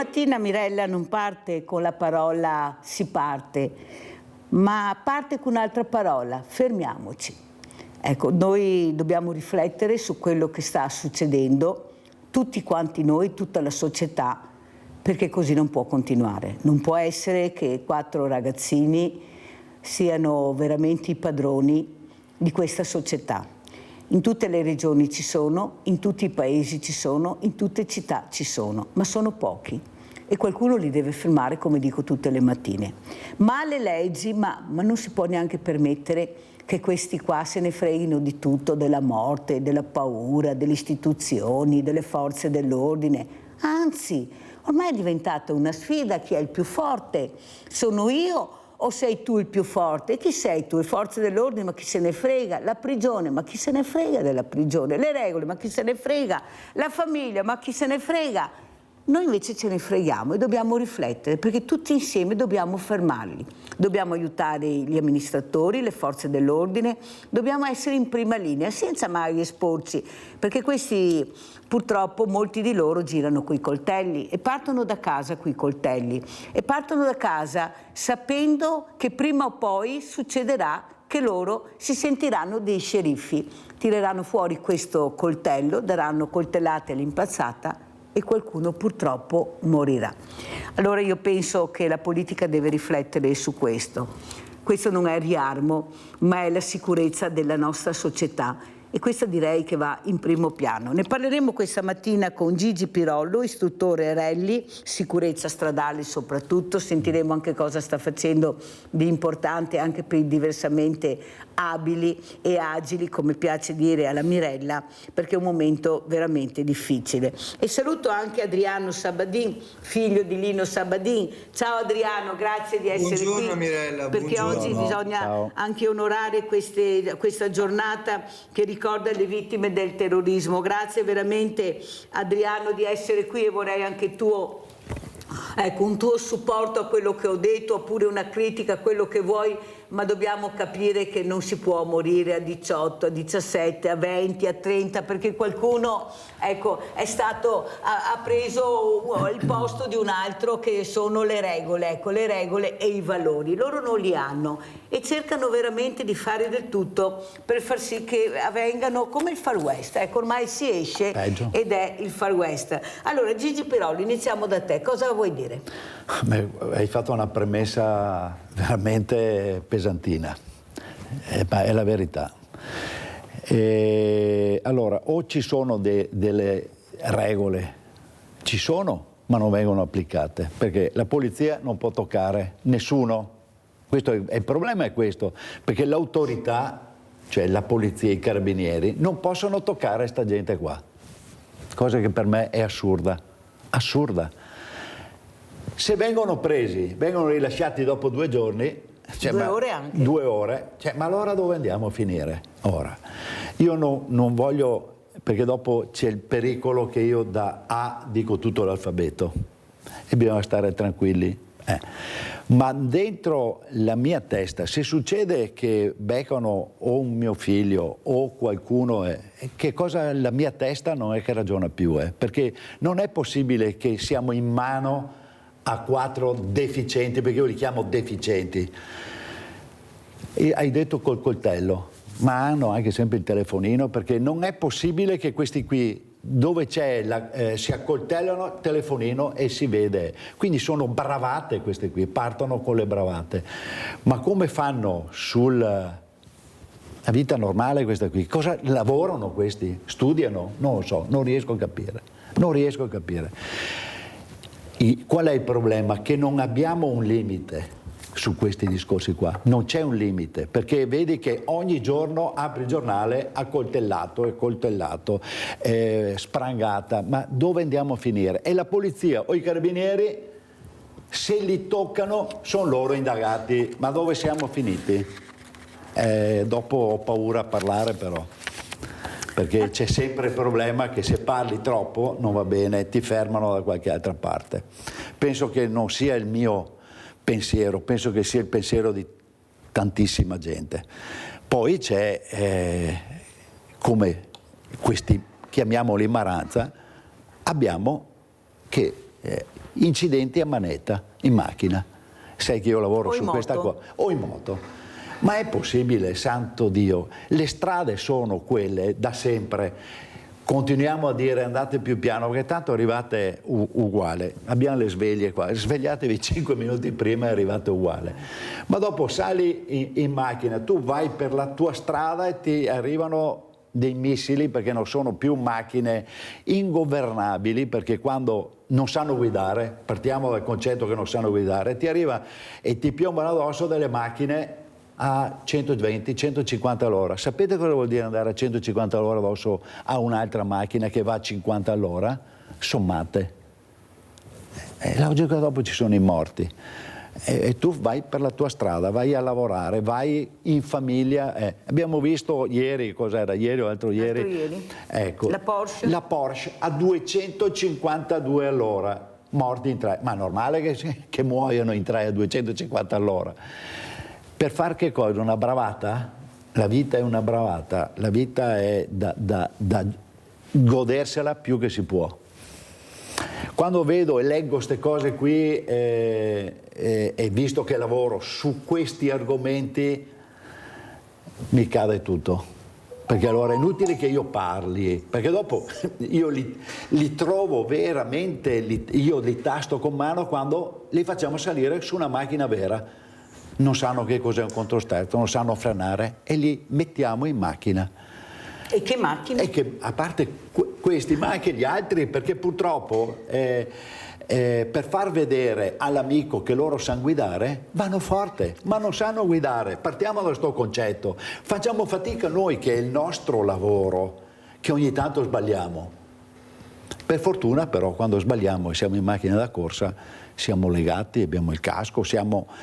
mattina Mirella non parte con la parola si parte, ma parte con un'altra parola, fermiamoci. Ecco, noi dobbiamo riflettere su quello che sta succedendo, tutti quanti noi, tutta la società, perché così non può continuare. Non può essere che 4 ragazzini siano veramente i padroni di questa società. In tutte le regioni ci sono, in tutti i paesi ci sono, in tutte le città ci sono, ma sono pochi e qualcuno li deve fermare, come dico tutte le mattine. Ma le leggi, ma non si può neanche permettere che questi qua se ne freghino di tutto, della morte, della paura, delle istituzioni, delle forze dell'ordine. Anzi, ormai è diventata una sfida, chi è il più forte? Sono io o sei tu il più forte? E chi sei tu? Le forze dell'ordine, ma chi se ne frega? La prigione, ma chi se ne frega della prigione? Le regole, ma chi se ne frega? La famiglia, ma chi se ne frega? Noi invece ce ne freghiamo e dobbiamo riflettere, perché tutti insieme dobbiamo fermarli. Dobbiamo aiutare gli amministratori, le forze dell'ordine, dobbiamo essere in prima linea senza mai esporci, perché questi purtroppo molti di loro girano coi coltelli e partono da casa coi coltelli e partono da casa sapendo che prima o poi succederà che loro si sentiranno dei sceriffi, tireranno fuori questo coltello, daranno coltellate all'impazzata e qualcuno purtroppo morirà. Allora io penso che la politica deve riflettere su questo. Questo non è il riarmo, ma è la sicurezza della nostra società e questa direi che va in primo piano. Ne parleremo questa mattina con Gigi Pirollo, istruttore Rally, sicurezza stradale soprattutto, sentiremo anche cosa sta facendo di importante anche per i diversamente abili e agili, come piace dire alla Mirella, perché è un momento veramente difficile. E saluto anche Adriano Sabadin, figlio di Lino Sabadin. Ciao Adriano, grazie di essere buongiorno, qui. Mirella, perché buongiorno. oggi bisogna anche onorare questa giornata che ricorda le vittime del terrorismo. Grazie veramente Adriano di essere qui e vorrei anche un tuo supporto a quello che ho detto, oppure una critica a quello che vuoi, ma dobbiamo capire che non si può morire a 18, a 17, a 20, a 30, perché qualcuno ha preso il posto di un altro, che sono le regole, le regole e i valori. Loro non li hanno e cercano veramente di fare del tutto per far sì che avvengano come il Far West. Ormai si esce ed è il Far West. Allora Gigi Pirollo, iniziamo da te, cosa vuoi dire? Beh, hai fatto una premessa veramente pesantina, ma è la verità. Allora, o ci sono delle regole, ci sono, ma non vengono applicate, perché la polizia non può toccare nessuno. Il problema è questo, perché l'autorità, cioè la polizia e i carabinieri, non possono toccare sta gente qua, cosa che per me è assurda, assurda. Se vengono presi, vengono rilasciati dopo 2 giorni, 2 ore anche. 2 ore, ma allora dove andiamo a finire? Ora, io non voglio, perché dopo c'è il pericolo che io da A dico tutto l'alfabeto e bisogna stare tranquilli. Ma dentro la mia testa, se succede che beccano o un mio figlio o qualcuno, la mia testa non è che ragiona più, perché non è possibile che siamo in mano a 4 deficienti, perché io li chiamo deficienti. E hai detto col coltello, ma hanno anche sempre il telefonino, perché non è possibile che questi qui, dove c'è si accoltellano, telefonino e si vede. Quindi sono bravate queste qui, partono con le bravate. Ma come fanno sulla vita normale queste qui? Cosa lavorano questi? Studiano? Non lo so, non riesco a capire. Non riesco a capire. Qual è il problema? Che non abbiamo un limite su questi discorsi qua, non c'è un limite, perché vedi che ogni giorno apri il giornale accoltellato e coltellato, sprangata, ma dove andiamo a finire? E la polizia o i carabinieri, se li toccano, sono loro indagati, ma dove siamo finiti? Dopo ho paura a parlare però, perché c'è sempre il problema che se parli troppo non va bene, ti fermano da qualche altra parte. Penso che non sia il mio pensiero, penso che sia il pensiero di tantissima gente. Poi c'è, come questi, chiamiamoli maranza, abbiamo che incidenti a manetta, in macchina. Sai che io lavoro O su in questa moto. cosa. O in moto. Ma è possibile, santo Dio? Le strade sono quelle da sempre. Continuiamo a dire andate più piano perché tanto arrivate uguale. Abbiamo le sveglie qua, svegliatevi 5 minuti prima e arrivate uguale. Ma dopo sali in macchina, tu vai per la tua strada e ti arrivano dei missili perché non sono più macchine ingovernabili, perché quando non sanno guidare, partiamo dal concetto che non sanno guidare, ti arriva e ti piombano addosso delle macchine a 120, 150 all'ora. Sapete cosa vuol dire andare a 150 all'ora addosso a un'altra macchina che va a 50 all'ora? Sommate. Logico che dopo ci sono i morti. E tu vai per la tua strada, vai a lavorare, vai in famiglia. Abbiamo visto ieri, cos'era? Ieri o l'altro ieri? Ecco, la Porsche a 252 all'ora, morti in tre. Ma è normale che muoiono in tre a 250 all'ora. Per far che cosa? Una bravata? La vita è una bravata, la vita è da godersela più che si può. Quando vedo e leggo queste cose qui e visto che lavoro su questi argomenti mi cade tutto, perché allora è inutile che io parli, perché dopo io li trovo veramente, io li tasto con mano quando li facciamo salire su una macchina vera. Non sanno che cos'è un controsterzo, non sanno frenare e li mettiamo in macchina. E che macchine? E che, a parte questi, ma anche gli altri, perché purtroppo per far vedere all'amico che loro sanno guidare, vanno forte, ma non sanno guidare. Partiamo da questo concetto. Facciamo fatica noi, che è il nostro lavoro, che ogni tanto sbagliamo. Per fortuna però quando sbagliamo e siamo in macchina da corsa siamo legati, abbiamo il casco,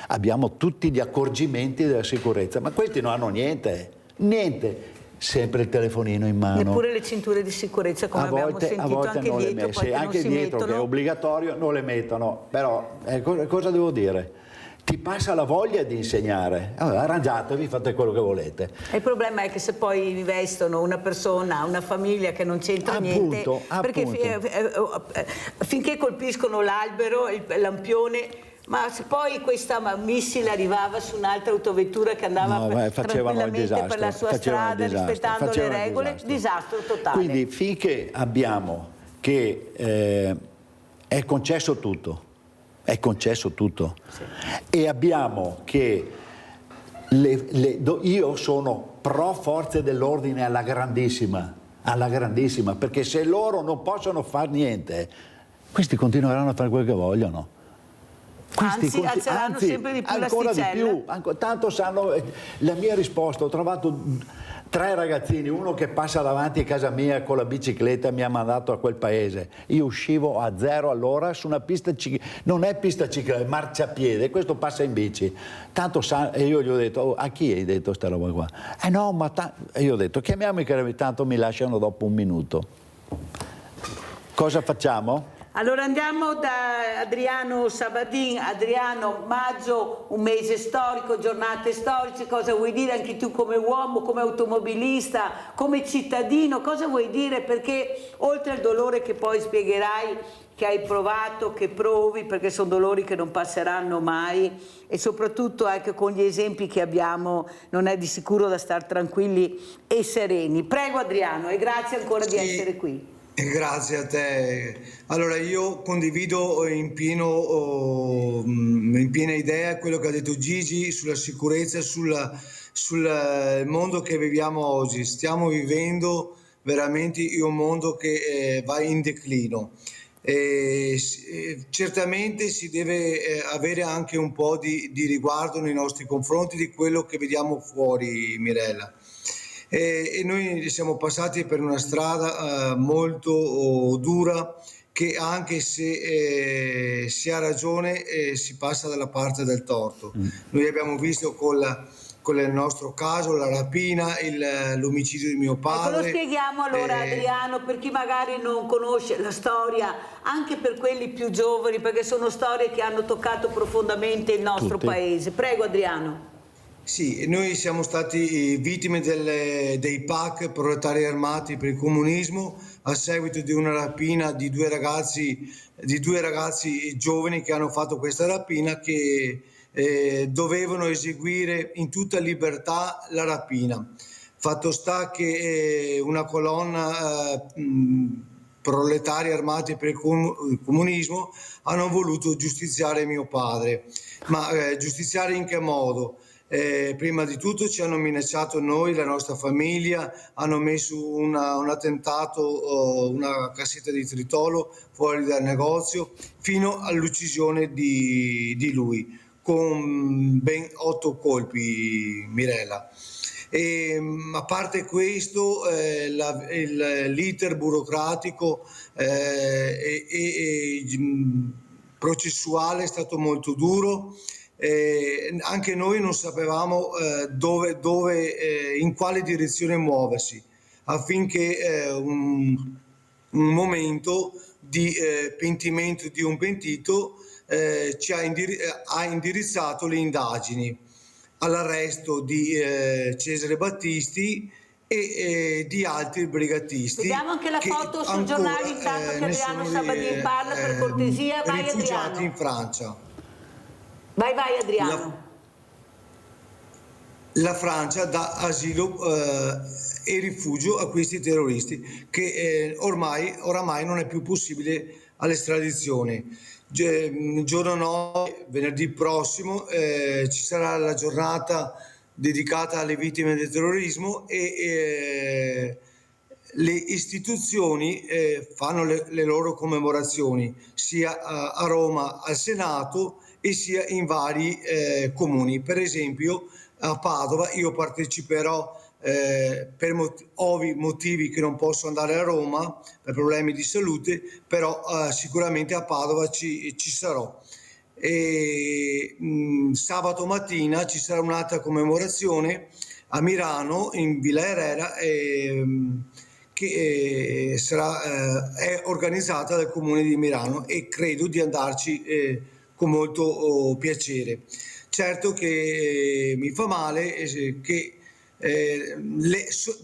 abbiamo tutti gli accorgimenti della sicurezza, ma questi non hanno niente, sempre il telefonino in mano. Neppure le cinture di sicurezza, come abbiamo sentito, anche non dietro, le messe, poi anche non si dietro mettono. che è obbligatorio, non le mettono, però cosa devo dire? Ti passa la voglia di insegnare, allora, arrangiatevi, fate quello che volete. E il problema è che se poi investono una persona, una famiglia che non c'entra niente, perché finché colpiscono l'albero, il lampione, ma se poi questa missile arrivava su un'altra autovettura che andava tranquillamente per la sua strada, rispettando le regole, disastro totale. Quindi finché abbiamo che è concesso tutto, sì. E abbiamo che io sono pro forze dell'ordine alla grandissima, perché se loro non possono fare niente, questi continueranno a fare quel che vogliono. Anzi, alzeranno sempre di più l'asticella. Tanto sanno, la mia risposta, ho trovato 3 ragazzini, uno che passa davanti a casa mia con la bicicletta mi ha mandato a quel paese. Io uscivo a 0 all'ora su una pista, non è pista ciclabile, è marciapiede, questo passa in bici. Tanto e io gli ho detto, a chi hai detto sta roba qua? No, ma e io ho detto, chiamiamo i carabinieri, tanto mi lasciano dopo un minuto. Cosa facciamo? Allora andiamo da Adriano Sabadin. Adriano, maggio, un mese storico, giornate storiche, cosa vuoi dire anche tu come uomo, come automobilista, come cittadino, cosa vuoi dire? Perché oltre al dolore che poi spiegherai, che hai provato, che provi, perché sono dolori che non passeranno mai, e soprattutto anche con gli esempi che abbiamo non è di sicuro da stare tranquilli e sereni. Prego Adriano e grazie ancora di essere qui. Grazie a te. Allora io condivido in piena idea quello che ha detto Gigi sulla sicurezza, sul mondo che viviamo oggi. Stiamo vivendo veramente un mondo che va in declino. Certamente si deve avere anche un po' di riguardo nei nostri confronti di quello che vediamo fuori, Mirella. E noi siamo passati per una strada molto dura, che anche se si ha ragione si passa dalla parte del torto. Noi abbiamo visto con il nostro caso la rapina, l'omicidio di mio padre. Lo spieghiamo allora Adriano, per chi magari non conosce la storia, anche per quelli più giovani, perché sono storie che hanno toccato profondamente il nostro paese. Prego Adriano. Sì, noi siamo stati vittime dei PAC, proletari armati per il comunismo, a seguito di una rapina di due ragazzi giovani che hanno fatto questa rapina, che dovevano eseguire in tutta libertà la rapina. Fatto sta che una colonna proletari armati per il comunismo hanno voluto giustiziare mio padre. Ma giustiziare in che modo? Prima di tutto ci hanno minacciato noi, la nostra famiglia, hanno messo un attentato, una cassetta di tritolo fuori dal negozio, fino all'uccisione di lui, con ben 8 colpi, Mirella. A parte questo, l'iter burocratico processuale è stato molto duro. Anche noi non sapevamo in quale direzione muoversi, affinché un momento di pentimento di un pentito ha indirizzato le indagini all'arresto di Cesare Battisti e di altri brigatisti. Vediamo anche la foto sui giornali intanto che Adriano Sabadin parla, per cortesia. Vai rifugiati Adriano. in Francia. Vai Adriano. La Francia dà asilo e rifugio a questi terroristi, che oramai non è più possibile all'estradizione. Giorno 9, venerdì prossimo, ci sarà la giornata dedicata alle vittime del terrorismo e le istituzioni fanno le loro commemorazioni sia a Roma al Senato e sia in vari comuni. Per esempio a Padova io parteciperò per ovvi motivi che non posso andare a Roma per problemi di salute, però sicuramente a Padova ci sarò. Sabato mattina ci sarà un'altra commemorazione a Milano in Villa Erera che è organizzata dal Comune di Milano, e credo di andarci con molto piacere. Certo che mi fa male che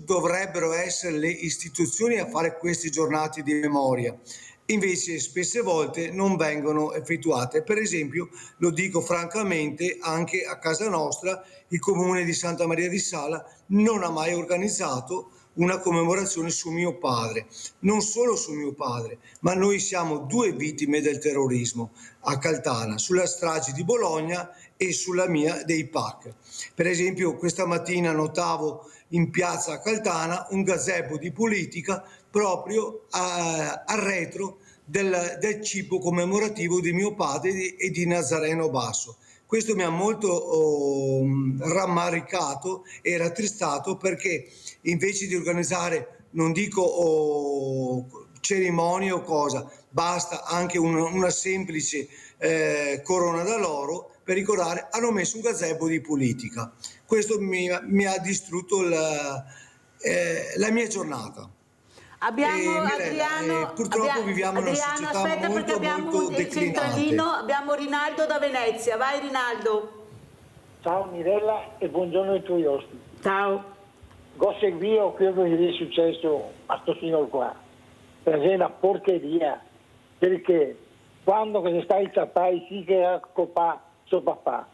dovrebbero essere le istituzioni a fare queste giornate di memoria, invece spesse volte non vengono effettuate. Per esempio, lo dico francamente, anche a casa nostra il Comune di Santa Maria di Sala non ha mai organizzato una commemorazione su mio padre. Non solo su mio padre, ma noi siamo 2 vittime del terrorismo a Caltana, sulla strage di Bologna e sulla mia dei PAC. Per esempio, questa mattina notavo in piazza Caltana un gazebo di politica proprio al retro del cibo commemorativo di mio padre e di Nazareno Basso. Questo mi ha molto rammaricato e rattristato, perché invece di organizzare, non dico cerimonie o cosa, basta anche una semplice corona d'oro per ricordare, hanno messo un gazebo di politica. Questo mi ha distrutto la mia giornata. Abbiamo Mirella, purtroppo viviamo in una società aspetta, perché molto abbiamo il centralino, abbiamo Rinaldo da Venezia. Vai Rinaldo. Ciao Mirella e buongiorno ai tuoi ospiti. Ciao. Ho seguito quello che è successo a questo signor qua, perché è una porcheria, perché quando che stai capai sì che era copà suo papà,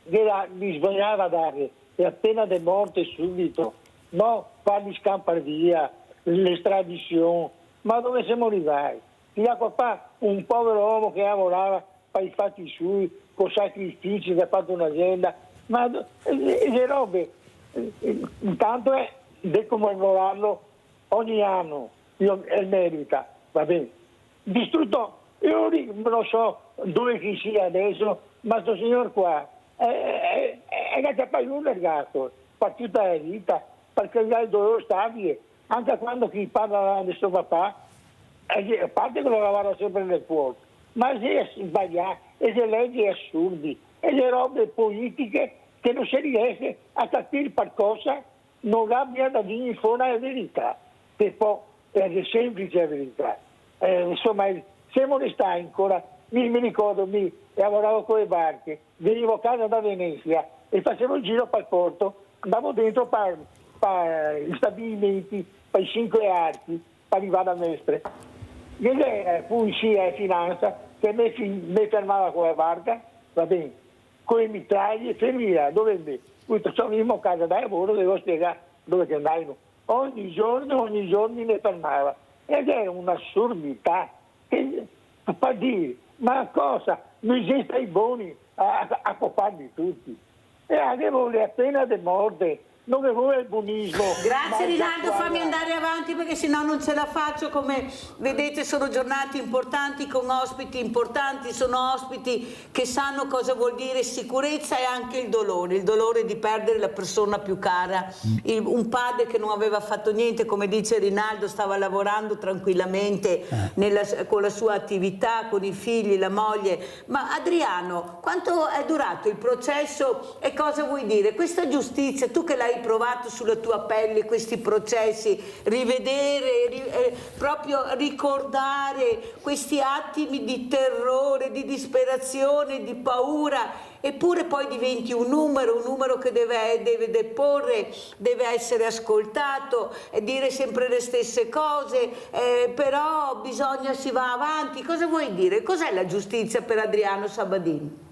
bisognava dare, e appena è morto subito, no fargli scampare via l'estradizione. Ma dove siamo arrivati? Fino a papà, un povero uomo che lavorava per i fatti suoi, con sacrifici, che ha fatto un'azienda, ma le robe, intanto è commemorarlo ogni anno, e merita, va bene. Distrutto, io non so dove chi sia adesso, ma questo signor qua è che poi un ragazzo, per tutta la vita, perché gli ha il dolore stabile, anche quando chi parla di suo papà, a parte che lo lavora sempre nel cuore, ma si è sbagliato, e le leggi assurdi, e le robe politiche che non si riesce a capire per cosa non abbia da dire fuori la verità, che poi è semplice la verità. Insomma, siamo restati ancora, mi ricordo, lavoravo con le barche, venivo a casa da Venezia, e facevo il giro per il porto, andavo dentro per gli stabilimenti, per i 5 archi, per arrivare a Mestre. E pulizia e finanza, che mi fermava con la barca, va bene, con le mitraglie, fermia, dove è? Sono io a casa da lavoro, devo spiegare dove che andavano. Ogni giorno mi fermava. Ed era un'assurdità, per dire, ma cosa? Non esiste i buoni a coparli tutti. E avevo le pena di morte, non avevo il buonismo. Grazie Rinaldo, fammi andare avanti perché sennò non ce la faccio. Come vedete sono giornate importanti con ospiti importanti, sono ospiti che sanno cosa vuol dire sicurezza e anche il dolore di perdere la persona più cara, un padre che non aveva fatto niente, come dice Rinaldo, stava lavorando tranquillamente con la sua attività, con i figli, la moglie. Ma Adriano, quanto è durato il processo e cosa vuoi dire? Questa giustizia, tu che l'hai provato sulla tua pelle questi processi, rivedere, proprio ricordare questi attimi di terrore, di disperazione, di paura, eppure poi diventi un numero che deve deporre, deve essere ascoltato, dire sempre le stesse cose, però si va avanti. Cosa vuoi dire? Cos'è la giustizia per Adriano Sabadin?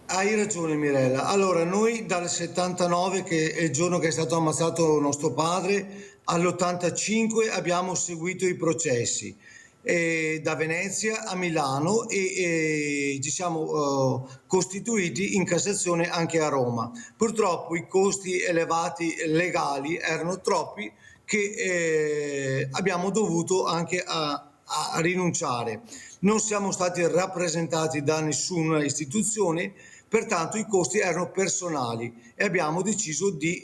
Hai ragione Mirella. Allora, noi dal 79, che è il giorno che è stato ammazzato nostro padre, all'85 abbiamo seguito i processi da Venezia a Milano e ci siamo costituiti in Cassazione anche a Roma. Purtroppo i costi elevati legali erano troppi che abbiamo dovuto anche a rinunciare. Non siamo stati rappresentati da nessuna istituzione, pertanto i costi erano personali e abbiamo deciso di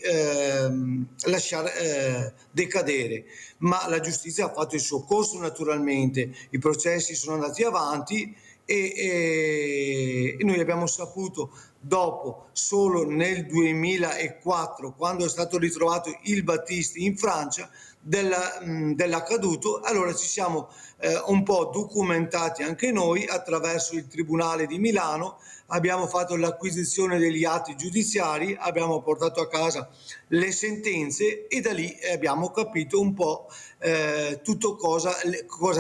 lasciare decadere. Ma la giustizia ha fatto il suo corso naturalmente, i processi sono andati avanti e noi abbiamo saputo dopo, solo nel 2004, quando è stato ritrovato il Battisti in Francia, dell'accaduto. Allora ci siamo un po' documentati anche noi attraverso il Tribunale di Milano, abbiamo fatto l'acquisizione degli atti giudiziari, abbiamo portato a casa le sentenze e da lì abbiamo capito un po' tutto cosa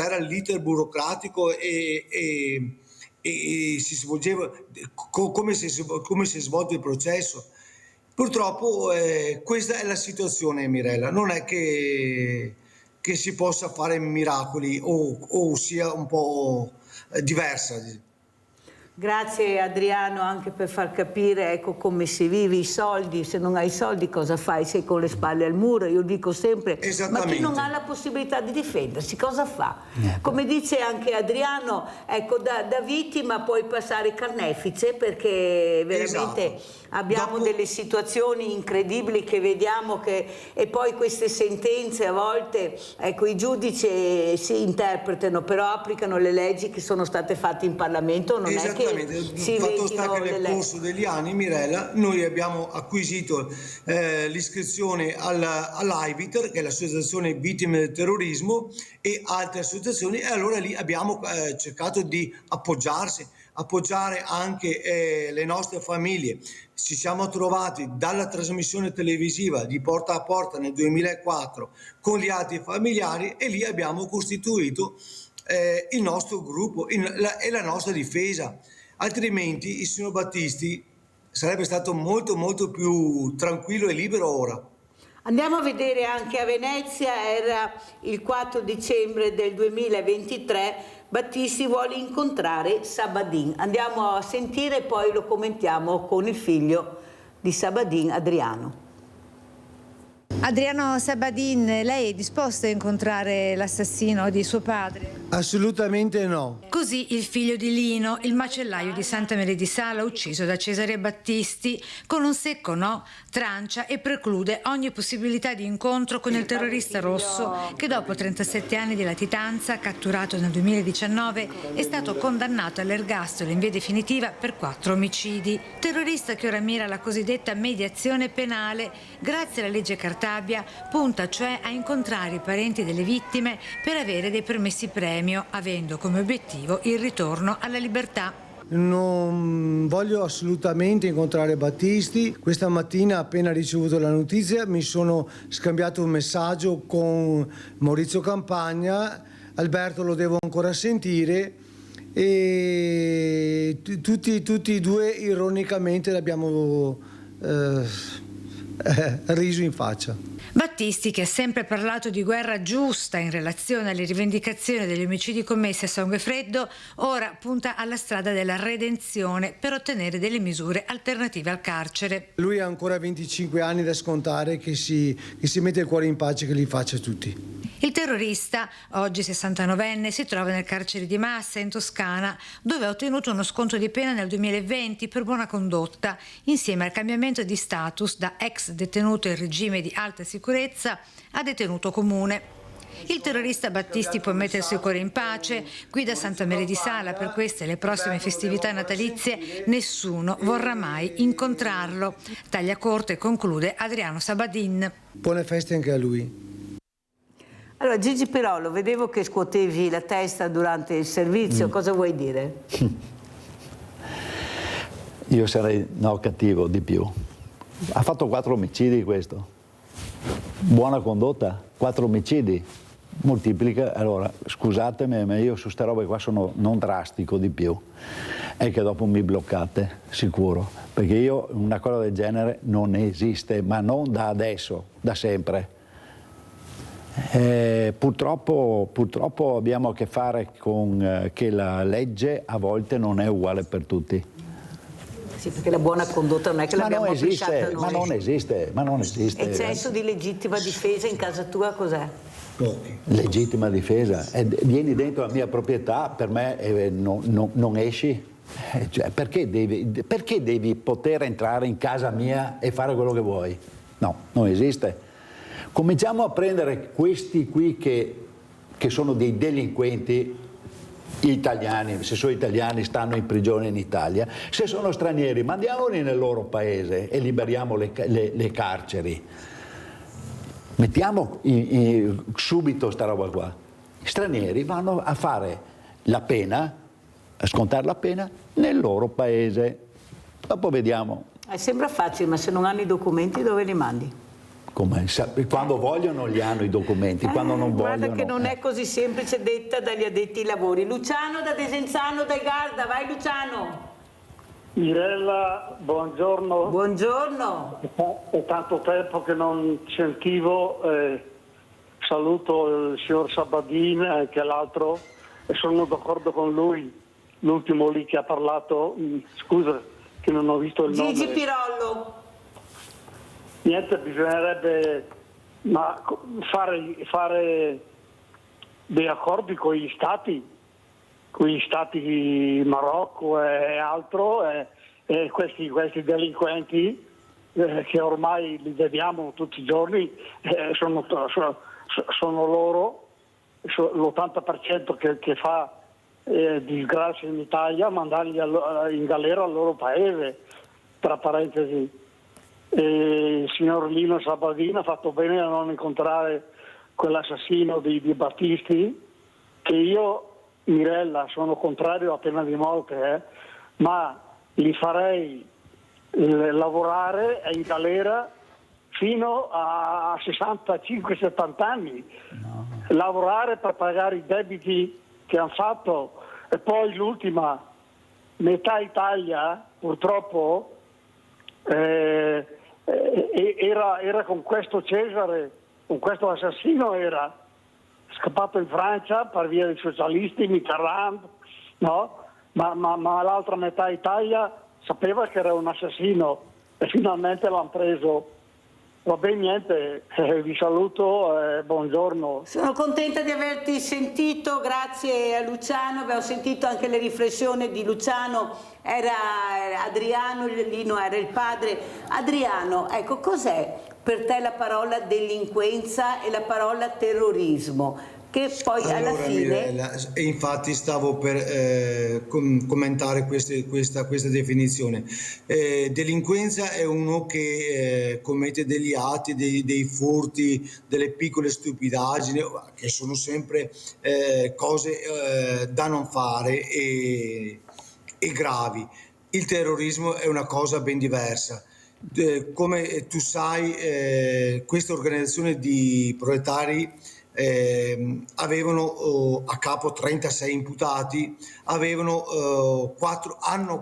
era l'iter burocratico e si svolgeva, come si è svolto il processo. Purtroppo questa è la situazione, Mirella, non è che si possa fare miracoli o sia un po' diversa. Grazie Adriano anche per far capire come si vive i soldi. Se non hai soldi cosa fai? Sei con le spalle al muro, io dico sempre, ma chi non ha la possibilità di difendersi cosa fa? Come dice anche Adriano, da vittima puoi passare carnefice, perché veramente abbiamo delle situazioni incredibili che vediamo e poi queste sentenze a volte, i giudici si interpretano, però applicano le leggi che sono state fatte in Parlamento, non è che fatto sta che nel corso degli anni, Mirella, noi abbiamo acquisito l'iscrizione all'AIVITER, che è l'Associazione Vittime del Terrorismo, e altre associazioni, e allora lì abbiamo cercato di appoggiare anche le nostre famiglie. Ci siamo trovati dalla trasmissione televisiva di Porta a Porta nel 2004 con gli altri familiari e lì abbiamo costituito il nostro gruppo e la nostra difesa. Altrimenti il signor Battisti sarebbe stato molto molto più tranquillo e libero ora. Andiamo a vedere anche a Venezia, era il 4 dicembre del 2023, Battisti vuole incontrare Sabadin. Andiamo a sentire e poi lo commentiamo con il figlio di Sabadin, Adriano. Adriano Sabadin, lei è disposto a incontrare l'assassino di suo padre? Assolutamente no. Così il figlio di Lino, il macellaio di Santa Maria di Sala, ucciso da Cesare Battisti, con un secco no, trancia e preclude ogni possibilità di incontro con il terrorista rosso che dopo 37 anni di latitanza, catturato nel 2019, è stato condannato all'ergastolo in via definitiva per 4 omicidi. Terrorista che ora mira alla cosiddetta mediazione penale, grazie alla legge Cartabia, punta cioè a incontrare i parenti delle vittime per avere dei permessi premio, avendo come obiettivo il ritorno alla libertà. Non voglio assolutamente incontrare Battisti. Questa mattina, appena ricevuto la notizia, mi sono scambiato un messaggio con Maurizio Campagna. Alberto lo devo ancora sentire e tutti e due ironicamente l'abbiamo riso in faccia. Battisti, che ha sempre parlato di guerra giusta in relazione alle rivendicazioni degli omicidi commessi a sangue freddo, ora punta alla strada della redenzione per ottenere delle misure alternative al carcere. Lui ha ancora 25 anni da scontare, che si mette il cuore in pace, che li faccia tutti. Il terrorista, oggi 69enne, si trova nel carcere di Massa in Toscana, dove ha ottenuto uno sconto di pena nel 2020 per buona condotta, insieme al cambiamento di status da ex detenuto in regime di alta sicurezza a detenuto comune. Il terrorista Battisti può mettersi il cuore in pace, guida Santa Maria di Sala per queste e le prossime festività natalizie, nessuno vorrà mai incontrarlo. Taglia corte, conclude Adriano Sabadin. Buone feste anche a lui. Allora, Gigi Pirollo, vedevo che scuotevi la testa durante il servizio, cosa vuoi dire? Io sarei cattivo di più. Ha fatto 4 omicidi questo. Buona condotta, 4 omicidi. Moltiplica, allora scusatemi, ma io su sta roba qua sono non drastico di più. È che dopo mi bloccate, sicuro. Perché io una cosa del genere non esiste, ma non da adesso, da sempre. Purtroppo abbiamo a che fare con che la legge a volte non è uguale per tutti. Sì, perché la buona condotta non è che l'abbiamo applicata noi. Ma non esiste. Eccesso di legittima difesa in casa tua cos'è? Pochi. Legittima difesa. Vieni dentro la mia proprietà, per me non esci. Cioè, perché devi poter entrare in casa mia e fare quello che vuoi? No, non esiste. Cominciamo a prendere questi qui che sono dei delinquenti italiani, se sono italiani stanno in prigione in Italia, se sono stranieri mandiamoli nel loro paese e liberiamo le carceri. Mettiamo subito sta roba qua. Gli stranieri vanno a fare la pena, a scontare la pena nel loro paese. Dopo vediamo. Sembra facile, ma se non hanno i documenti dove li mandi? Quando vogliono li hanno i documenti, quando non vogliono. Guarda che non è così semplice, detta dagli addetti ai lavori. Luciano da Desenzano del Garda, vai Luciano. Mirella, buongiorno. Buongiorno. È tanto tempo che non sentivo, saluto il signor Sabadin e anche l'altro e sono d'accordo con lui, l'ultimo lì che ha parlato, scusa che non ho visto il nome. Gigi Pirollo. Niente, bisognerebbe fare dei accordi con gli stati di Marocco e altro, e questi delinquenti che ormai li vediamo tutti i giorni, sono loro, l'80% che fa disgrazia in Italia, mandarli in galera al loro paese, tra parentesi. Il signor Lino Sabadin ha fatto bene a non incontrare quell'assassino di Battisti, che io, Mirella, sono contrario a pena di morte, ma li farei lavorare in galera fino a 65-70 anni, lavorare per pagare i debiti che hanno fatto. E poi l'ultima, metà Italia purtroppo era con questo Cesare, con questo assassino, era scappato in Francia per via dei socialisti, Mitterrand, no? Ma l'altra metà Italia sapeva che era un assassino e finalmente l'hanno preso. Va bene, niente, vi saluto, buongiorno. Sono contenta di averti sentito, grazie a Luciano, abbiamo sentito anche le riflessioni di Luciano, era Adriano, Lino era il padre. Adriano, ecco, cos'è per te la parola delinquenza e la parola terrorismo? Che poi alla fine... Mirella, e infatti stavo per commentare questa definizione. Delinquenza è uno che commette degli atti, dei furti, delle piccole stupidaggini, che sono sempre cose da non fare, e e gravi. Il terrorismo è una cosa ben diversa. Come tu sai, queste organizzazioni di proletari avevano a capo 36 imputati, hanno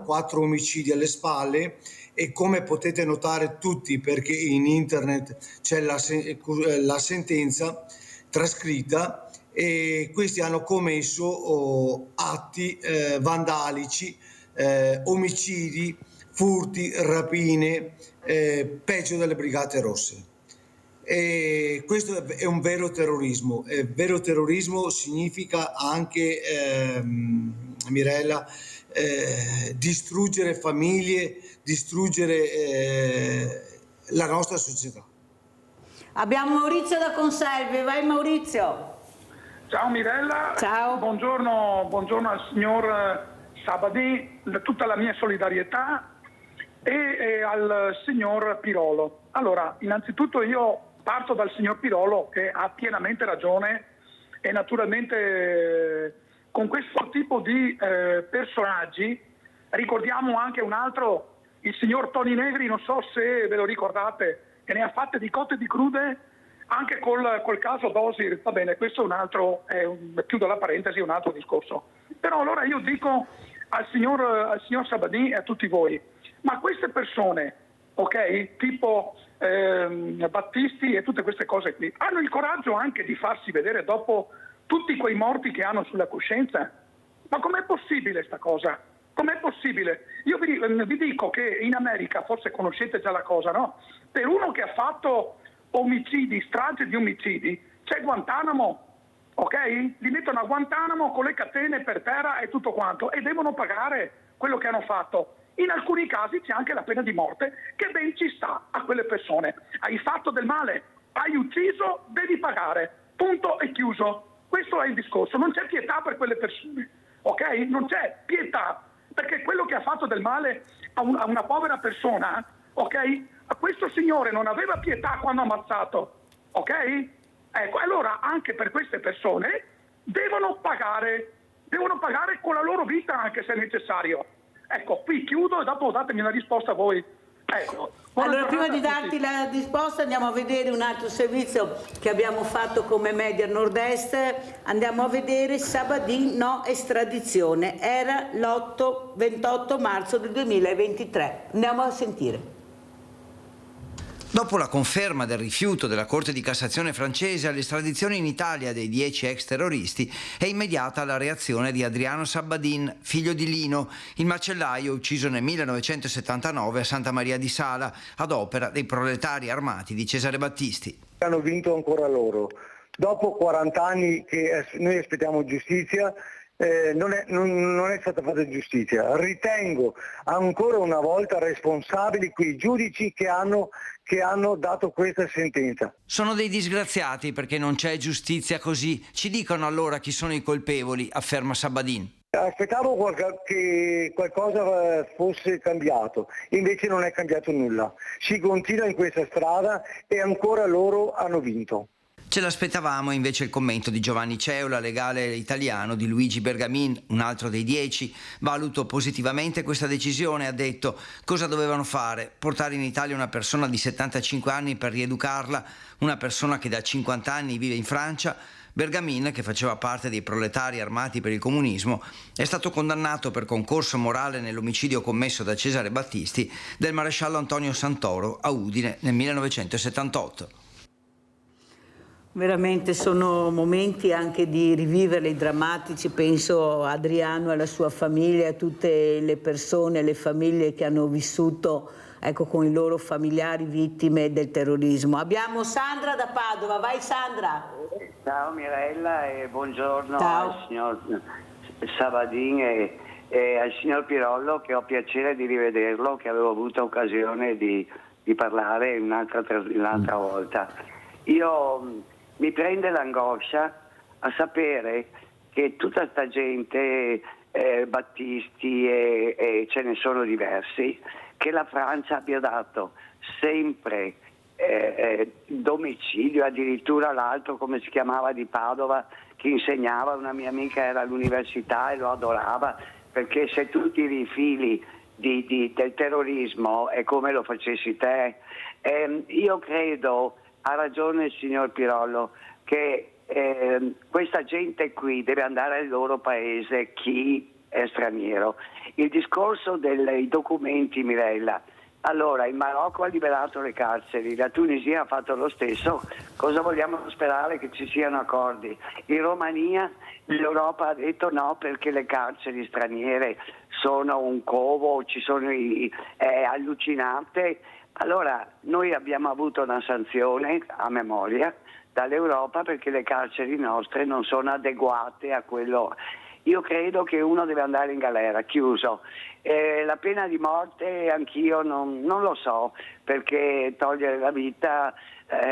4 omicidi alle spalle, e come potete notare tutti, perché in internet c'è la sentenza trascritta, e questi hanno commesso atti vandalici, omicidi, furti, rapine, peggio delle Brigate Rosse. E questo è un vero terrorismo. Vero terrorismo significa anche, Mirella, distruggere famiglie, distruggere la nostra società. Abbiamo Maurizio da Conselve, vai Maurizio. Ciao Mirella, ciao. Buongiorno al signor Sabadin, tutta la mia solidarietà, e al signor Pirolo. Allora, innanzitutto io parto dal signor Pirolo, che ha pienamente ragione, e naturalmente con questo tipo di personaggi ricordiamo anche un altro, il signor Toni Negri, non so se ve lo ricordate, che ne ha fatte di cotte e di crude anche col caso Dosir. Va bene, questo è un altro, chiudo la parentesi, è un altro discorso. Però allora io dico al signor Sabadin e a tutti voi, ma queste persone, ok, tipo Battisti e tutte queste cose qui, hanno il coraggio anche di farsi vedere dopo tutti quei morti che hanno sulla coscienza? Ma com'è possibile sta cosa? Com'è possibile? Io vi dico che in America, forse conoscete già la cosa, no? Per uno che ha fatto omicidi, strage di omicidi, c'è Guantanamo, ok? Li mettono a Guantanamo con le catene per terra e tutto quanto, e devono pagare quello che hanno fatto. In alcuni casi c'è anche la pena di morte, che ben ci sta a quelle persone. Hai fatto del male, hai ucciso, devi pagare. Punto e chiuso. Questo è il discorso. Non c'è pietà per quelle persone, ok? Non c'è pietà, perché quello che ha fatto del male a una povera persona, ok? A questo signore non aveva pietà quando ha ammazzato, ok? Ecco, allora anche per queste persone devono pagare con la loro vita, anche se è necessario. Ecco, qui chiudo e dopo datemi una risposta a voi. Ecco. Allora, prima di darti la risposta andiamo a vedere un altro servizio che abbiamo fatto come Media Nord-Est. Andiamo a vedere Sabadin no estradizione. Era l'28 marzo del 2023. Andiamo a sentire. Dopo la conferma del rifiuto della Corte di Cassazione francese all'estradizione in Italia dei 10 ex terroristi, è immediata la reazione di Adriano Sabadin, figlio di Lino, il macellaio ucciso nel 1979 a Santa Maria di Sala, ad opera dei proletari armati di Cesare Battisti. Hanno vinto ancora loro. Dopo 40 anni che noi aspettiamo giustizia, non è stata fatta giustizia. Ritengo ancora una volta responsabili quei giudici che hanno dato questa sentenza. Sono dei disgraziati perché non c'è giustizia così. Ci dicono allora chi sono i colpevoli, afferma Sabadin. Aspettavo che qualcosa fosse cambiato, invece non è cambiato nulla. Si continua in questa strada e ancora loro hanno vinto. Ce l'aspettavamo invece il commento di Giovanni Ceola, legale italiano di Luigi Bergamin, un altro dei 10. Valuto positivamente questa decisione, ha detto. Cosa dovevano fare? Portare in Italia una persona di 75 anni per rieducarla, una persona che da 50 anni vive in Francia? Bergamin, che faceva parte dei proletari armati per il comunismo, è stato condannato per concorso morale nell'omicidio commesso da Cesare Battisti del maresciallo Antonio Santoro a Udine nel 1978. Veramente sono momenti anche di riviverli drammatici, penso a Adriano e alla sua famiglia, a tutte le persone, le famiglie che hanno vissuto, ecco, con i loro familiari vittime del terrorismo. Abbiamo Sandra da Padova, vai Sandra! Ciao Mirella e buongiorno. Ciao. Al signor Sabadin e al signor Pirolo, che ho piacere di rivederlo, che avevo avuto occasione di parlare un'altra volta. Mi prende l'angoscia a sapere che tutta sta gente, Battisti e ce ne sono diversi, che la Francia abbia dato sempre domicilio, addirittura l'altro, come si chiamava, di Padova, che insegnava, una mia amica era all'università e lo adorava, perché se tu tiri i fili del terrorismo è come lo facessi te. Io credo, ha ragione il signor Pirollo, che questa gente qui deve andare al loro paese, chi è straniero. Il discorso dei documenti, Mirella, allora il Marocco ha liberato le carceri, la Tunisia ha fatto lo stesso, cosa vogliamo sperare che ci siano accordi? In Romania l'Europa ha detto no, perché le carceri straniere sono un covo, è allucinante. Allora noi abbiamo avuto una sanzione a memoria dall'Europa perché le carceri nostre non sono adeguate a quello. Io credo che uno deve andare in galera, chiuso. La pena di morte anch'io non lo so, perché togliere la vita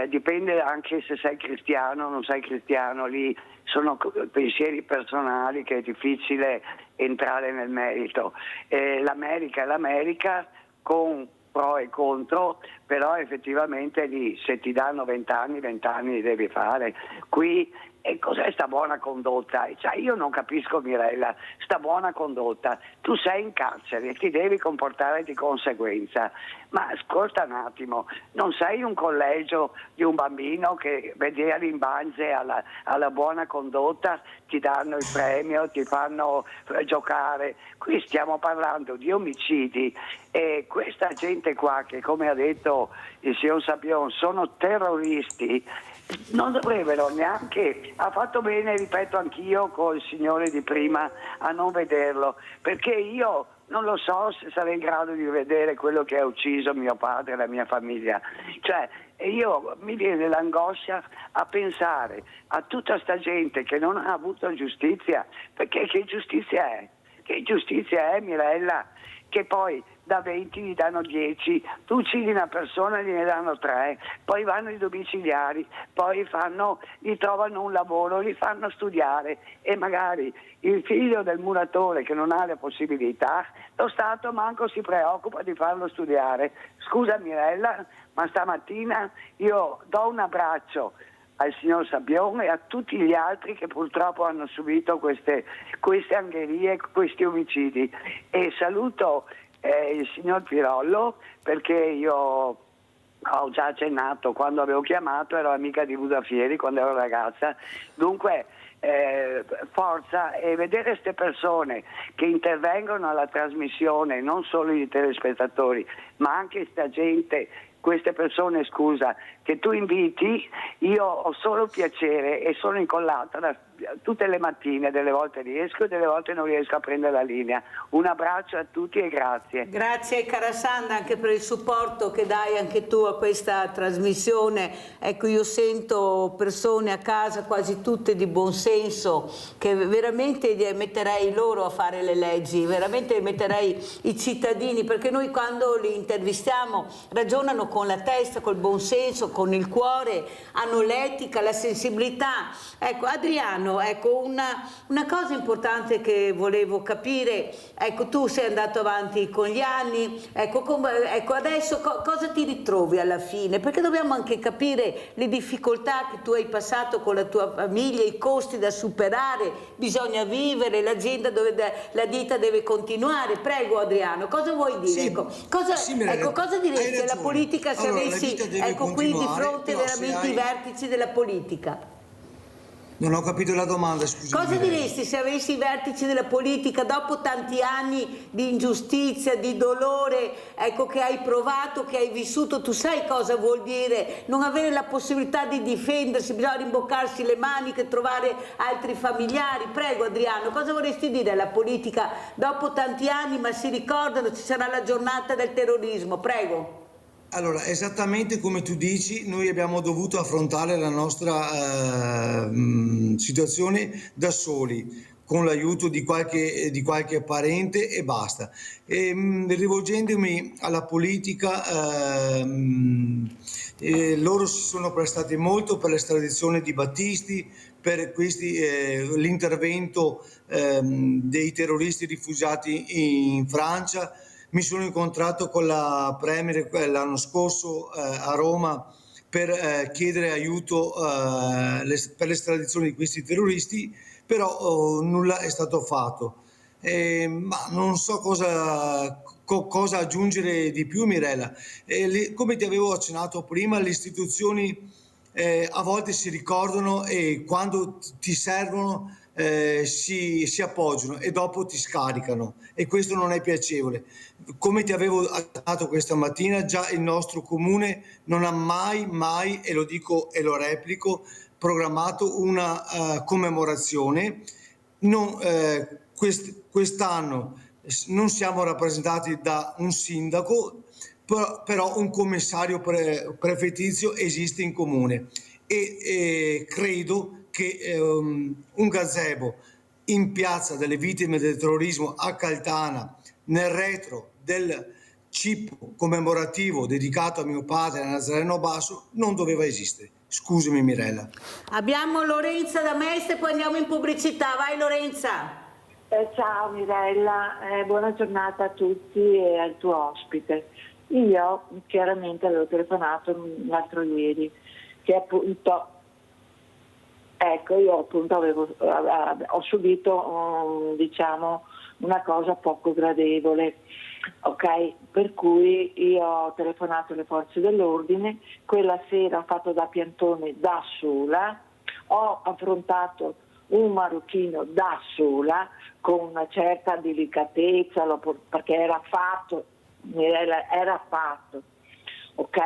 dipende anche se sei cristiano o non sei cristiano, lì sono pensieri personali che è difficile entrare nel merito. L'America è l'America, con pro e contro, però effettivamente lì se ti danno 20 anni li devi fare. Qui cos'è sta buona condotta? Cioè, io non capisco, Mirella, sta buona condotta. Tu sei in carcere e ti devi comportare di conseguenza. Ma ascolta un attimo, non sei un collegio di un bambino che vede l'imbanze alla buona condotta, ti danno il premio, ti fanno giocare. Qui stiamo parlando di omicidi e questa gente qua che, come ha detto il signor Sapion, sono terroristi, non dovrebbero neanche, ha fatto bene, ripeto anch'io col signore di prima, a non vederlo, perché io non lo so se sarei in grado di vedere quello che ha ucciso mio padre e la mia famiglia. Cioè, io mi viene l'angoscia a pensare a tutta sta gente che non ha avuto giustizia, perché che giustizia è? Che giustizia è, Mirella? Che poi da 20 gli danno 10, tu uccidi una persona gliene danno 3, poi vanno i domiciliari, poi gli trovano un lavoro, li fanno studiare e magari il figlio del muratore che non ha le possibilità, lo Stato manco si preoccupa di farlo studiare. Scusa Mirella, ma stamattina io do un abbraccio al signor Sapion e a tutti gli altri che purtroppo hanno subito queste angherie, questi omicidi, e saluto il signor Pirollo perché io ho già accennato, quando avevo chiamato ero amica di Budafieri quando ero ragazza, dunque forza, e vedere queste persone che intervengono alla trasmissione, non solo i telespettatori ma anche sta gente, queste persone, scusa, che tu inviti, io ho solo piacere e sono incollata tutte le mattine, delle volte riesco e delle volte non riesco a prendere la linea. Un abbraccio a tutti e grazie. Grazie cara Sandra anche per il supporto che dai anche tu a questa trasmissione. Ecco, io sento persone a casa quasi tutte di buon senso che veramente metterei loro a fare le leggi, veramente metterei i cittadini, perché noi quando li intervistiamo ragionano con la testa, col buon senso, con il cuore, hanno l'etica, la sensibilità. Ecco, Adriano, ecco, una cosa importante che volevo capire, ecco, tu sei andato avanti con gli anni, ecco adesso cosa ti ritrovi alla fine? Perché dobbiamo anche capire le difficoltà che tu hai passato con la tua famiglia, i costi da superare, bisogna vivere, l'azienda la ditta deve continuare. Prego Adriano, cosa vuoi dire? Sì, ecco, cosa diresti alla politica se avessi qui di fronte veramente i vertici della politica? Non ho capito la domanda, scusa. Cosa diresti se avessi i vertici della politica dopo tanti anni di ingiustizia, di dolore, ecco, che hai provato, che hai vissuto? Tu sai cosa vuol dire non avere la possibilità di difendersi, bisogna rimboccarsi le maniche, trovare altri familiari. Prego Adriano, cosa vorresti dire alla politica dopo tanti anni, ma si ricordano, ci sarà la giornata del terrorismo? Prego. Allora, esattamente come tu dici, noi abbiamo dovuto affrontare la nostra situazione da soli, con l'aiuto di qualche parente e basta. Rivolgendomi alla politica, loro si sono prestati molto per l'estradizione di Battisti, per l'intervento dei terroristi rifugiati in Francia. Mi sono incontrato con la Premier l'anno scorso a Roma per chiedere aiuto per l'estradizione di questi terroristi, però nulla è stato fatto. ma non so cosa aggiungere di più, Mirella. Come ti avevo accennato prima, le istituzioni a volte si ricordano e quando ti servono si appoggiano e dopo ti scaricano, e questo non è piacevole. Come ti avevo accennato questa mattina, già il nostro comune non ha mai, e lo dico e lo replico, programmato una commemorazione. Quest'anno non siamo rappresentati da un sindaco, però un commissario prefettizio esiste in comune, e credo che un gazebo in piazza delle vittime del terrorismo a Caltana, nel retro del cippo commemorativo dedicato a mio padre, a Nazareno Basso, non doveva esistere. Scusami, Mirella. Abbiamo Lorenza da Mestre, poi andiamo in pubblicità. Vai, Lorenza. Ciao Mirella, buona giornata a tutti e al tuo ospite. Io chiaramente avevo telefonato l'altro ieri, che appunto, ho subito diciamo una cosa poco gradevole, ok? Per cui io ho telefonato alle forze dell'ordine, quella sera ho fatto da piantone da sola, ho affrontato un marocchino da sola con una certa delicatezza, perché era fatto, ok?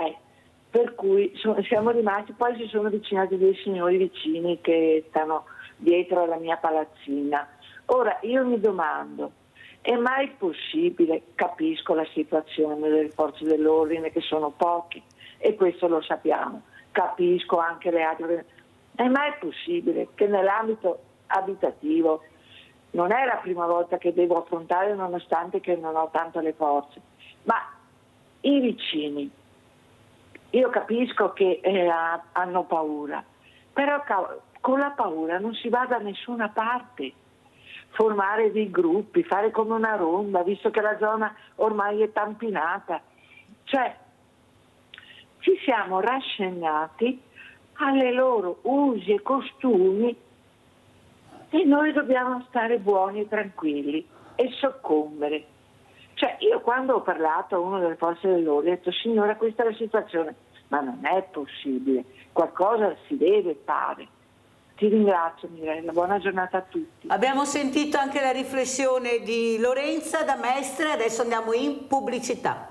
Per cui siamo rimasti, poi si sono avvicinati dei signori vicini che stanno dietro alla mia palazzina. Ora io mi domando, è mai possibile, capisco la situazione delle forze dell'ordine che sono pochi e questo lo sappiamo, capisco anche le altre, è mai possibile che nell'ambito abitativo, non è la prima volta che devo affrontare nonostante che non ho tanto le forze, ma i vicini, io capisco che hanno paura, però con la paura non si va da nessuna parte. Formare dei gruppi, fare come una ronda, visto che la zona ormai è tampinata. Cioè, ci siamo rassegnati alle loro usi e costumi e noi dobbiamo stare buoni e tranquilli e soccombere. Cioè, io quando ho parlato a uno delle forze dell'ordine ho detto, signora, questa è la situazione, ma non è possibile, qualcosa si deve fare. Ti ringrazio Mirella, buona giornata a tutti. Abbiamo sentito anche la riflessione di Lorenza da Mestre, adesso andiamo in pubblicità.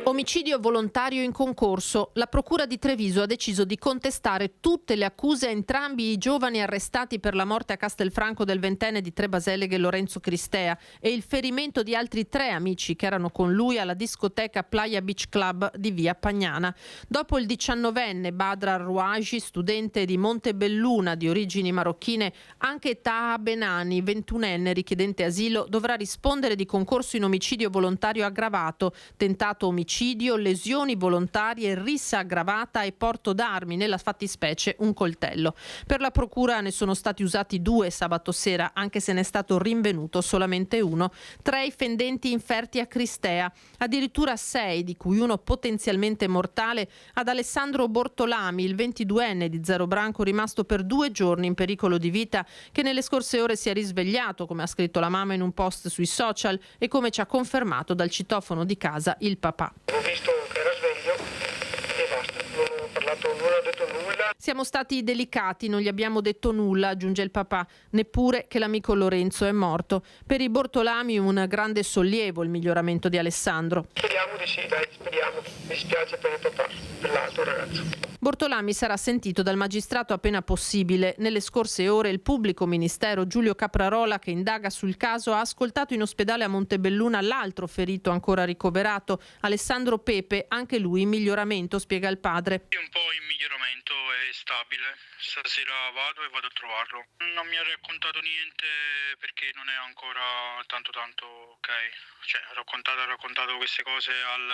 Omicidio volontario in concorso. La Procura di Treviso ha deciso di contestare tutte le accuse a entrambi i giovani arrestati per la morte a Castelfranco del ventenne di Tre Baseleghe Lorenzo Cristea e il ferimento di altri 3 amici che erano con lui alla discoteca Playa Beach Club di via Pagnana. Dopo il 19enne Badr Rouaji, studente di Montebelluna di origini marocchine, anche Taha Benani, 21enne richiedente asilo, dovrà rispondere di concorso in omicidio volontario aggravato, tentato omicidio, lesioni volontarie, rissa aggravata e porto d'armi, nella fattispecie un coltello. Per la procura ne sono stati usati 2 sabato sera, anche se ne è stato rinvenuto solamente 1. 3 i fendenti inferti a Cristea, addirittura 6, di cui 1 potenzialmente mortale, ad Alessandro Bortolami, il 22enne di Zerobranco, rimasto per 2 giorni in pericolo di vita, che nelle scorse ore si è risvegliato, come ha scritto la mamma in un post sui social e come ci ha confermato dal citofono di casa il papà. Ho visto che era sveglio e basta, non ho parlato, non ho detto nulla. Siamo stati delicati, non gli abbiamo detto nulla, aggiunge il papà, neppure che l'amico Lorenzo è morto. Per i Bortolami un grande sollievo il miglioramento di Alessandro. Speriamo di sì, dai, speriamo. Mi spiace per il papà, per l'altro ragazzo. Bortolami sarà sentito dal magistrato appena possibile. Nelle scorse ore il pubblico ministero Giulio Caprarola, che indaga sul caso, ha ascoltato in ospedale a Montebelluna l'altro ferito ancora ricoverato, Alessandro Pepe, anche lui in miglioramento, spiega il padre. Un po' in miglioramento, è stabile, stasera vado e vado a trovarlo. Non mi ha raccontato niente perché non è ancora tanto ok. Cioè, ha raccontato queste cose al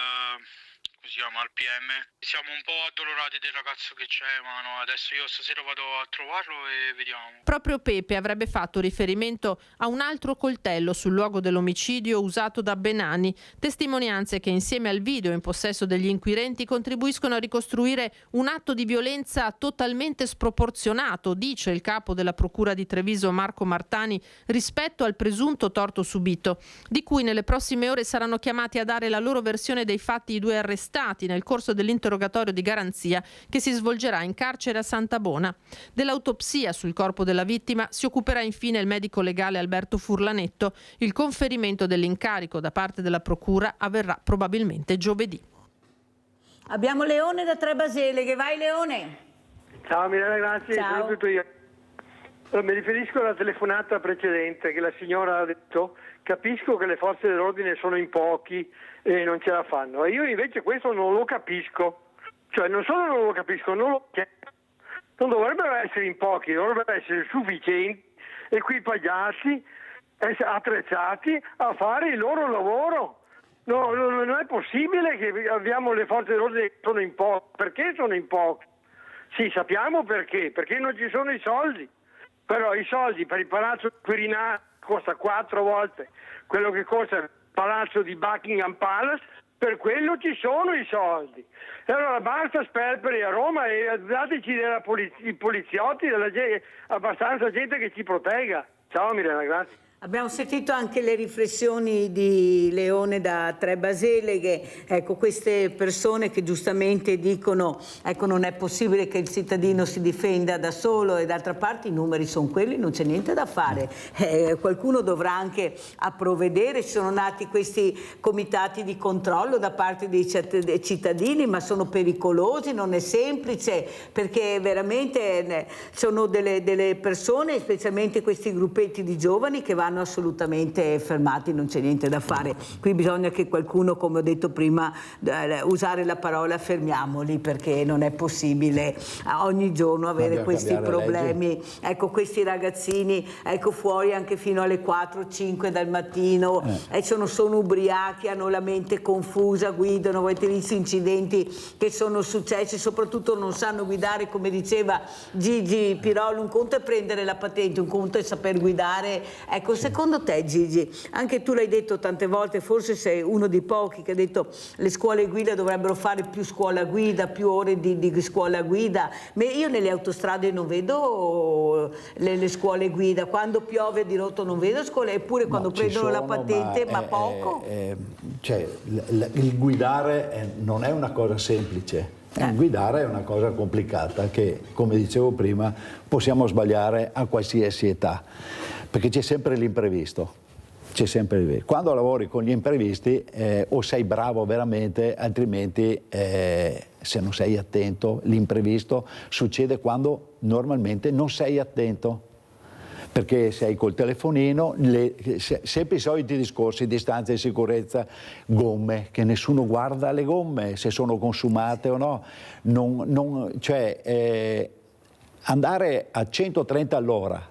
PM. Siamo un po' addolorati del ragazzo che c'è, ma no, adesso io stasera vado a trovarlo e vediamo. Proprio Pepe avrebbe fatto riferimento a un altro coltello sul luogo dell'omicidio usato da Benani, testimonianze che insieme al video in possesso degli inquirenti contribuiscono a ricostruire un atto di violenza totalmente sproporzionato, dice il capo della Procura di Treviso Marco Martani, rispetto al presunto torto subito, di cui nelle prossime ore saranno chiamati a dare la loro versione dei fatti i 2 arrestati nel corso dell'interrogatorio di garanzia che si svolgerà in carcere a Santabona. Dell'autopsia sul corpo della vittima si occuperà infine il medico legale Alberto Furlanetto. Il conferimento dell'incarico da parte della Procura avverrà probabilmente giovedì. Abbiamo Leone da Trebaseleghe, vai Leone. Ciao Mirella, grazie. Ciao. Tutto io. Mi riferisco alla telefonata precedente che la signora ha detto: capisco che le forze dell'ordine sono in pochi e non ce la fanno. E io invece questo non lo capisco. Cioè non solo non lo capisco, non dovrebbero essere in pochi, dovrebbero essere sufficienti, equipaggiati, attrezzati a fare il loro lavoro. No, non è possibile che abbiamo le forze dell'ordine che sono in pochi. Perché sono in pochi? Sì, sappiamo perché non ci sono i soldi. Però i soldi per il palazzo Quirinale costa 4 volte quello che costa il palazzo di Buckingham Palace, per quello ci sono i soldi. E allora basta sperperi a Roma e dateci i poliziotti, abbastanza gente che ci protegga. Ciao Mirella, grazie. Abbiamo sentito anche le riflessioni di Leone da Trebaseleghe, ecco, queste persone che giustamente dicono ecco, non è possibile che il cittadino si difenda da solo, e d'altra parte i numeri sono quelli, non c'è niente da fare, qualcuno dovrà anche approvvedere. Ci sono nati questi comitati di controllo da parte dei cittadini, ma sono pericolosi, non è semplice, perché veramente sono delle persone, specialmente questi gruppetti di giovani, che vanno assolutamente fermati, non c'è niente da fare. Qui bisogna che qualcuno, come ho detto prima, usare la parola fermiamoli, perché non è possibile ogni giorno avere questi problemi. Ecco, questi ragazzini fuori anche fino alle 4-5 del mattino e sono ubriachi, hanno la mente confusa, guidano. Avete visto incidenti che sono successi, soprattutto non sanno guidare, come diceva Gigi Pirolo. Un conto è prendere la patente, un conto è saper guidare. Ecco, secondo te Gigi, anche tu l'hai detto tante volte, forse sei uno dei pochi che ha detto le scuole guida dovrebbero fare più scuola guida, più ore di scuola guida, ma io nelle autostrade non vedo le scuole guida, quando piove di rotto non vedo scuole, eppure quando prendono la patente, ma poco. Cioè, il guidare non è una cosa semplice. Guidare è una cosa complicata che, come dicevo prima, possiamo sbagliare a qualsiasi età, perché c'è sempre l'imprevisto. Quando lavori con gli imprevisti o sei bravo veramente, altrimenti se non sei attento, l'imprevisto succede quando normalmente non sei attento. Perché sei col telefonino, sempre i soliti discorsi, distanza di sicurezza, gomme, che nessuno guarda le gomme, se sono consumate o no. Andare a 130 all'ora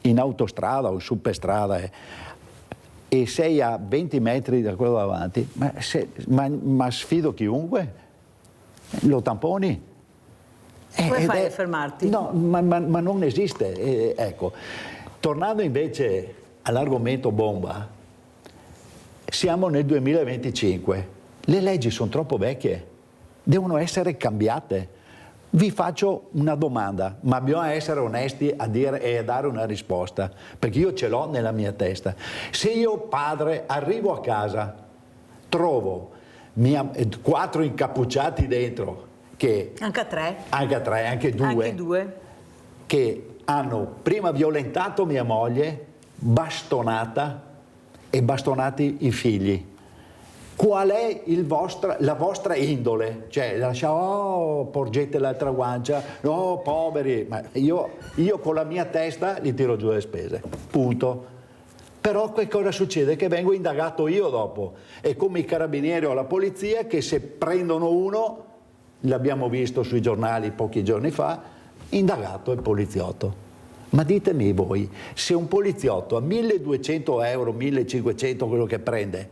in autostrada o in superstrada e sei a 20 metri da quello davanti, ma sfido chiunque, lo tamponi. Come fai a fermarti? No, ma non esiste. Ecco. Tornando invece all'argomento bomba, siamo nel 2025, le leggi sono troppo vecchie, devono essere cambiate. Vi faccio una domanda, ma bisogna essere onesti a dire e a dare una risposta, perché io ce l'ho nella mia testa. Se io padre arrivo a casa, trovo 4 incappucciati dentro, che anche due, che hanno prima violentato mia moglie, bastonata e bastonati i figli. Qual è la vostra indole? Cioè, porgete l'altra guancia, no, poveri. Ma io con la mia testa li tiro giù le spese, punto. Però che cosa succede? Che vengo indagato io dopo. È come i carabinieri o la polizia che se prendono uno, l'abbiamo visto sui giornali pochi giorni fa, indagato il poliziotto. Ma ditemi voi, se un poliziotto a 1.200 euro, 1.500 quello che prende,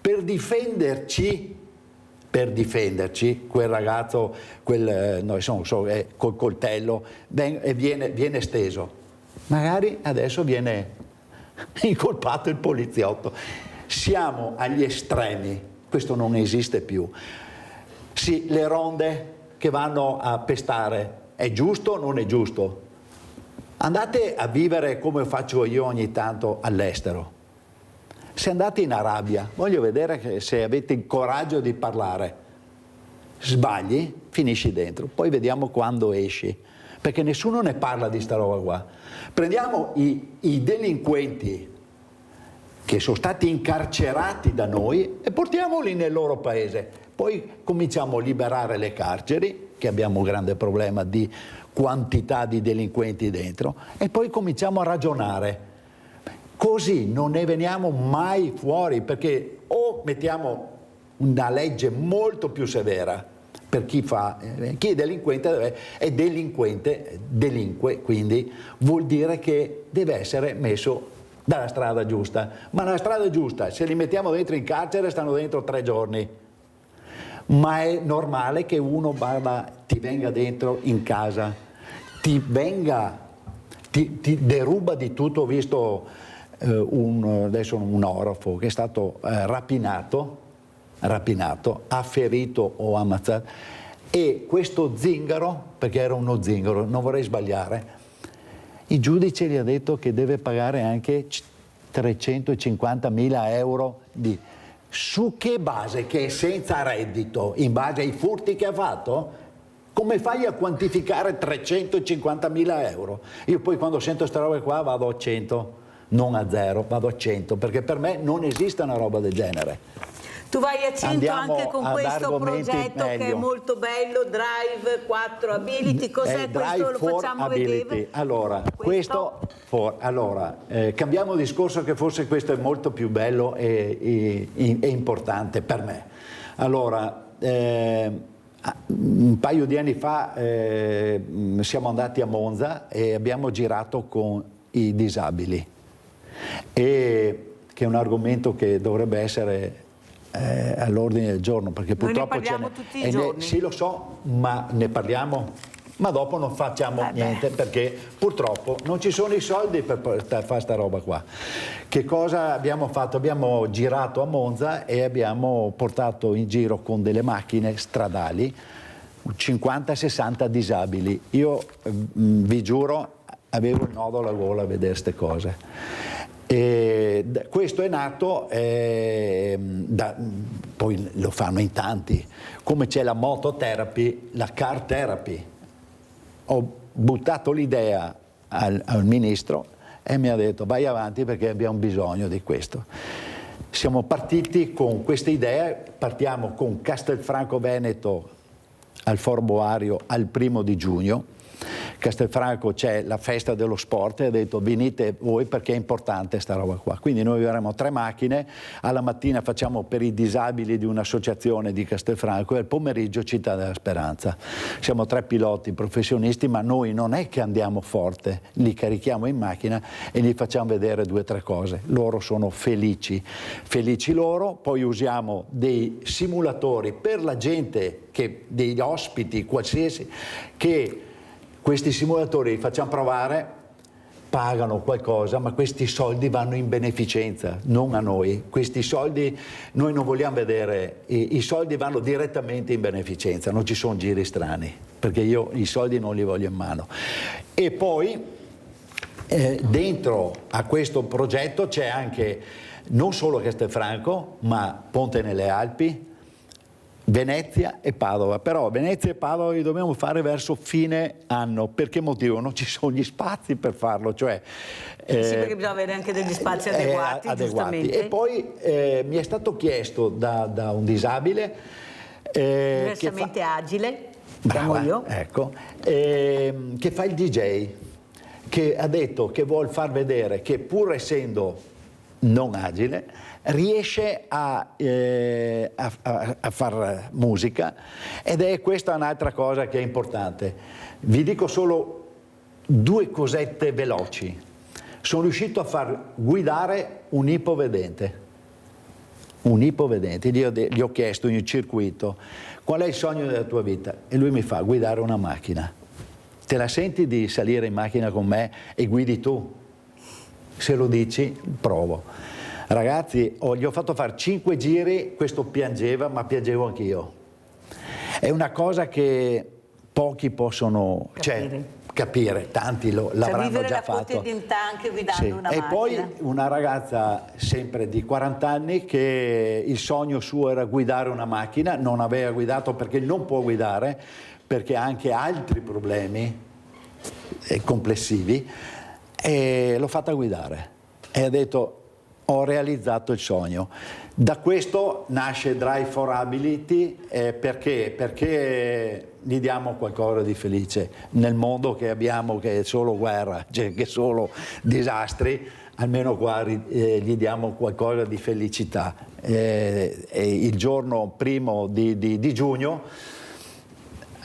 per difenderci, quel ragazzo, col coltello, viene steso, magari adesso viene incolpato il poliziotto. Siamo agli estremi, questo non esiste più. Sì, le ronde che vanno a pestare, è giusto o non è giusto? Andate a vivere come faccio io ogni tanto all'estero. Se andate in Arabia, voglio vedere se avete il coraggio di parlare. Sbagli, finisci dentro, poi vediamo quando esci, perché nessuno ne parla di sta roba qua. Prendiamo i delinquenti che sono stati incarcerati da noi e portiamoli nel loro paese. Poi cominciamo a liberare le carceri, che abbiamo un grande problema di quantità di delinquenti dentro, e poi cominciamo a ragionare. Così non ne veniamo mai fuori, perché o mettiamo una legge molto più severa per chi è delinquente delinque, quindi vuol dire che deve essere messo dalla strada giusta. Ma la strada giusta, se li mettiamo dentro in carcere, stanno dentro 3 giorni. Ma è normale che uno ti venga dentro in casa, ti deruba di tutto. Ho visto adesso un orafo che è stato rapinato, ha ferito o ammazzato, e questo zingaro, perché era uno zingaro, non vorrei sbagliare, il giudice gli ha detto che deve pagare anche 350.000 euro su che base? Che è senza reddito, in base ai furti che ha fatto? Come fai a quantificare 350.000 euro? Io poi quando sento queste robe qua vado a 100, non a 0, vado a 100, perché per me non esiste una roba del genere. Tu vai a 100 Andiamo anche con questo progetto che è molto bello, Drive 4 Ability. Cos'è questo? Lo facciamo vedere? Allora, cambiamo discorso, che forse questo è molto più bello e importante per me. Allora, un paio di anni fa siamo andati a Monza e abbiamo girato con i disabili, che è un argomento che dovrebbe essere all'ordine del giorno, perché purtroppo noi ne parliamo tutti i giorni. Sì, lo so, ma ne parliamo, ma dopo non facciamo niente, perché purtroppo non ci sono i soldi per fare sta roba qua. Che cosa abbiamo fatto? Abbiamo girato a Monza e abbiamo portato in giro con delle macchine stradali 50-60 disabili. Io vi giuro, avevo il nodo alla gola a vedere queste cose. E questo è nato, poi lo fanno in tanti, come c'è la mototherapy, la car therapy. Ho buttato l'idea al ministro e mi ha detto vai avanti perché abbiamo bisogno di questo. Siamo partiti con queste idee, partiamo con Castelfranco Veneto al Foro Boario al 1° di giugno. Castelfranco c'è la festa dello sport e ha detto venite voi perché è importante sta roba qua. Quindi noi avremo 3 macchine, alla mattina facciamo per i disabili di un'associazione di Castelfranco e al pomeriggio Città della Speranza. Siamo 3 piloti professionisti, ma noi non è che andiamo forte, li carichiamo in macchina e gli facciamo vedere 2 o 3 cose. Loro sono felici loro, poi usiamo dei simulatori per la gente, degli ospiti qualsiasi, che questi simulatori li facciamo provare, pagano qualcosa, ma questi soldi vanno in beneficenza, non a noi. Questi soldi noi non vogliamo vedere, i soldi vanno direttamente in beneficenza, non ci sono giri strani, perché io i soldi non li voglio in mano. E poi dentro a questo progetto c'è anche non solo Castelfranco, ma Ponte nelle Alpi, Venezia e Padova. Però Venezia e Padova li dobbiamo fare verso fine anno. Per che motivo? Non ci sono gli spazi per farlo, cioè sì, perché bisogna avere anche degli spazi adeguati. E poi mi è stato chiesto da un disabile diversamente agile, chiamo io, ecco, che fa il DJ, che ha detto che vuol far vedere che pur essendo non agile riesce a far musica, ed è questa un'altra cosa che è importante. Vi dico solo 2 cosette veloci. Sono riuscito a far guidare un ipovedente. Gli ho chiesto in un circuito: qual è il sogno della tua vita? E lui mi fa: guidare una macchina. Te la senti di salire in macchina con me e guidi tu? Se lo dici, provo. Ragazzi, gli ho fatto fare 5 giri, questo piangeva, ma piangevo anch'io. È una cosa che pochi possono capire, tanti l'avranno già fatto. Vivere la quotidianità anche guidando una E macchina. poi una ragazza sempre di 40 anni che il sogno suo era guidare una macchina, non aveva guidato perché non può guidare, perché ha anche altri problemi complessivi, e l'ho fatta guidare e ha detto: ho realizzato il sogno. Da questo nasce Drive for Ability, perché gli diamo qualcosa di felice nel mondo che abbiamo, che è solo guerra, cioè che è solo disastri. Almeno qua gli diamo qualcosa di felicità. Il giorno 1° di giugno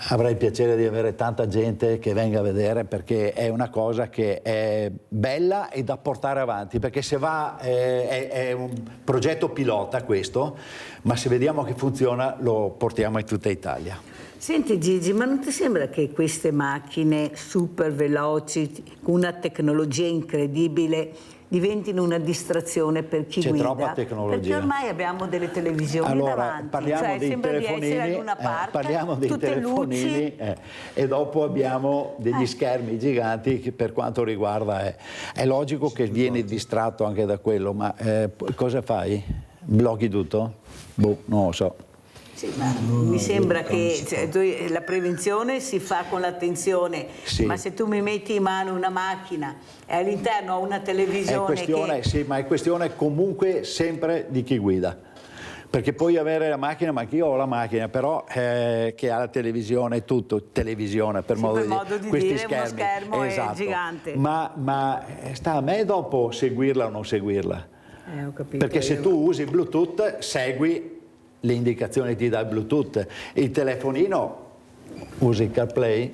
avrei il piacere di avere tanta gente che venga a vedere, perché è una cosa che è bella e da portare avanti, perché se va è un progetto pilota questo, ma se vediamo che funziona lo portiamo in tutta Italia. Senti Gigi, ma non ti sembra che queste macchine super veloci, con una tecnologia incredibile, diventino una distrazione per chi guida? C'è troppa tecnologia. Perché ormai abbiamo delle televisioni davanti, parliamo dei sembra di essere al Luna Park, parliamo dei tutte telefonini, e dopo abbiamo degli schermi giganti che, per quanto riguarda, è logico che vieni distratto anche da quello, ma cosa fai? Blocchi tutto? Boh, non lo so. Sì, ma mi sembra che la prevenzione si fa con l'attenzione, ma se tu mi metti in mano una macchina e all'interno ho una televisione Sì, ma è questione comunque sempre di chi guida, perché puoi avere la macchina, ma anch'io ho la macchina, però che ha la televisione, tutto, televisione per modo di questi dire, schermi. uno schermo Esatto. è gigante. Ma sta a me dopo seguirla o non seguirla, ho capito, perché se tu usi Bluetooth segui le indicazioni, ti dà il Bluetooth. Il telefonino usi il CarPlay,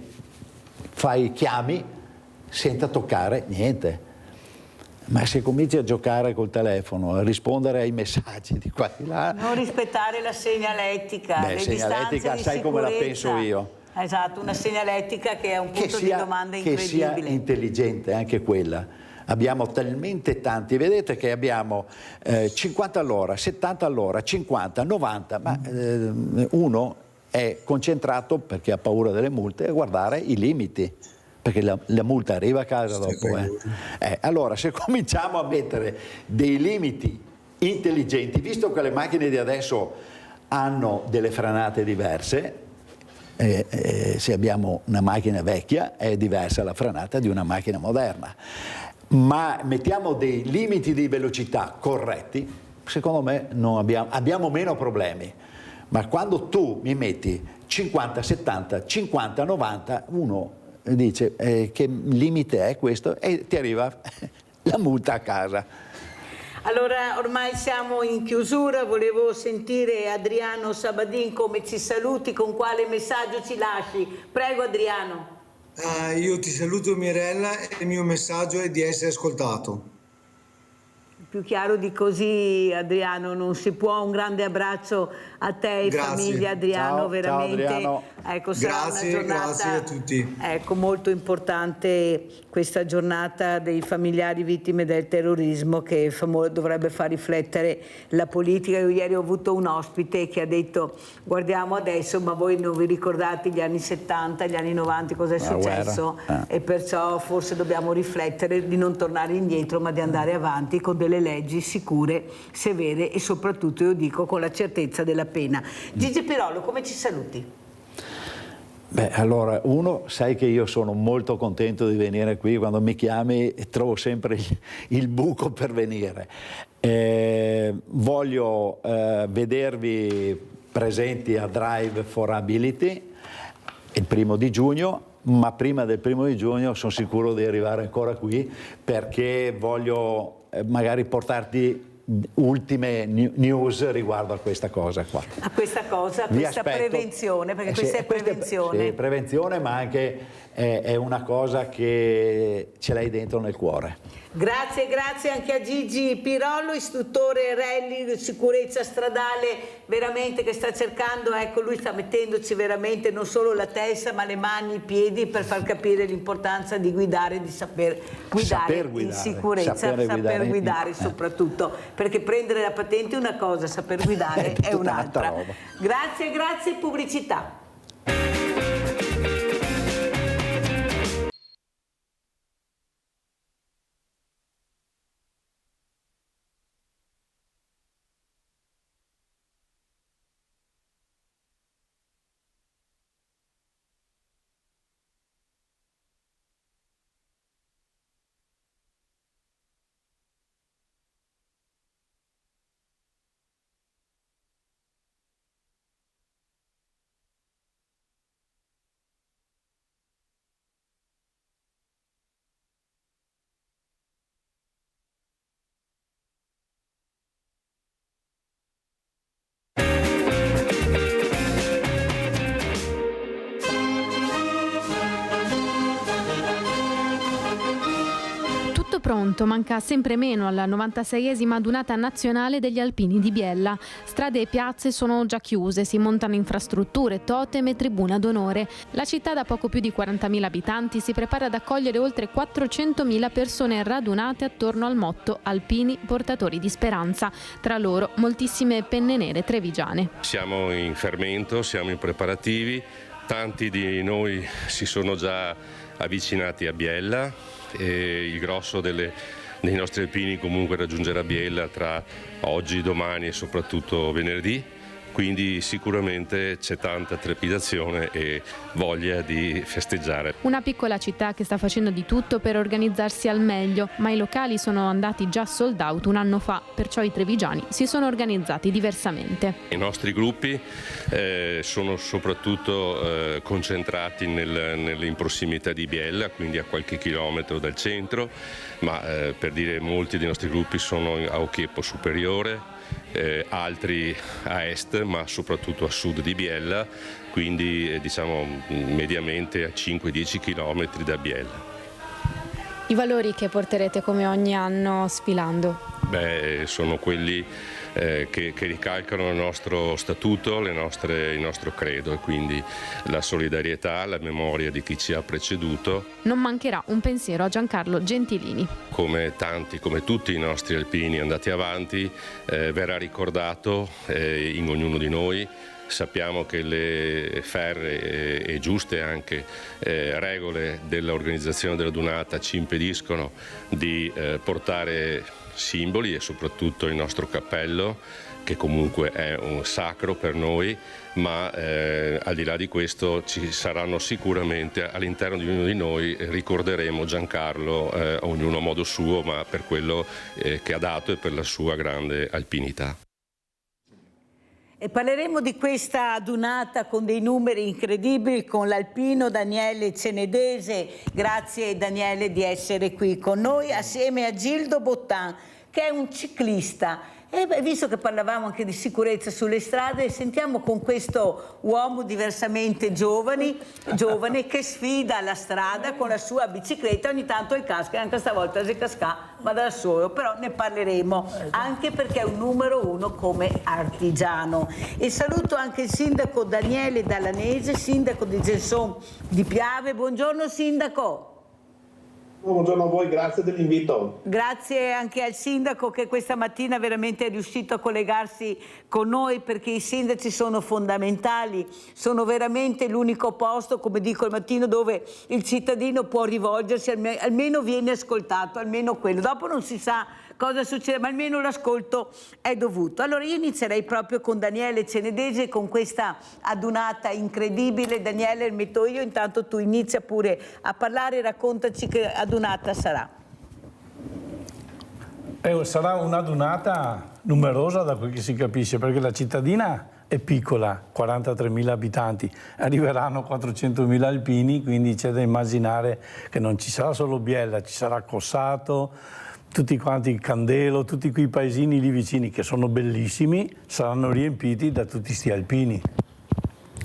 chiami senza toccare niente. Ma se cominci a giocare col telefono, a rispondere ai messaggi di qua e di là, non rispettare la segnaletica, le segnaletica, distanze sai di come la sicurezza. penso io. Esatto, una segnaletica che è un punto di domanda incredibile. Che sia intelligente anche quella. Abbiamo talmente tanti, vedete che abbiamo 50 all'ora, 70 all'ora, 50, 90, ma uno è concentrato, perché ha paura delle multe, a guardare i limiti, perché la multa arriva a casa dopo. Allora, se cominciamo a mettere dei limiti intelligenti, visto che le macchine di adesso hanno delle frenate diverse, se abbiamo una macchina vecchia è diversa la frenata di una macchina moderna, ma mettiamo dei limiti di velocità corretti, secondo me abbiamo meno problemi. Ma quando tu mi metti 50, 70, 50, 90, uno dice che limite è questo, e ti arriva la multa a casa. Allora, ormai siamo in chiusura, volevo sentire Adriano Sabadin come ci saluti, con quale messaggio ci lasci. Prego Adriano. Io ti saluto Mirella, e il mio messaggio è di essere ascoltato. Più chiaro di così, Adriano, non si può. Un grande abbraccio a te e famiglia, Adriano, ciao, veramente. Ciao, Adriano. Ecco, sarà una giornata, grazie a tutti. Ecco, molto importante questa giornata dei familiari vittime del terrorismo, che dovrebbe far riflettere la politica. Io ieri ho avuto un ospite che ha detto: guardiamo adesso, ma voi non vi ricordate gli anni 70, gli anni 90, cosa è successo? E perciò forse dobbiamo riflettere di non tornare indietro, ma di andare avanti con delle leggi sicure, severe e soprattutto, io dico, con la certezza della pena. Gigi Pirolo, come ci saluti? Beh, allora, sai che io sono molto contento di venire qui, quando mi chiami trovo sempre il buco per venire. Voglio vedervi presenti a Drive for Ability il 1° di giugno, ma prima del 1° di giugno sono sicuro di arrivare ancora qui, perché voglio magari portarti ultime news riguardo a questa cosa qua. A questa cosa, questa prevenzione, perché questa è prevenzione. Sì, prevenzione, ma anche è una cosa che ce l'hai dentro nel cuore. Grazie anche a Gigi Pirollo, istruttore rally, sicurezza stradale, veramente che sta cercando, ecco, lui sta mettendoci veramente non solo la testa ma le mani, i piedi per far capire l'importanza di guidare, di saper guidare in sicurezza, saper guidare soprattutto, perché prendere la patente è una cosa, saper guidare è un'altra. Grazie, pubblicità. Pronto, manca sempre meno alla 96esima adunata nazionale degli alpini di Biella. Strade e piazze sono già chiuse, si montano infrastrutture, totem e tribuna d'onore. La città, da poco più di 40.000 abitanti, si prepara ad accogliere oltre 400.000 persone radunate attorno al motto Alpini portatori di speranza. Tra loro moltissime penne nere trevigiane. Siamo in fermento, siamo in preparativi, tanti di noi si sono già avvicinati a Biella. E il grosso dei nostri alpini comunque raggiungerà Biella tra oggi, domani e soprattutto venerdì, quindi sicuramente c'è tanta trepidazione e voglia di festeggiare. Una piccola città che sta facendo di tutto per organizzarsi al meglio, ma i locali sono andati già sold out un anno fa, perciò i trevigiani si sono organizzati diversamente. I nostri gruppi sono soprattutto concentrati in prossimità di Biella, quindi a qualche chilometro dal centro, ma per dire molti dei nostri gruppi sono a Ochiepo Superiore, altri a est ma soprattutto a sud di Biella, quindi diciamo mediamente a 5-10 km da Biella. I valori che porterete come ogni anno sfilando? Sono quelli che ricalcano il nostro statuto, il nostro credo, e quindi la solidarietà, la memoria di chi ci ha preceduto. Non mancherà un pensiero a Giancarlo Gentilini. Come tutti i nostri alpini andati avanti, verrà ricordato in ognuno di noi. Sappiamo che le ferree e giuste anche regole dell'organizzazione della Dunata ci impediscono di portare simboli e soprattutto il nostro cappello, che comunque è un sacro per noi, ma al di là di questo ci saranno sicuramente all'interno di ognuno di noi, ricorderemo Giancarlo, ognuno a modo suo, ma per quello che ha dato e per la sua grande alpinità. E parleremo di questa adunata con dei numeri incredibili con l'alpino Daniele Cenedese. Grazie Daniele di essere qui con noi assieme a Gildo Bottan, che è un ciclista. E visto che parlavamo anche di sicurezza sulle strade, sentiamo con questo uomo diversamente giovane che sfida la strada con la sua bicicletta, ogni tanto il casca, e anche stavolta si casca, ma da solo, però ne parleremo, anche perché è un numero 1 come artigiano. E saluto anche il sindaco Daniele Dallanese, sindaco di Gelson di Piave. Buongiorno sindaco. Buongiorno a voi, grazie dell'invito. Grazie anche al sindaco che questa mattina veramente è riuscito a collegarsi con noi, perché i sindaci sono fondamentali, sono veramente l'unico posto, come dico al mattino, dove il cittadino può rivolgersi, almeno viene ascoltato, almeno quello. Dopo non si sa cosa succede, ma almeno l'ascolto è dovuto. Allora io inizierei proprio con Daniele Cenedese, con questa adunata incredibile. Daniele, metto io, intanto tu inizia pure a parlare, raccontaci che adunata sarà. Sarà un'adunata numerosa da quel che si capisce, perché la cittadina è piccola, 43.000 abitanti, arriveranno 400.000 alpini, quindi c'è da immaginare che non ci sarà solo Biella, ci sarà Cossato, tutti quanti Candelo, tutti quei paesini lì vicini che sono bellissimi, saranno riempiti da tutti sti alpini.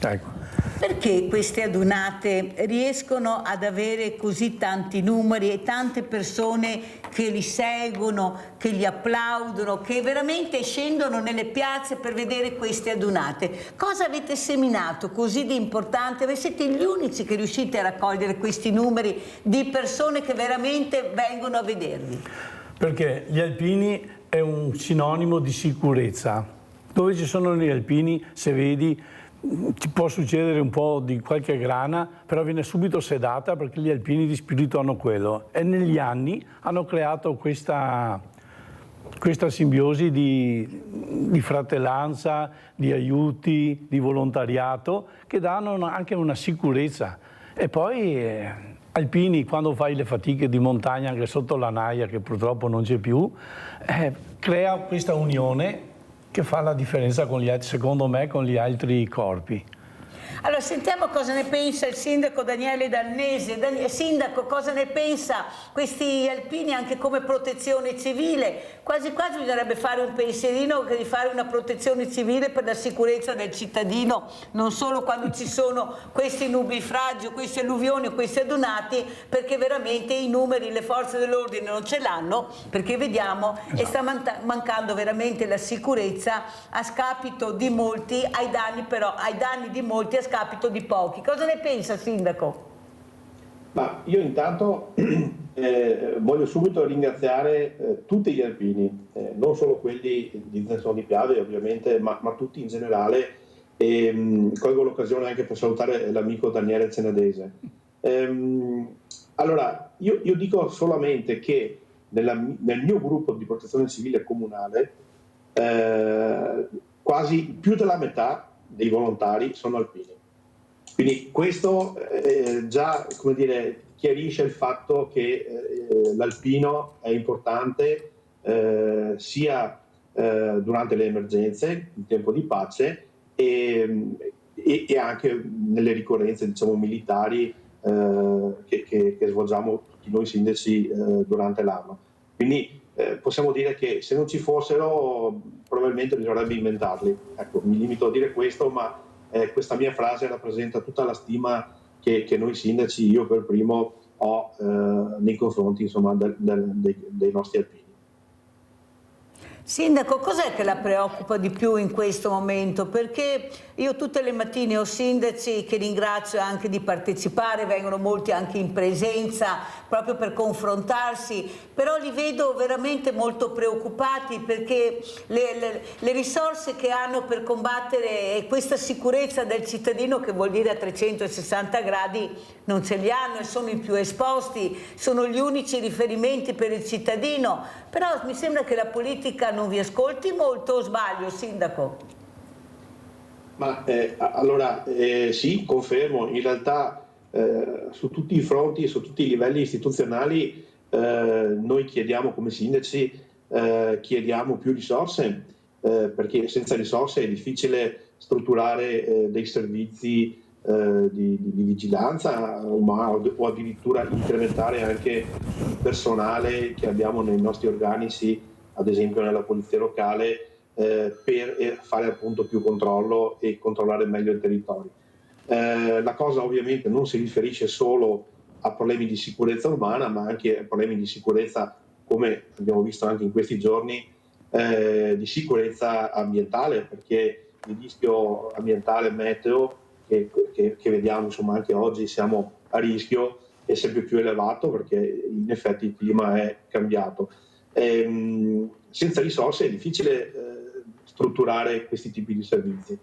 Ecco. Perché queste adunate riescono ad avere così tanti numeri e tante persone che li seguono, che li applaudono, che veramente scendono nelle piazze per vedere queste adunate? Cosa avete seminato così di importante? Voi siete gli unici che riuscite a raccogliere questi numeri di persone che veramente vengono a vedervi. Perché gli alpini è un sinonimo di sicurezza. Dove ci sono gli alpini, se vedi, ti può succedere un po' di qualche grana, però viene subito sedata perché gli alpini di spirito hanno quello. E negli anni hanno creato questa simbiosi di fratellanza, di aiuti, di volontariato, che danno anche una sicurezza. E poi alpini, quando fai le fatiche di montagna anche sotto la naia, che purtroppo non c'è più, crea questa unione che fa la differenza con gli altri, secondo me, con gli altri corpi. Allora sentiamo cosa ne pensa il sindaco Daniele Dannese. Sindaco, cosa ne pensa questi alpini anche come protezione civile? Quasi quasi bisognerebbe fare un pensierino di fare una protezione civile per la sicurezza del cittadino, non solo quando ci sono questi nubifragi, queste alluvioni, questi adunati, perché veramente i numeri, le forze dell'ordine non ce l'hanno, perché vediamo e sta mancando veramente la sicurezza a scapito di molti, ai danni di molti a scapito di pochi. Cosa ne pensa, sindaco? Ma io intanto voglio subito ringraziare tutti gli alpini, non solo quelli di Zenzone di Piave ovviamente, ma tutti in generale, e colgo l'occasione anche per salutare l'amico Daniele Cenadese. Allora, io dico solamente che nel mio gruppo di protezione civile comunale quasi più della metà dei volontari sono alpini. Quindi questo già, come dire, chiarisce il fatto che l'alpino è importante sia durante le emergenze, in tempo di pace, e anche nelle ricorrenze, diciamo, militari che svolgiamo tutti noi sindaci durante l'anno. Quindi possiamo dire che se non ci fossero probabilmente bisognerebbe inventarli. Ecco, mi limito a dire questo, ma questa mia frase rappresenta tutta la stima che noi sindaci, io per primo, ho nei confronti, insomma, dei nostri alpini. Sindaco, cos'è che la preoccupa di più in questo momento? Perché io tutte le mattine ho sindaci che ringrazio anche di partecipare, vengono molti anche in presenza proprio per confrontarsi, però li vedo veramente molto preoccupati perché le risorse che hanno per combattere questa sicurezza del cittadino, che vuol dire a 360 gradi, non ce li hanno e sono i più esposti, sono gli unici riferimenti per il cittadino, però mi sembra che la politica non vi ascolti molto, o sbaglio, sindaco? Ma allora sì, confermo, in realtà su tutti i fronti, su tutti i livelli istituzionali noi chiediamo come sindaci, chiediamo più risorse, perché senza risorse è difficile strutturare dei servizi di vigilanza o addirittura incrementare anche il personale che abbiamo nei nostri organici, ad esempio nella polizia locale, per fare appunto più controllo e controllare meglio il territorio. La cosa ovviamente non si riferisce solo a problemi di sicurezza urbana, ma anche a problemi di sicurezza, come abbiamo visto anche in questi giorni, di sicurezza ambientale, perché il rischio ambientale meteo che vediamo, insomma, anche oggi siamo a rischio, è sempre più elevato perché in effetti il clima è cambiato. Senza risorse è difficile strutturare questi tipi di servizi.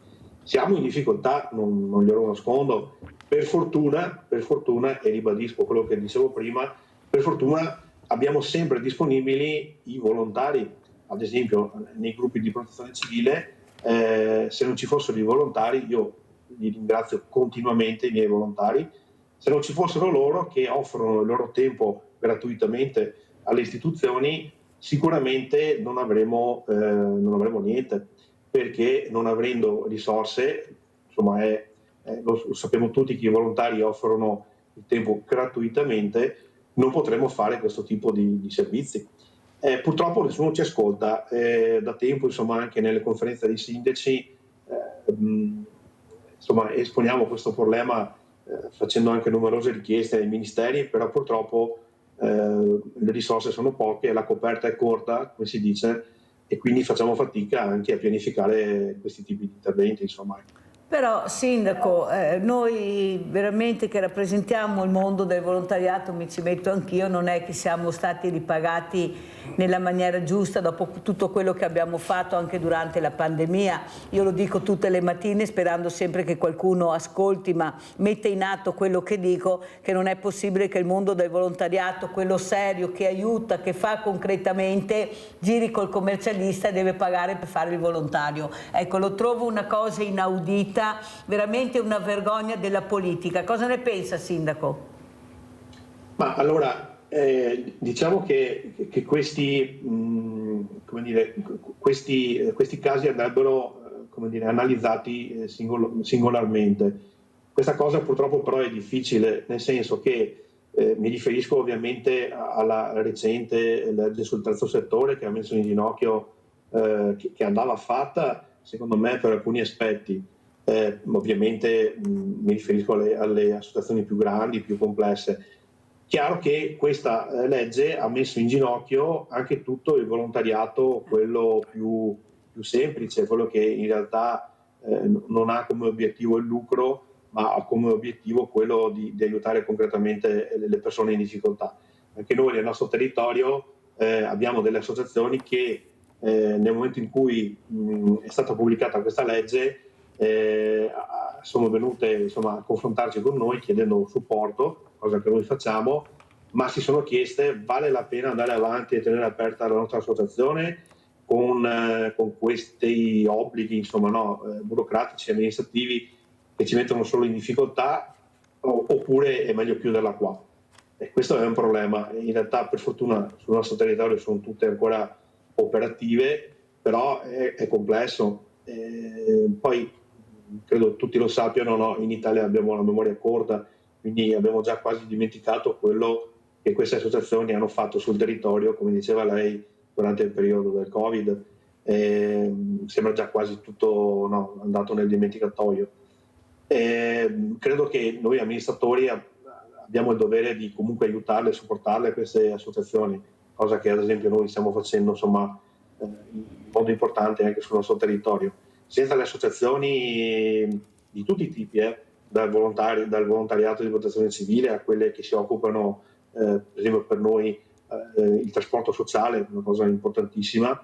Siamo in difficoltà, non glielo nascondo. Per fortuna, e ribadisco quello che dicevo prima, per fortuna abbiamo sempre disponibili i volontari. Ad esempio nei gruppi di protezione civile, se non ci fossero i volontari, io li ringrazio continuamente, i miei volontari, se non ci fossero loro che offrono il loro tempo gratuitamente alle istituzioni, sicuramente non avremo niente, perché non avendo risorse, insomma lo sappiamo tutti che i volontari offrono il tempo gratuitamente, non potremo fare questo tipo di servizi. purtroppo nessuno ci ascolta. Da tempo, insomma, anche nelle conferenze dei sindaci insomma, esponiamo questo problema facendo anche numerose richieste ai ministeri, però purtroppo le risorse sono poche, la coperta è corta, come si dice, e quindi facciamo fatica anche a pianificare questi tipi di interventi, insomma. Però Sindaco, noi veramente che rappresentiamo il mondo del volontariato, mi ci metto anch'io, non è che siamo stati ripagati nella maniera giusta dopo tutto quello che abbiamo fatto anche durante la pandemia. Io lo dico tutte le mattine sperando sempre che qualcuno ascolti, ma mette in atto quello che dico, che non è possibile che il mondo del volontariato, quello serio, che aiuta, che fa concretamente, giri col commercialista e deve pagare per fare il volontario. Ecco, lo trovo una cosa inaudita, veramente una vergogna della politica. Cosa ne pensa, Sindaco? Ma allora, diciamo che questi, come dire, questi casi andrebbero come dire, analizzati singolarmente. Questa cosa purtroppo però è difficile, nel senso che mi riferisco ovviamente alla recente legge sul terzo settore che ha messo in ginocchio, che andava fatta secondo me per alcuni aspetti. Ovviamente mi riferisco alle associazioni più grandi, più complesse. Chiaro che questa legge ha messo in ginocchio anche tutto il volontariato, quello più semplice, quello che in realtà non ha come obiettivo il lucro, ma ha come obiettivo quello di aiutare concretamente le persone in difficoltà. Anche noi nel nostro territorio abbiamo delle associazioni che nel momento in cui è stata pubblicata questa legge sono venute insomma, a confrontarci con noi chiedendo supporto, cosa che noi facciamo, ma si sono chieste: vale la pena andare avanti e tenere aperta la nostra associazione con questi obblighi insomma, burocratici, amministrativi che ci mettono solo in difficoltà, oppure è meglio chiuderla qua? E questo è un problema. In realtà per fortuna sul nostro territorio sono tutte ancora operative, però è complesso. Poi credo tutti lo sappiano, no? In Italia abbiamo la memoria corta, quindi abbiamo già quasi dimenticato quello che queste associazioni hanno fatto sul territorio, come diceva lei, durante il periodo del Covid. Sembra già quasi tutto andato nel dimenticatoio. Credo che noi amministratori abbiamo il dovere di comunque aiutarle e supportarle queste associazioni, cosa che ad esempio noi stiamo facendo insomma, in modo importante anche sul nostro territorio. Senza le associazioni di tutti i tipi, dal volontariato di protezione civile a quelle che si occupano, per esempio per noi, il trasporto sociale, una cosa importantissima,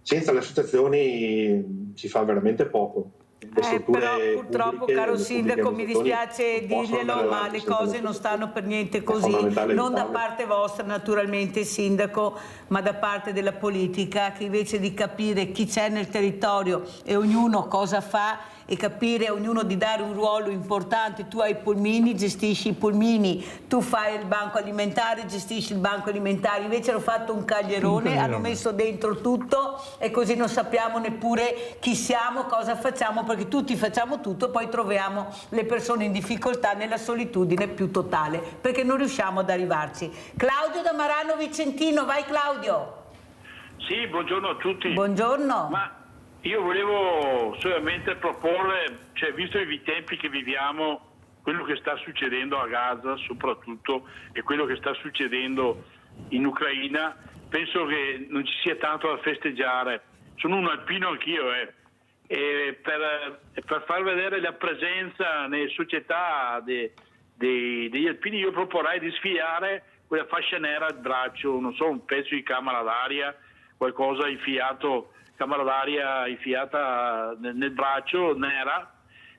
senza le associazioni si fa veramente poco. Però purtroppo, caro Sindaco, mi dispiace dirglielo, ma le cose non stanno per niente così, non da parte vostra naturalmente, Sindaco, ma da parte della politica, che invece di capire chi c'è nel territorio e ognuno cosa fa e capire ognuno di dare un ruolo importante. Tu hai i pulmini, gestisci i pulmini, tu fai il banco alimentare, gestisci il banco alimentare. Invece hanno fatto un caglierone, hanno messo dentro tutto e così non sappiamo neppure chi siamo, cosa facciamo, perché tutti facciamo tutto, poi troviamo le persone in difficoltà nella solitudine più totale, perché non riusciamo ad arrivarci. Claudio da Marano Vicentino, vai Claudio. Sì, buongiorno a tutti. Buongiorno. Ma io volevo solamente proporre, cioè, visto i tempi che viviamo, quello che sta succedendo a Gaza soprattutto e quello che sta succedendo in Ucraina, penso che non ci sia tanto da festeggiare. Sono un alpino anch'io, e per far vedere la presenza nelle società degli alpini io proporrei di sfilare quella fascia nera al braccio, non so, un pezzo di camera d'aria, qualcosa infiato, camera d'aria infiata nel braccio nera,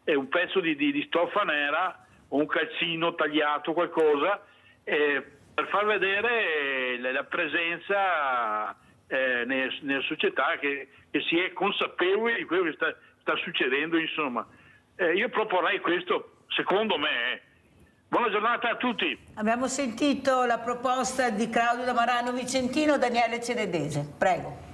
e un pezzo di stoffa nera o un calzino tagliato, qualcosa, per far vedere la presenza nella società, che si è consapevoli di quello che sta succedendo, insomma. Io proporrei questo, secondo me. Buona giornata a tutti. Abbiamo sentito la proposta di Claudio da Marano Vicentino. Daniele Cenedese, prego.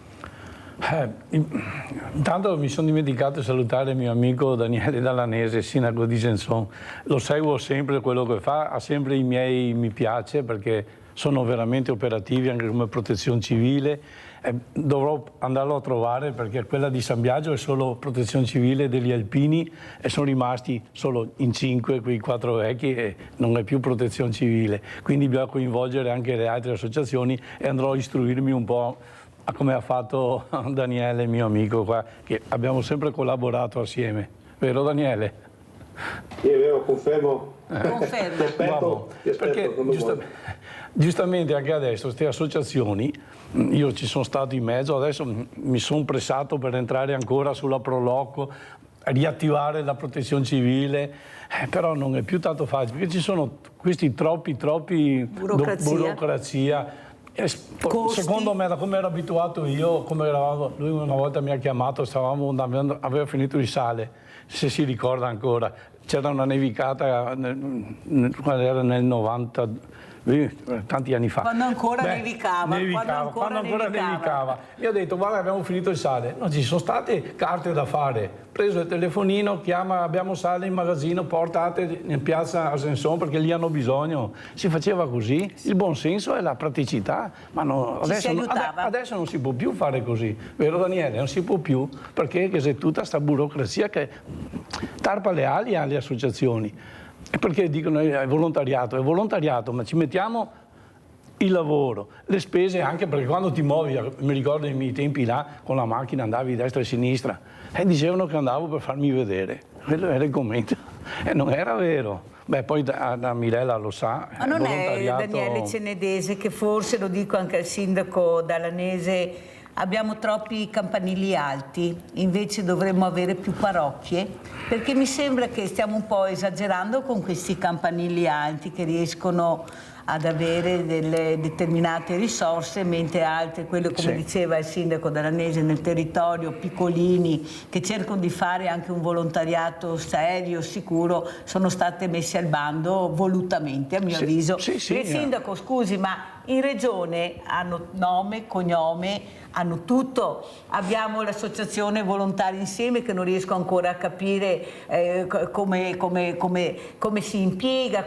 Intanto mi sono dimenticato di salutare il mio amico Daniele Dallanese, sindaco di Genson. Lo seguo sempre, quello che fa, ha sempre i miei mi piace, perché sono veramente operativi anche come protezione civile. Dovrò andarlo a trovare perché quella di San Biagio è solo protezione civile degli alpini e sono rimasti solo in 5, quei 4 vecchi, e non è più protezione civile. Quindi bisogna coinvolgere anche le altre associazioni e andrò a istruirmi un po' come ha fatto Daniele, mio amico qua, che abbiamo sempre collaborato assieme. Vero Daniele? Sì, è vero, confermo. Confermo. Perché giustamente anche adesso queste associazioni, io ci sono stato in mezzo, adesso mi sono pressato per entrare ancora sulla Proloco, riattivare la protezione civile, però non è più tanto facile perché ci sono questi troppi burocrazia. Secondo me, da come ero abituato io, come eravamo, lui una volta mi ha chiamato, aveva finito il sale, se si ricorda ancora, c'era una nevicata quando era nel 90, tanti anni fa. Quando ancora nevicava. Quando ancora nevicava. Io ho detto, guarda, abbiamo finito il sale. Non ci sono state carte da fare. Preso il telefonino, chiama, abbiamo sale in magazzino, portate in piazza Asenson perché lì hanno bisogno. Si faceva così. Il buon senso e la praticità. Ma no, adesso non si può più fare così. Vero Daniele? Non si può più perché c'è tutta questa burocrazia che tarpa le ali alle associazioni. Perché dicono è volontariato, ma ci mettiamo il lavoro, le spese anche perché quando ti muovi, mi ricordo ai miei tempi là, con la macchina andavi destra e sinistra e dicevano che andavo per farmi vedere, quello era il commento e non era vero. Beh, poi da Mirella lo sa. Ma non è Daniele Cenedese che forse, lo dico anche al sindaco Dalanese, abbiamo troppi campanili alti, invece dovremmo avere più parrocchie, perché mi sembra che stiamo un po' esagerando con questi campanili alti che riescono ad avere delle determinate risorse, mentre altre, quello come diceva il sindaco Dalanese, nel territorio, piccolini, che cercano di fare anche un volontariato serio, sicuro, sono state messe al bando volutamente, a mio avviso. Il sindaco, scusi, ma in regione hanno nome, cognome, hanno tutto. Abbiamo l'associazione Volontari Insieme che non riesco ancora a capire come si impiega,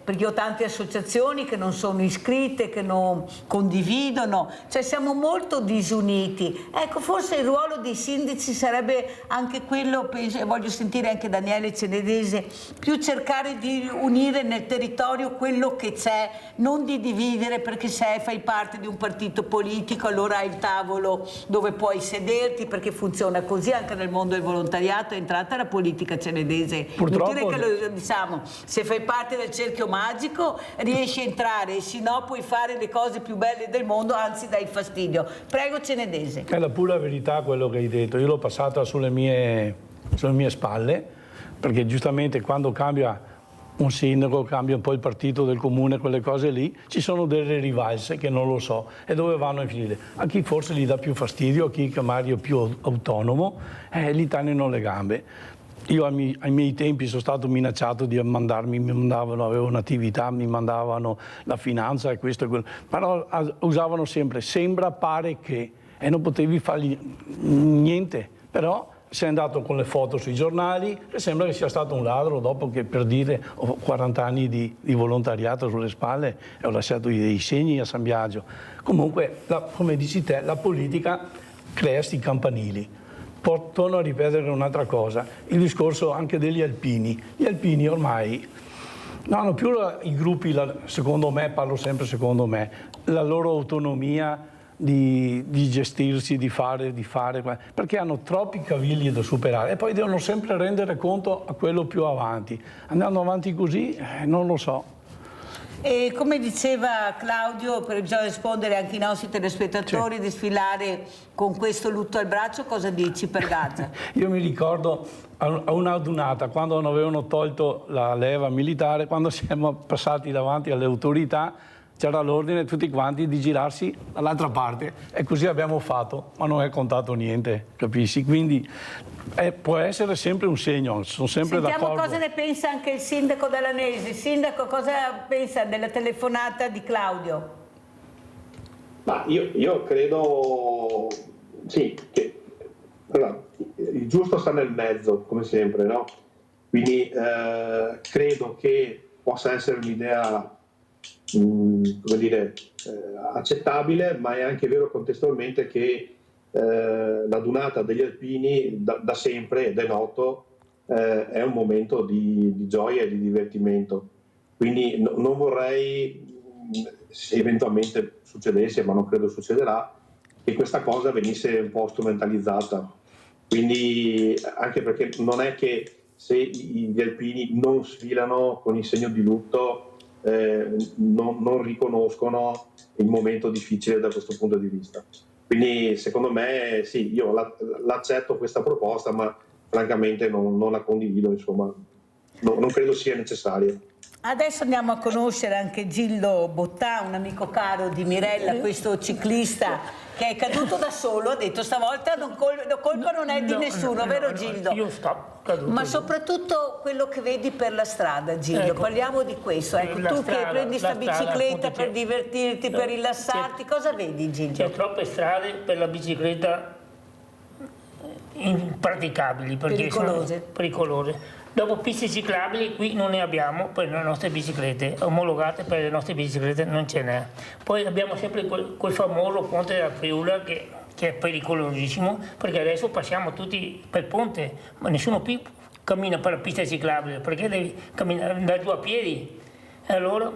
perché ho tante associazioni che non sono iscritte, che non condividono, cioè siamo molto disuniti. Ecco, forse il ruolo dei sindaci sarebbe anche quello, penso, e voglio sentire anche Daniele Cenedese, più cercare di unire nel territorio quello che c'è, non di dividere, perché se fai parte di un partito politico allora hai il tavolo dove puoi sederti, perché funziona così anche nel mondo del volontariato. È entrata la politica cenedese, purtroppo, che lo diciamo, se fai parte del cerchio magico riesci a entrare, se no puoi fare le cose più belle del mondo, anzi dai fastidio. Prego Cenedese. È la pura verità quello che hai detto, io l'ho passata sulle mie spalle, perché giustamente quando cambia un sindaco, cambia un po' il partito del comune, quelle cose lì, ci sono delle rivalse che non lo so e dove vanno a finire. A chi forse gli dà più fastidio, a chi magari è più autonomo, gli tagliano le gambe. Io ai miei tempi sono stato minacciato di mi mandavano, avevo un'attività, mi mandavano la finanza e questo e quello, però usavano sempre sembra, pare che, e non potevi fargli niente, però sei andato con le foto sui giornali e sembra che sia stato un ladro, dopo che, per dire, ho 40 anni di volontariato sulle spalle e ho lasciato dei segni a San Biagio. Comunque, come dici te, la politica crea sti campanili. Torno a ripetere un'altra cosa, il discorso anche degli alpini. Gli alpini ormai non hanno più i gruppi, secondo me, parlo sempre secondo me, la loro autonomia di gestirsi, di fare, perché hanno troppi cavilli da superare e poi devono sempre rendere conto a quello più avanti. Andando avanti così, non lo so. E come diceva Claudio, bisogna rispondere anche ai nostri telespettatori, di sfilare con questo lutto al braccio, cosa dici per Gaza? Io mi ricordo a una adunata, quando non avevano tolto la leva militare, quando siamo passati davanti alle autorità, c'era l'ordine tutti quanti di girarsi dall'altra parte e così abbiamo fatto, ma non è contato niente, capisci? Quindi può essere sempre un segno, sono sempre d'accordo. Sentiamo cosa ne pensa anche il sindaco Dalanese. Sindaco, cosa pensa della telefonata di Claudio? Ma io credo, sì, che allora, il giusto sta nel mezzo, come sempre, no? Quindi credo che possa essere un'idea come dire, accettabile, ma è anche vero contestualmente che la Dunata degli Alpini da sempre, ed è noto, è un momento di gioia e di divertimento. Quindi non vorrei, se eventualmente succedesse, ma non credo succederà, che questa cosa venisse un po' strumentalizzata. Quindi, anche perché non è che se gli alpini non sfilano con il segno di lutto non riconoscono il momento difficile da questo punto di vista. Quindi secondo me sì, io l'accetto questa proposta, ma francamente non la condivido, insomma, non credo sia necessaria. Adesso andiamo a conoscere anche Gildo Bottà, un amico caro di Mirella, questo ciclista che è caduto da solo, ha detto stavolta la colpa non è di nessuno, vero Gildo? Io sto caduto. Ma soprattutto quello che vedi per la strada, Gildo, Ecco, parliamo di questo. Ecco, tu che prendi sta bicicletta per divertirti, per rilassarti, cosa vedi, Gildo? C'è troppe strade per la bicicletta impraticabili, perché sono pericolose. Dopo piste ciclabili qui non ne abbiamo per le nostre biciclette, omologate per le nostre biciclette non ce n'è. Poi abbiamo sempre quel famoso ponte della Friula che è pericolosissimo, perché adesso passiamo tutti per ponte, ma nessuno più cammina per la pista ciclabile, perché devi andare giù a piedi. E allora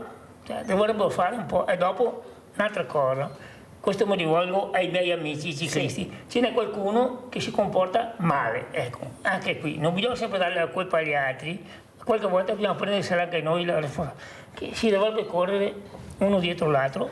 dovrebbero fare un po'. E dopo un'altra cosa. Questo mi rivolgo ai miei amici ciclisti. Sì. Ce n'è qualcuno che si comporta male, ecco, anche qui. Non bisogna sempre dare la colpa agli altri, qualche volta dobbiamo prendersela anche noi la responsabilità, che si dovrebbe correre uno dietro l'altro.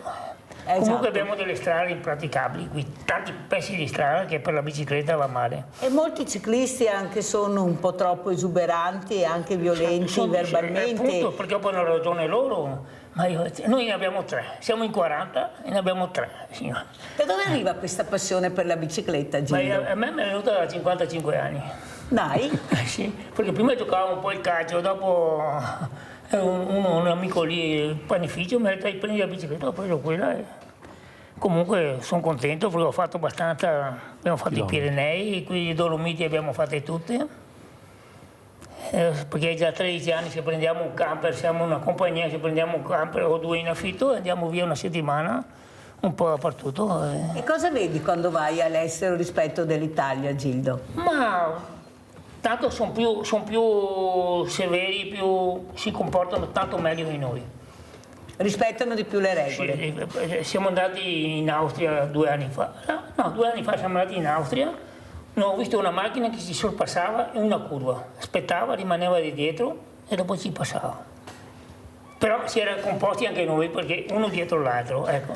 Esatto. Comunque abbiamo delle strade impraticabili qui, tanti pezzi di strada che per la bicicletta va male. E molti ciclisti anche sono un po' troppo esuberanti e anche violenti verbalmente. Appunto, perché poi hanno ragione loro. Ma noi ne abbiamo 3, siamo in 40 e ne abbiamo 3, signora. Da dove arriva questa passione per la bicicletta, Gildo? A me mi è venuta da 55 anni. Dai? Sì, perché prima giocavo un po' il calcio, dopo un amico lì, il panificio, mi ha detto prendi la bicicletta, ho preso quella e comunque sono contento perché ho fatto abbastanza, abbiamo fatto i Pirenei, qui i Dolomiti abbiamo fatte tutte. Perché già 13 anni se prendiamo un camper, siamo una compagnia, se prendiamo un camper o 2 in affitto e andiamo via una settimana un po' dappertutto. E cosa vedi quando vai all'estero rispetto dell'Italia, Gildo? Ma tanto sono più severi, si comportano tanto meglio di noi. Rispettano di più le regole? Sì, siamo andati in Austria 2 anni fa. No, 2 anni fa siamo andati in Austria. No, ho visto una macchina che si sorpassava in una curva, aspettava, rimaneva di dietro e dopo ci passava. Però si erano composti anche noi perché uno dietro l'altro, ecco.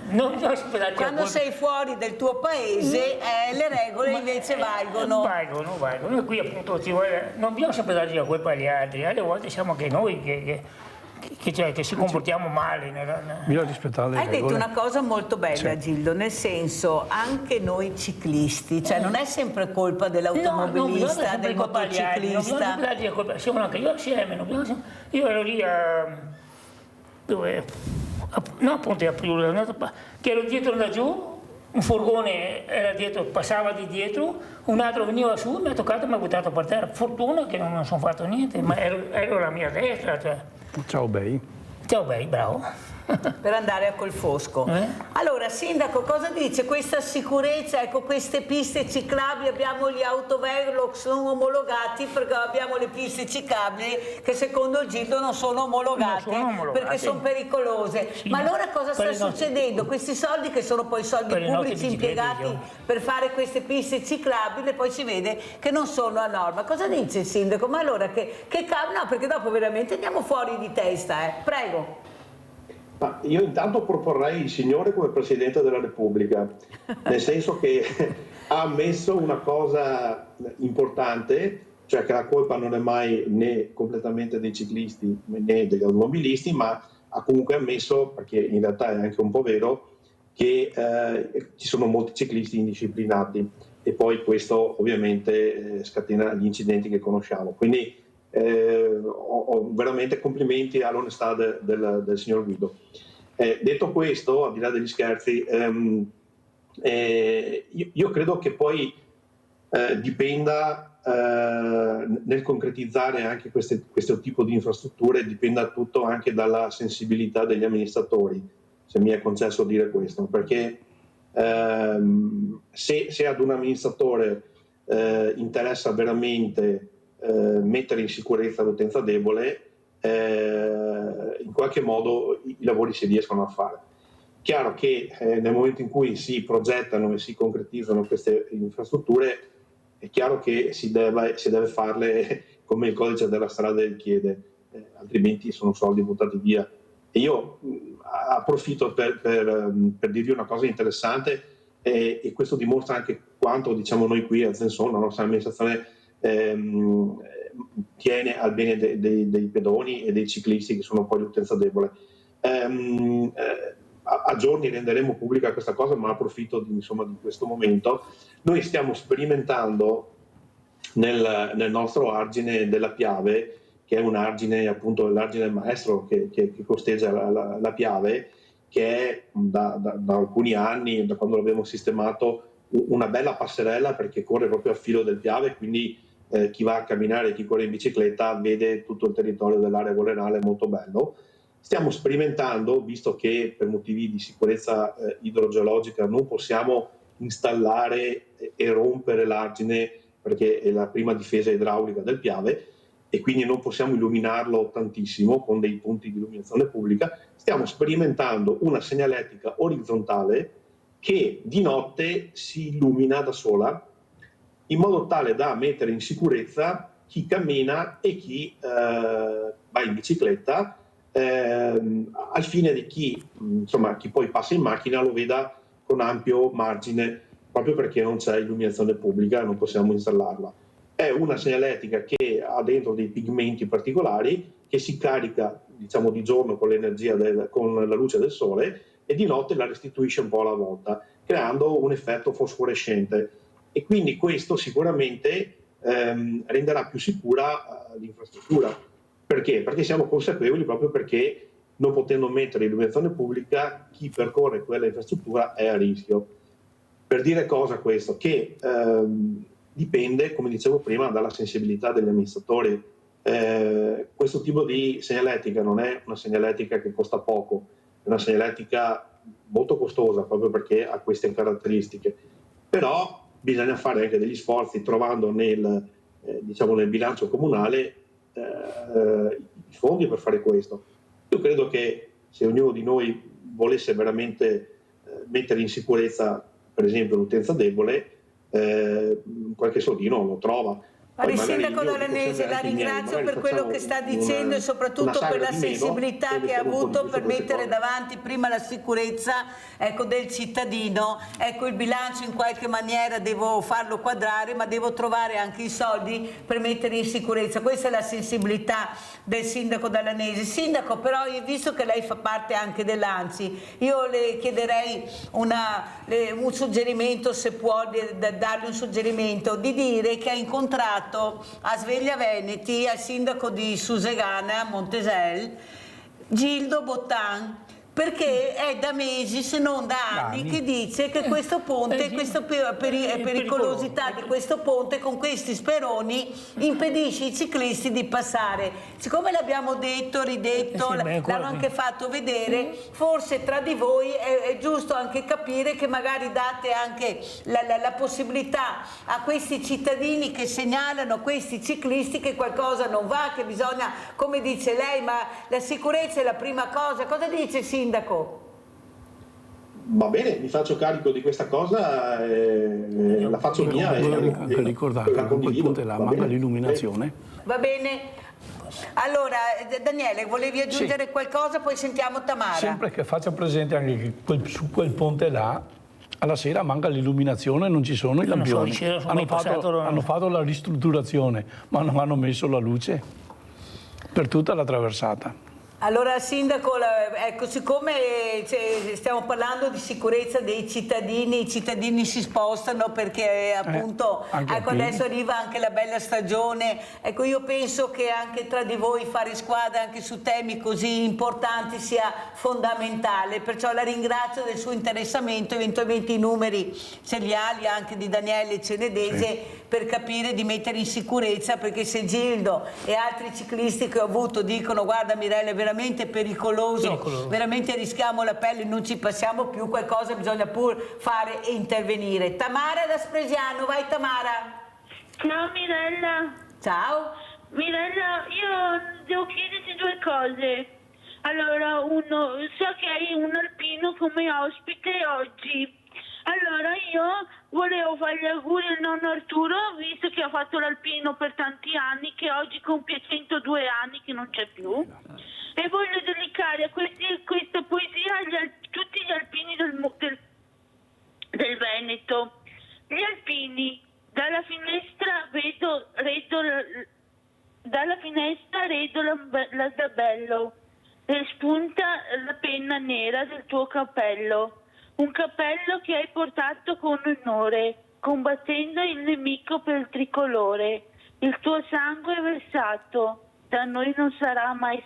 Quando sei fuori del tuo paese le regole invece valgono. Valgono. E qui appunto non bisogna sempre darci la colpa agli altri, alle volte siamo anche noi che si comportiamo male. Bisogna rispettare le regole. Hai detto una cosa molto bella, Gildo, nel senso anche noi ciclisti, cioè non è sempre colpa dell'automobilista, del motociclista. Siamo anche io assieme, io ero lì appunto a Friuli, che ero dietro da giù, un furgone era dietro, passava di dietro, un altro veniva su, mi ha toccato e mi ha buttato per terra. Fortuna che non sono fatto niente, ma ero alla mia destra. Cioè. Ciao Bei. Ciao Bei, bravo. Per andare a Colfosco. Allora, Sindaco, cosa dice? Questa sicurezza, ecco, queste piste ciclabili, abbiamo gli autovelox non omologati perché abbiamo le piste ciclabili che secondo il Gildo non sono omologate, perché sono pericolose. Sì, ma allora cosa sta succedendo? Questi soldi che sono poi soldi pubblici impiegati per fare queste piste ciclabili, poi si vede che non sono a norma. Cosa dice il Sindaco? Ma allora no, perché dopo veramente andiamo fuori di testa, Prego. Ma io intanto proporrei il signore come Presidente della Repubblica, nel senso che ha ammesso una cosa importante, cioè che la colpa non è mai né completamente dei ciclisti né degli automobilisti, ma ha comunque ammesso, perché in realtà è anche un po' vero, che ci sono molti ciclisti indisciplinati e poi questo ovviamente scatena gli incidenti che conosciamo. Quindi ho veramente complimenti all'onestà del signor Guido. Detto questo, al di là degli scherzi, io credo che poi dipenda nel concretizzare anche questo tipo di infrastrutture dipenda tutto anche dalla sensibilità degli amministratori, se mi è concesso dire questo, perché se ad un amministratore interessa veramente mettere in sicurezza l'utenza debole, in qualche modo i lavori si riescono a fare. Chiaro che nel momento in cui si progettano e si concretizzano queste infrastrutture, è chiaro che si deve farle come il codice della strada richiede, altrimenti sono soldi buttati via. E io approfitto per dirvi una cosa interessante, e questo dimostra anche quanto, diciamo, noi qui a Zenson, la nostra amministrazione, tiene al bene dei pedoni e dei ciclisti, che sono poi l'utenza debole. A giorni renderemo pubblica questa cosa, ma approfitto di questo momento. Noi stiamo sperimentando nel nostro argine della Piave, che è un argine, appunto l'argine maestro che costeggia la Piave, che è da alcuni anni, da quando l'abbiamo sistemato, una bella passerella, perché corre proprio a filo del Piave, quindi chi va a camminare, chi corre in bicicletta vede tutto il territorio dell'area golenale, molto bello. Stiamo sperimentando, visto che per motivi di sicurezza idrogeologica non possiamo installare e rompere l'argine, perché è la prima difesa idraulica del Piave, e quindi non possiamo illuminarlo tantissimo con dei punti di illuminazione pubblica. Stiamo sperimentando una segnaletica orizzontale che di notte si illumina da sola, in modo tale da mettere in sicurezza chi cammina e chi va in bicicletta, al fine di chi poi passa in macchina lo veda con ampio margine, proprio perché non c'è illuminazione pubblica e non possiamo installarla. È una segnaletica che ha dentro dei pigmenti particolari, che si carica, diciamo, di giorno con l'energia con la luce del sole, e di notte la restituisce un po' alla volta, creando un effetto fosforescente. E quindi questo sicuramente renderà più sicura l'infrastruttura. Perché? Perché siamo consapevoli, proprio perché non potendo mettere illuminazione pubblica, chi percorre quella infrastruttura è a rischio. Per dire cosa questo? Che dipende, come dicevo prima, dalla sensibilità degli amministratori. Questo tipo di segnaletica non è una segnaletica che costa poco, è una segnaletica molto costosa, proprio perché ha queste caratteristiche. Però bisogna fare anche degli sforzi, trovando nel bilancio comunale i fondi per fare questo. Io credo che se ognuno di noi volesse veramente mettere in sicurezza, per esempio, l'utenza debole, qualche soldino lo trova. Il sindaco Dalanese, la ringrazio per quello che sta dicendo e soprattutto per la sensibilità che ha avuto per mettere davanti prima la sicurezza, del cittadino. Il bilancio in qualche maniera devo farlo quadrare, ma devo trovare anche i soldi per mettere in sicurezza. Questa è la sensibilità del sindaco Dalanese. Sindaco, però, visto che lei fa parte anche dell'ANCI, io le chiederei un suggerimento, se può darle un suggerimento, di dire che ha incontrato a Sveglia Veneti, al sindaco di Susegana, Montesel, Gildo Bottan, perché è da mesi, se non da anni, che dice che questo ponte, questa pericolosità di questo ponte con questi speroni impedisce ai ciclisti di passare. Siccome l'abbiamo detto, ridetto, l'hanno anche fatto vedere, forse tra di voi è giusto anche capire che magari date anche la possibilità a questi cittadini che segnalano questi ciclisti che qualcosa non va, che bisogna, come dice lei, ma la sicurezza è la prima cosa. Cosa dice il sindaco? Va bene, mi faccio carico di questa cosa, la faccio mia per ricordare che quel ponte là manca l'illuminazione. Va bene. Allora, Daniele, volevi aggiungere qualcosa? Poi sentiamo Tamara. Sempre che faccia presente anche che su quel ponte là alla sera manca l'illuminazione, non ci sono i lampioni. Hanno fatto la ristrutturazione, ma non hanno messo la luce per tutta la traversata. Allora Sindaco, ecco, siccome stiamo parlando di sicurezza dei cittadini, i cittadini si spostano perché appunto ecco, adesso arriva anche la bella stagione, ecco, io penso che anche tra di voi fare squadra anche su temi così importanti sia fondamentale, perciò la ringrazio del suo interessamento, eventualmente i numeri ce li ha anche di Daniele Cenedese, per capire di mettere in sicurezza, perché se Gildo e altri ciclisti che ho avuto dicono guarda Mirella è veramente pericoloso, veramente rischiamo la pelle, non ci passiamo più, qualcosa bisogna pur fare e intervenire. Tamara da Spresiano, vai Tamara. Ciao Mirella. Ciao. Mirella, io devo chiederti due cose. Allora, uno, so che hai un alpino come ospite oggi. Allora io volevo fare gli auguri al nonno Arturo, visto che ha fatto l'alpino per tanti anni, che oggi compie 102 anni, che non c'è più, e voglio dedicare questa poesia a tutti gli alpini del Veneto. Gli alpini, dalla finestra vedo la Dabello e spunta la penna nera del tuo cappello. Un cappello che hai portato con onore, combattendo il nemico per il tricolore. Il tuo sangue è versato, da noi non sarà mai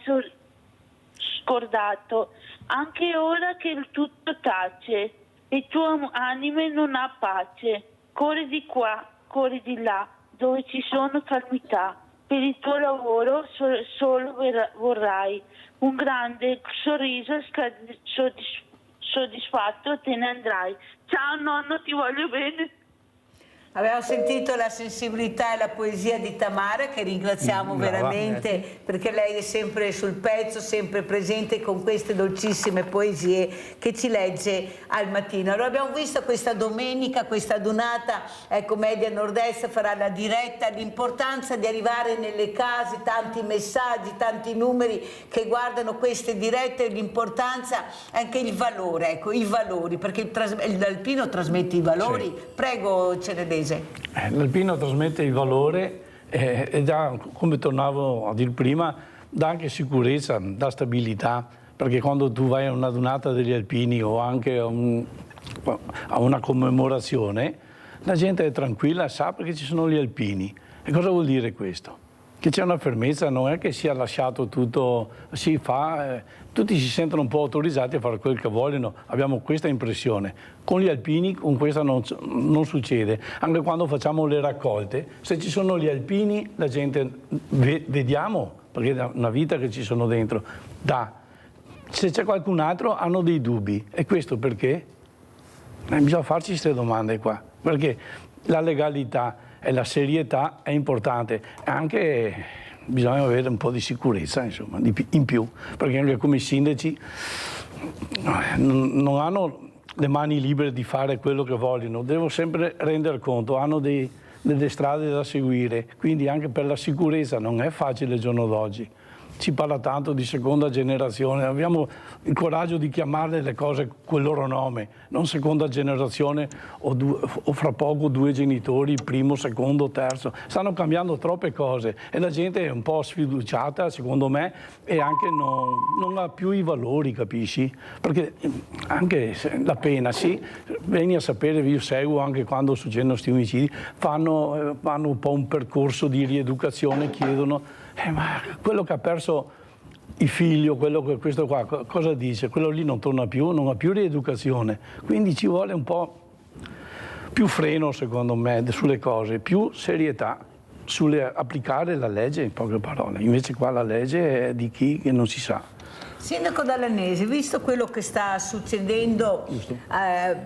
scordato. Anche ora che il tutto tace, il tuo anime non ha pace. Corri di qua, corri di là, dove ci sono calmità. Per il tuo lavoro solo vorrai un grande sorriso soddisfatto, te ne andrai. Ciao nonno, ti voglio bene. Abbiamo sentito la sensibilità e la poesia di Tamara, che ringraziamo veramente, perché lei è sempre sul pezzo, sempre presente con queste dolcissime poesie che ci legge al mattino. Allora abbiamo visto questa domenica, questa adunata, ecco, Media Nord-Est farà la diretta, l'importanza di arrivare nelle case, tanti messaggi, tanti numeri che guardano queste dirette, l'importanza, anche il valore, ecco, i valori, perché l'alpino trasmette i valori. Sì. Prego Cenedese. L'alpino trasmette il valore e dà, come tornavo a dire prima, dà anche sicurezza, dà stabilità, perché quando tu vai a una donata degli alpini o anche a una commemorazione, la gente è tranquilla, sa perché ci sono gli alpini. E cosa vuol dire questo? Che c'è una fermezza, non è che sia lasciato tutto, si fa, tutti si sentono un po' autorizzati a fare quel che vogliono, abbiamo questa impressione. Con gli alpini con questa non succede, anche quando facciamo le raccolte, se ci sono gli alpini la gente, vediamo, perché è una vita che ci sono dentro, dà. Se c'è qualcun altro hanno dei dubbi, e questo perché? Bisogna farci queste domande qua, perché la legalità e la serietà è importante, anche bisogna avere un po' di sicurezza, insomma, in più, perché anche come sindaci non hanno le mani libere di fare quello che vogliono, devono sempre rendere conto, hanno delle strade da seguire, quindi anche per la sicurezza non è facile il giorno d'oggi. Si parla tanto di seconda generazione, abbiamo il coraggio di chiamarle le cose col loro nome, non seconda generazione o fra poco due genitori, primo, secondo, terzo. Stanno cambiando troppe cose e la gente è un po' sfiduciata, secondo me, e anche non ha più i valori, capisci? Perché anche la pena, sì, vieni a sapere, io seguo anche quando succedono questi omicidi, fanno un po' un percorso di rieducazione, chiedono. Ma quello che ha perso il figlio, questo qua, cosa dice? Quello lì non torna più, non ha più rieducazione. Quindi ci vuole un po' più freno, secondo me, sulle cose, più serietà, applicare la legge, in poche parole. Invece qua la legge è di chi che non si sa. Sindaco Dallanesi, visto quello che sta succedendo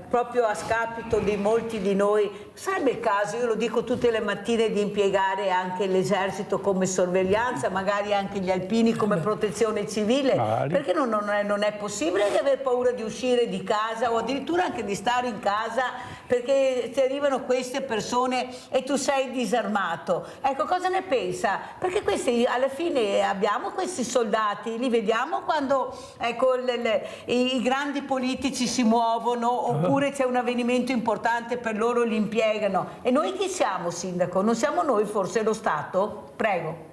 proprio a scapito di molti di noi, sarebbe il caso, io lo dico tutte le mattine, di impiegare anche l'esercito come sorveglianza, magari anche gli alpini come protezione civile, perché non è possibile di aver paura di uscire di casa o addirittura anche di stare in casa perché ti arrivano queste persone e tu sei disarmato. Ecco, cosa ne pensa? Perché questi, alla fine abbiamo questi soldati, li vediamo quando ecco, i grandi politici si muovono oppure c'è un avvenimento importante per loro, li impiegano. E noi chi siamo, Sindaco? Non siamo noi forse lo Stato? Prego.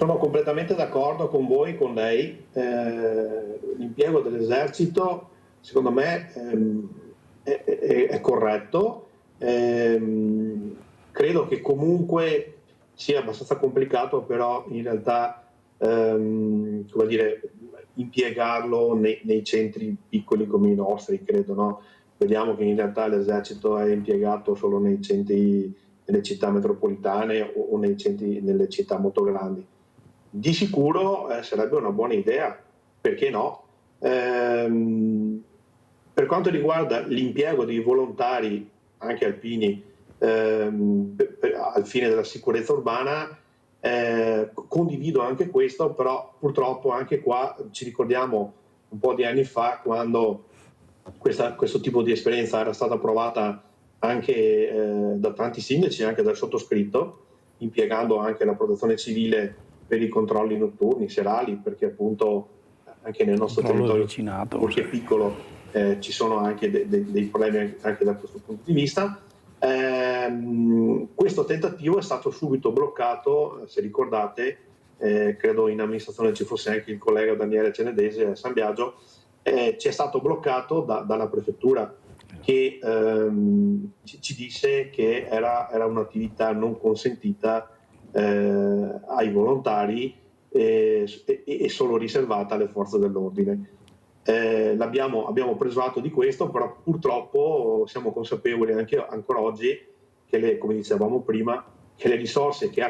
Sono completamente d'accordo con voi, con lei. L'impiego dell'esercito, secondo me, è corretto. Credo che comunque sia abbastanza complicato, però in realtà come dire, impiegarlo nei centri piccoli come i nostri, credo, no? Vediamo che in realtà l'esercito è impiegato solo nei centri, nelle città metropolitane o nei centri, nelle città molto grandi. Di sicuro sarebbe una buona idea, perché no? Per quanto riguarda l'impiego di volontari, anche alpini, al fine della sicurezza urbana, condivido anche questo, però purtroppo anche qua ci ricordiamo un po' di anni fa, quando questo tipo di esperienza era stata provata anche da tanti sindaci, anche dal sottoscritto, impiegando anche la protezione civile per i controlli notturni, serali, perché appunto anche nel nostro territorio, che è piccolo, ci sono anche dei problemi anche da questo punto di vista. Questo tentativo è stato subito bloccato, se ricordate, credo in amministrazione ci fosse anche il collega Daniele Cenedese a San Biagio, ci è stato bloccato dalla prefettura, che ci disse che era un'attività non consentita ai volontari e solo riservata alle forze dell'ordine. Abbiamo preso atto di questo, però purtroppo siamo consapevoli anche ancora oggi che come dicevamo prima, che le risorse che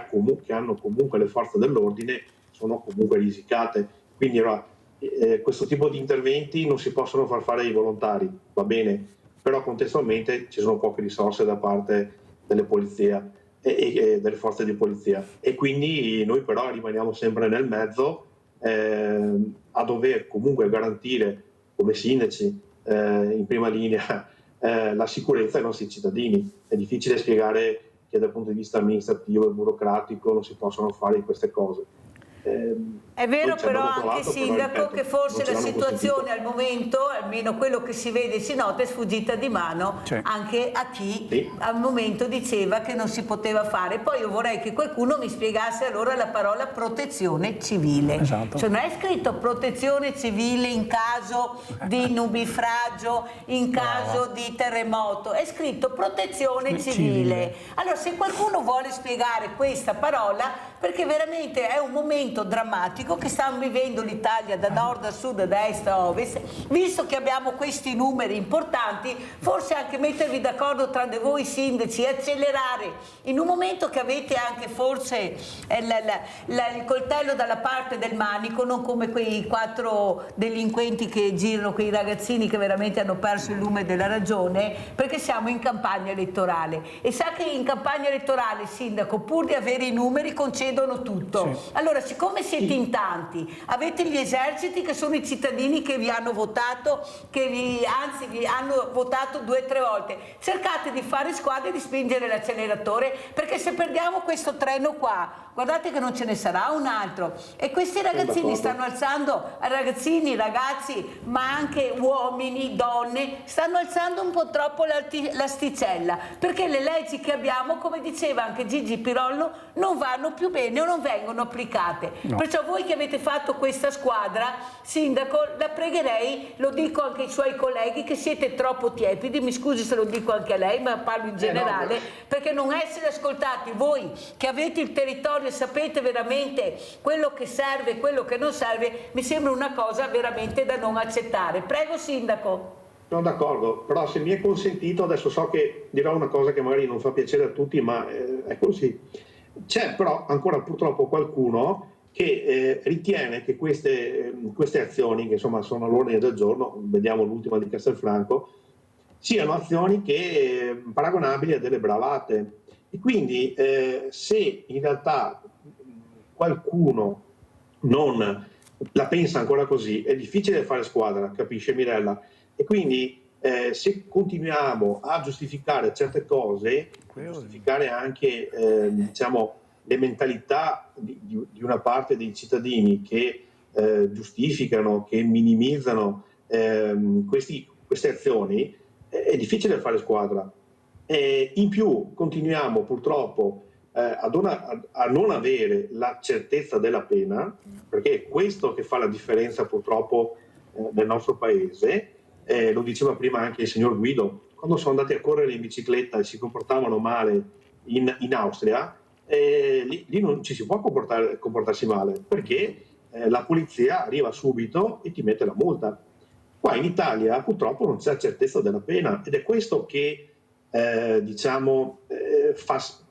hanno comunque le forze dell'ordine sono comunque risicate. Quindi questo tipo di interventi non si possono far fare ai volontari, va bene, però contestualmente ci sono poche risorse da parte delle polizie e delle forze di polizia, e quindi noi però rimaniamo sempre nel mezzo, a dover comunque garantire come sindaci in prima linea la sicurezza ai nostri cittadini. È difficile spiegare che dal punto di vista amministrativo e burocratico non si possono fare queste cose. È vero però anche, Sindaco, che forse la situazione al momento, almeno quello che si vede e si nota, è sfuggita di mano anche a chi al momento diceva che non si poteva fare. Poi io vorrei che qualcuno mi spiegasse allora la parola protezione civile. Cioè non è scritto protezione civile in caso di nubifragio, in caso di terremoto, è scritto protezione civile. Allora se qualcuno vuole spiegare questa parola, perché veramente è un momento drammatico che stanno vivendo l'Italia da nord a sud, da est a ovest. Visto che abbiamo questi numeri importanti, forse anche mettervi d'accordo tra di voi sindaci e accelerare in un momento che avete anche forse il coltello dalla parte del manico, non come quei 4 delinquenti che girano, quei ragazzini che veramente hanno perso il lume della ragione, perché siamo in campagna elettorale e sa che in campagna elettorale, Sindaco, pur di avere i numeri concedono tutto. Allora, siccome siete in tanti, avete gli eserciti che sono i cittadini che vi hanno votato, anzi vi hanno votato 2 o 3 volte, cercate di fare squadra e di spingere l'acceleratore, perché se perdiamo questo treno qua, guardate che non ce ne sarà un altro. E questi ragazzini stanno alzando, ragazzi, ma anche uomini, donne, stanno alzando un po' troppo l'asticella, perché le leggi che abbiamo, come diceva anche Gigi Pirollo, non vanno più bene o non vengono applicate. Perciò voi che avete fatto questa squadra, Sindaco, la pregherei, lo dico anche ai suoi colleghi, che siete troppo tiepidi, mi scusi se lo dico anche a lei, ma parlo in generale, perché non essere ascoltati voi che avete il territorio e sapete veramente quello che serve e quello che non serve, mi sembra una cosa veramente da non accettare. Prego, Sindaco. Sono d'accordo, però se mi è consentito, adesso so che dirò una cosa che magari non fa piacere a tutti, ma è così. C'è però ancora purtroppo qualcuno che ritiene che queste azioni, che insomma sono all'ordine del giorno, vediamo l'ultima di Castelfranco, siano azioni che paragonabili a delle bravate. E quindi se in realtà qualcuno non la pensa ancora così, è difficile fare squadra, capisce Mirella? E quindi se continuiamo a giustificare certe cose, giustificare anche diciamo, le mentalità di una parte dei cittadini che giustificano, che minimizzano queste azioni, è difficile fare squadra. In più continuiamo purtroppo a non avere la certezza della pena, perché è questo che fa la differenza purtroppo nel nostro paese. Lo diceva prima anche il signor Guido, quando sono andati a correre in bicicletta e si comportavano male in Austria, lì non ci si può comportarsi male, perché la polizia arriva subito e ti mette la multa. Qua in Italia purtroppo non c'è certezza della pena, ed è questo che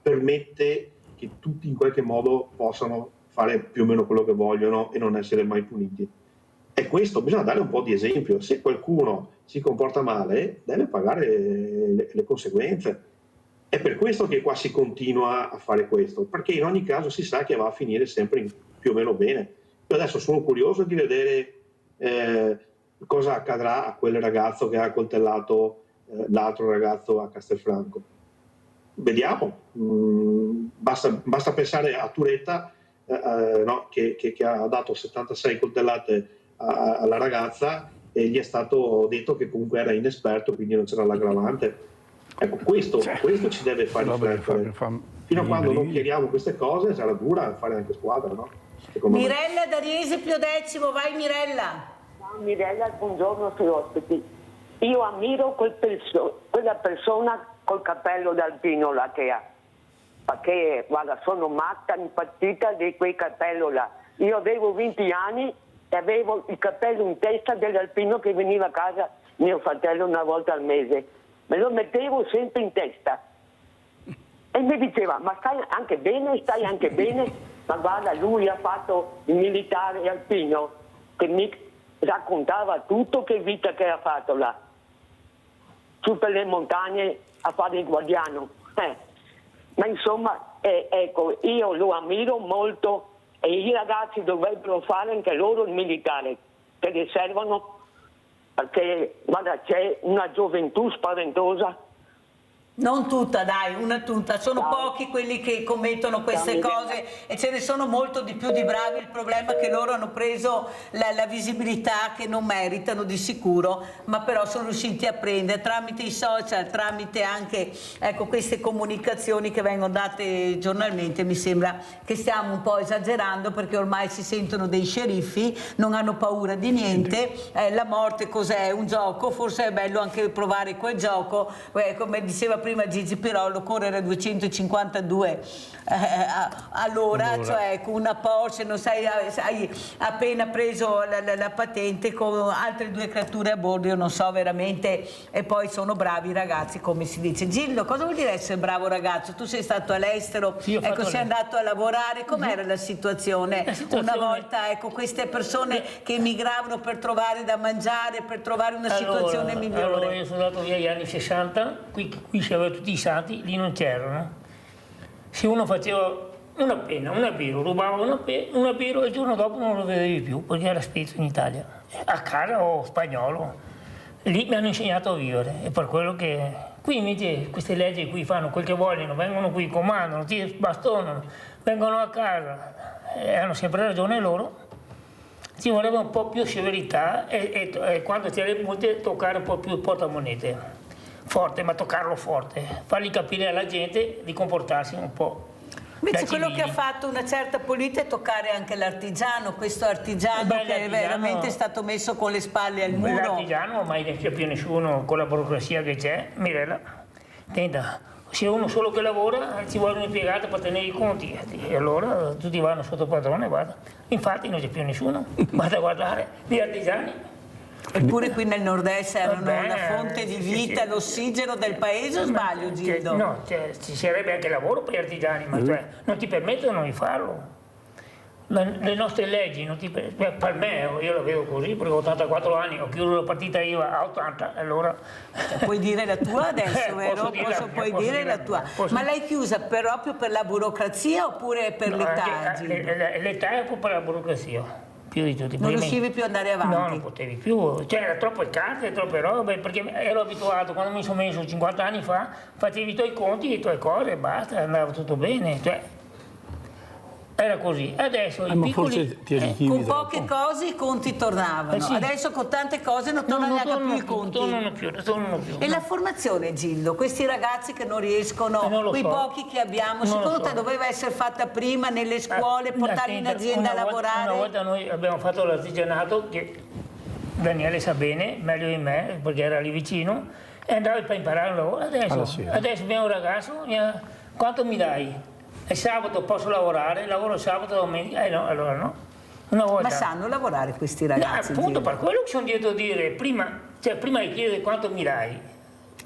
permette che tutti in qualche modo possano fare più o meno quello che vogliono e non essere mai puniti. E questo bisogna dare un po' di esempio. Se qualcuno si comporta male deve pagare le conseguenze. È per questo che qua si continua a fare questo, perché in ogni caso si sa che va a finire sempre più o meno bene. Io adesso sono curioso di vedere cosa accadrà a quel ragazzo che ha accoltellato l'altro ragazzo a Castelfranco. Vediamo, basta pensare a Turetta che ha dato 76 coltellate alla ragazza e gli è stato detto che comunque era inesperto, quindi non c'era l'aggravante. Ecco, questo ci deve far riflettere. Fino a quando non chiariamo queste cose sarà dura fare anche squadra, no? Mirella da Riese Piodecimo, vai Mirella. Ciao Mirella, buongiorno ai ospiti. Io ammiro quella persona col cappello d'alpino là che ha, perché guarda, sono matta, impazzita di quei cappello là. Io avevo 20 anni e avevo il cappello in testa dell'alpino che veniva a casa mio fratello una volta al mese. Me lo mettevo sempre in testa e mi diceva: ma stai anche bene? Ma guarda, lui ha fatto il militare alpino, che mi raccontava tutto che vita che ha fatto là, su per le montagne a fare il guardiano. Ma insomma, ecco, io lo ammiro molto e i ragazzi dovrebbero fare anche loro il militare, che gli servono, perché guarda, c'è una gioventù spaventosa. Non tutta, dai, una tutta, sono pochi quelli che commettono queste cose e ce ne sono molto di più di bravi. Il problema è che loro hanno preso la visibilità che non meritano di sicuro, ma però sono riusciti a prendere tramite i social, tramite anche queste comunicazioni che vengono date giornalmente. Mi sembra che stiamo un po' esagerando, perché ormai si sentono dei sceriffi, non hanno paura di niente. La morte cos'è? Un gioco, forse è bello anche provare quel gioco, come diceva prima Gigi Pirollo, correre a 252 all'ora, cioè con una Porsche, non sai, hai appena preso la patente con altre 2 creature a bordo, io non so veramente, e poi sono bravi ragazzi, come si dice. Gildo, cosa vuol dire essere bravo ragazzo? Tu sei stato all'estero, sei andato a lavorare, com'era la situazione? Una volta, queste persone che emigravano per trovare da mangiare, per trovare una situazione migliore. Allora, io sono andato via agli anni 60, qui c'erano tutti i santi, lì non c'erano. Se uno faceva una pena, una birra, rubava una birra e il giorno dopo non lo vedevi più, perché era spezzo in Italia, a casa o spagnolo. Lì mi hanno insegnato a vivere, e per quello che qui invece queste leggi qui fanno quel che vogliono, vengono qui, comandano, ti bastonano, vengono a casa e hanno sempre ragione loro. Ci voleva un po' più severità e quando c'è le multe toccare un po' più il portamonete. Forte, ma toccarlo forte, fargli capire alla gente di comportarsi un po'. Invece quello che ha fatto una certa politica è toccare anche l'artigiano, questo artigiano che è veramente stato messo con le spalle al muro. L'artigiano ormai non c'è più nessuno con la burocrazia che c'è, Mirella. Tenta, se uno solo che lavora ci vuole un impiegato per tenere i conti, e allora tutti vanno sotto padrone, guarda. Infatti non c'è più nessuno, vado a guardare gli artigiani. Eppure qui nel nord-est erano una fonte di vita, l'ossigeno del paese, o sbaglio Gildo? No, ci sarebbe anche lavoro per gli artigiani, ma non ti permettono di farlo. Le nostre leggi non ti permettono, per me, io la vedo così, perché ho 84 anni, ho chiuso la partita IVA a 80, allora... Puoi dire la tua adesso, vero? Puoi dire la tua. Ma l'hai chiusa proprio per la burocrazia oppure per l'età, Gildo? L'età è per la burocrazia. Più di tutti. Non riuscivi più ad andare avanti? No, non potevi più, c'era troppe carte, troppe robe, perché ero abituato, quando mi sono messo 50 anni fa, facevi i tuoi conti, le tue cose e basta, andava tutto bene. Cioè, era così. Adesso i ma piccoli... forse ti arricchivi Con troppo. poche cose i conti tornavano, Sì. adesso con tante cose non tornano neanche più i conti. Non tornano più. E la formazione, Gildo, questi ragazzi che non riescono, non lo quei so. pochi che abbiamo, Non lo secondo so. te doveva essere fatta prima nelle scuole, portarli in azienda a lavorare? Una volta noi abbiamo fatto l'artigianato, che Daniele sa bene, meglio di me, perché era lì vicino, e andavi per imparare un lavoro. Adesso abbiamo un ragazzo, quanto mi dai? È sabato posso lavorare, lavoro sabato, domenica, no, allora no. Una volta. Ma sanno lavorare questi ragazzi? Appunto, Gildo? per quello che sono dietro a dire, prima di chiedere quanto mi dai.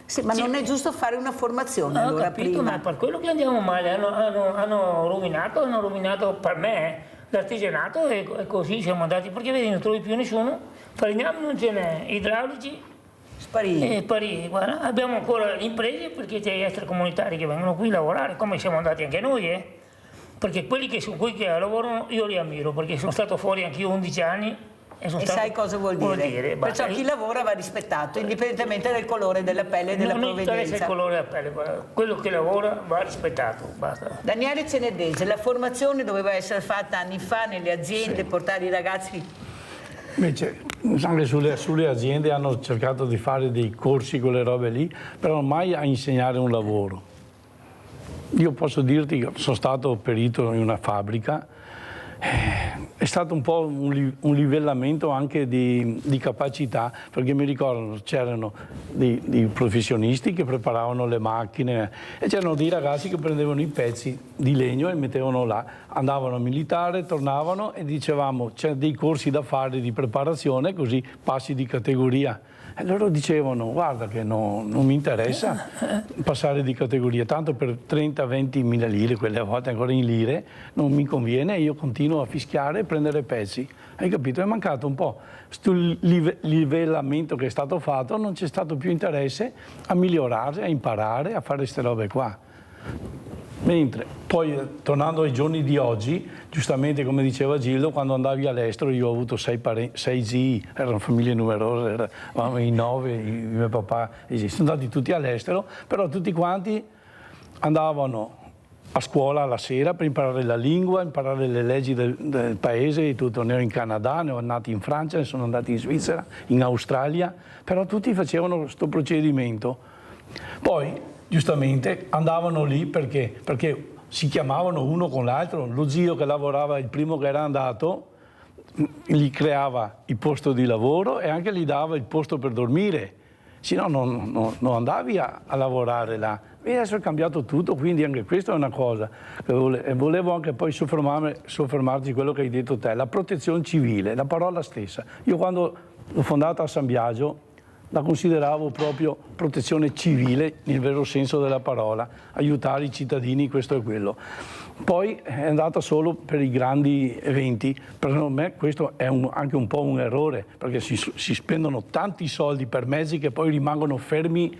Sì, ma non è giusto fare una formazione Ho allora capito, prima? ma per quello che andiamo male, hanno rovinato per me l'artigianato e così siamo andati, perché vedi non trovi più nessuno, falegnami non ce n'è, idraulici sparì. Guarda, abbiamo ancora le imprese perché c'è gli extracomunitari che vengono qui a lavorare, come siamo andati anche noi, perché quelli che sono qui che lavorano io li ammiro, perché sono stato fuori anche io 11 anni. E sai cosa vuol dire? Perciò chi lavora va rispettato, indipendentemente dal colore della pelle e della non provenienza. Non interessa il colore della pelle, guarda. Quello che lavora va rispettato, basta. Daniele Cenedese, la formazione doveva essere fatta anni fa nelle aziende, portare i ragazzi... Invece anche sulle aziende hanno cercato di fare dei corsi, quelle robe lì, però mai a insegnare un lavoro. Io posso dirti che sono stato perito in una fabbrica, è stato un po' un livellamento anche di capacità, perché mi ricordo c'erano dei professionisti che preparavano le macchine e c'erano dei ragazzi che prendevano i pezzi di legno e mettevano là, andavano a militare, tornavano e dicevamo c'è dei corsi da fare di preparazione così passi di categoria. E loro dicevano guarda che non mi interessa passare di categoria, tanto per 30-20 mila lire, quelle a volte ancora in lire, non mi conviene, io continuo a fischiare e prendere pezzi. Hai capito? È mancato un po' questo livellamento che è stato fatto, non c'è stato più interesse a migliorare, a imparare, a fare queste robe qua. Mentre poi tornando ai giorni di oggi, giustamente come diceva Gildo, quando andavi all'estero io ho avuto 6 zii, erano famiglie numerose, eravamo in 9, mio papà e zii, sono andati tutti all'estero, però tutti quanti andavano a scuola la sera per imparare la lingua, imparare le leggi del paese e tutto. Ne ho in Canada, ne ho andati in Francia, ne sono andati in Svizzera, in Australia, però tutti facevano questo procedimento. Poi giustamente andavano lì perché si chiamavano uno con l'altro, lo zio che lavorava, il primo che era andato, gli creava il posto di lavoro e anche gli dava il posto per dormire, se no non andavi a lavorare là. E adesso è cambiato tutto, quindi anche questa è una cosa. E volevo anche poi soffermarci su quello che hai detto te, la protezione civile, la parola stessa. Io quando l'ho fondata a San Biagio la consideravo proprio protezione civile nel vero senso della parola, aiutare i cittadini, questo e quello. Poi è andata solo per i grandi eventi, per me questo è anche un po' un errore, perché si spendono tanti soldi per mezzi che poi rimangono fermi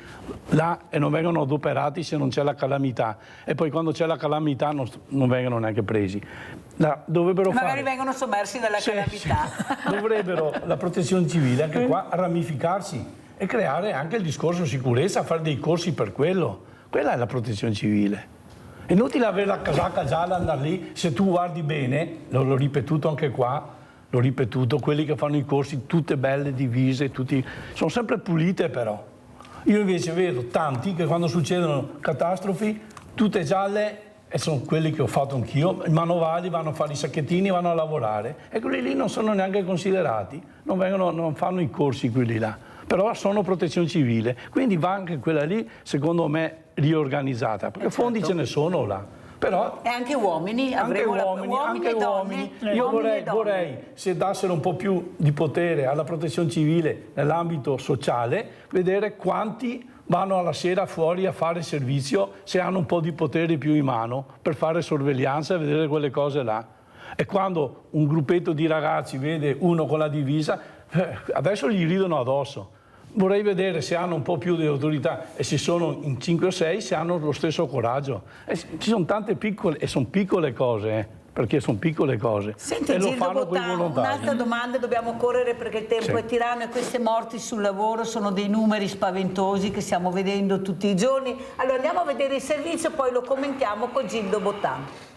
là e non vengono adoperati se non c'è la calamità, e poi quando c'è la calamità non vengono neanche presi. Magari vengono sommersi dalla calamità. Dovrebbero la protezione civile anche qua ramificarsi e creare anche il discorso sicurezza, fare dei corsi per quello. Quella è la protezione civile. È inutile avere la casacca gialla, andare lì, se tu guardi bene, l'ho ripetuto anche qua, l'ho ripetuto, quelli che fanno i corsi tutte belle, divise, sono sempre pulite però. Io invece vedo tanti che quando succedono catastrofi, tutte gialle, e sono quelli che ho fatto anch'io, i manovali vanno a fare i sacchettini, vanno a lavorare, e quelli lì non sono neanche considerati, non fanno i corsi quelli là. Però sono protezione civile, quindi va anche quella lì, secondo me, riorganizzata, perché fondi ce ne sono là. Però e anche uomini, avremo uomini e donne. Io vorrei, se dassero un po' più di potere alla protezione civile nell'ambito sociale, vedere quanti vanno alla sera fuori a fare servizio se hanno un po' di potere più in mano per fare sorveglianza e vedere quelle cose là. E quando un gruppetto di ragazzi vede uno con la divisa, adesso gli ridono addosso. Vorrei vedere se hanno un po' più di autorità e se sono in 5 o 6, se hanno lo stesso coraggio. Ci sono tante piccole, e sono piccole cose, perché sono piccole cose. Senti, e lo Gildo fanno quei Bottano, volontari. un'altra domanda, dobbiamo correre perché il tempo è tiranno, e queste morti sul lavoro sono dei numeri spaventosi che stiamo vedendo tutti i giorni. Allora andiamo a vedere il servizio, poi lo commentiamo con Gildo Bottano.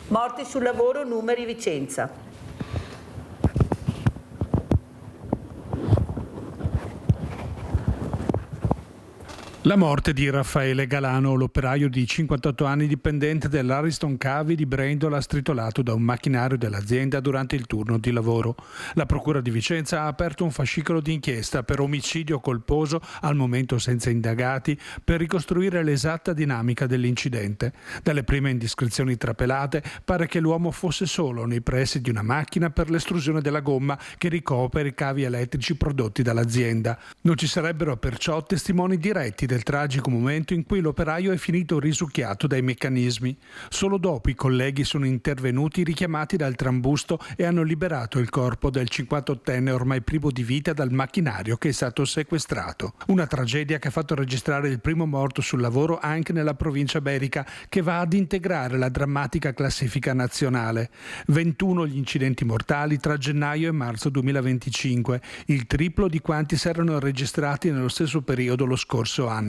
Morti sul lavoro, numeri, Vicenza. La morte di Raffaele Galano, l'operaio di 58 anni dipendente dell'Ariston Cavi di Brendola, stritolato da un macchinario dell'azienda durante il turno di lavoro. La Procura di Vicenza ha aperto un fascicolo di inchiesta per omicidio colposo, al momento senza indagati, per ricostruire l'esatta dinamica dell'incidente. Dalle prime indiscrezioni trapelate pare che l'uomo fosse solo nei pressi di una macchina per l'estrusione della gomma che ricopre i cavi elettrici prodotti dall'azienda. Non ci sarebbero perciò testimoni diretti del tragico momento in cui l'operaio è finito risucchiato dai meccanismi. Solo dopo i colleghi sono intervenuti richiamati dal trambusto e hanno liberato il corpo del 58enne ormai privo di vita dal macchinario che è stato sequestrato. Una tragedia che ha fatto registrare il primo morto sul lavoro anche nella provincia berica, che va ad integrare la drammatica classifica nazionale. 21 gli incidenti mortali tra gennaio e marzo 2025, il triplo di quanti si erano registrati nello stesso periodo lo scorso anno.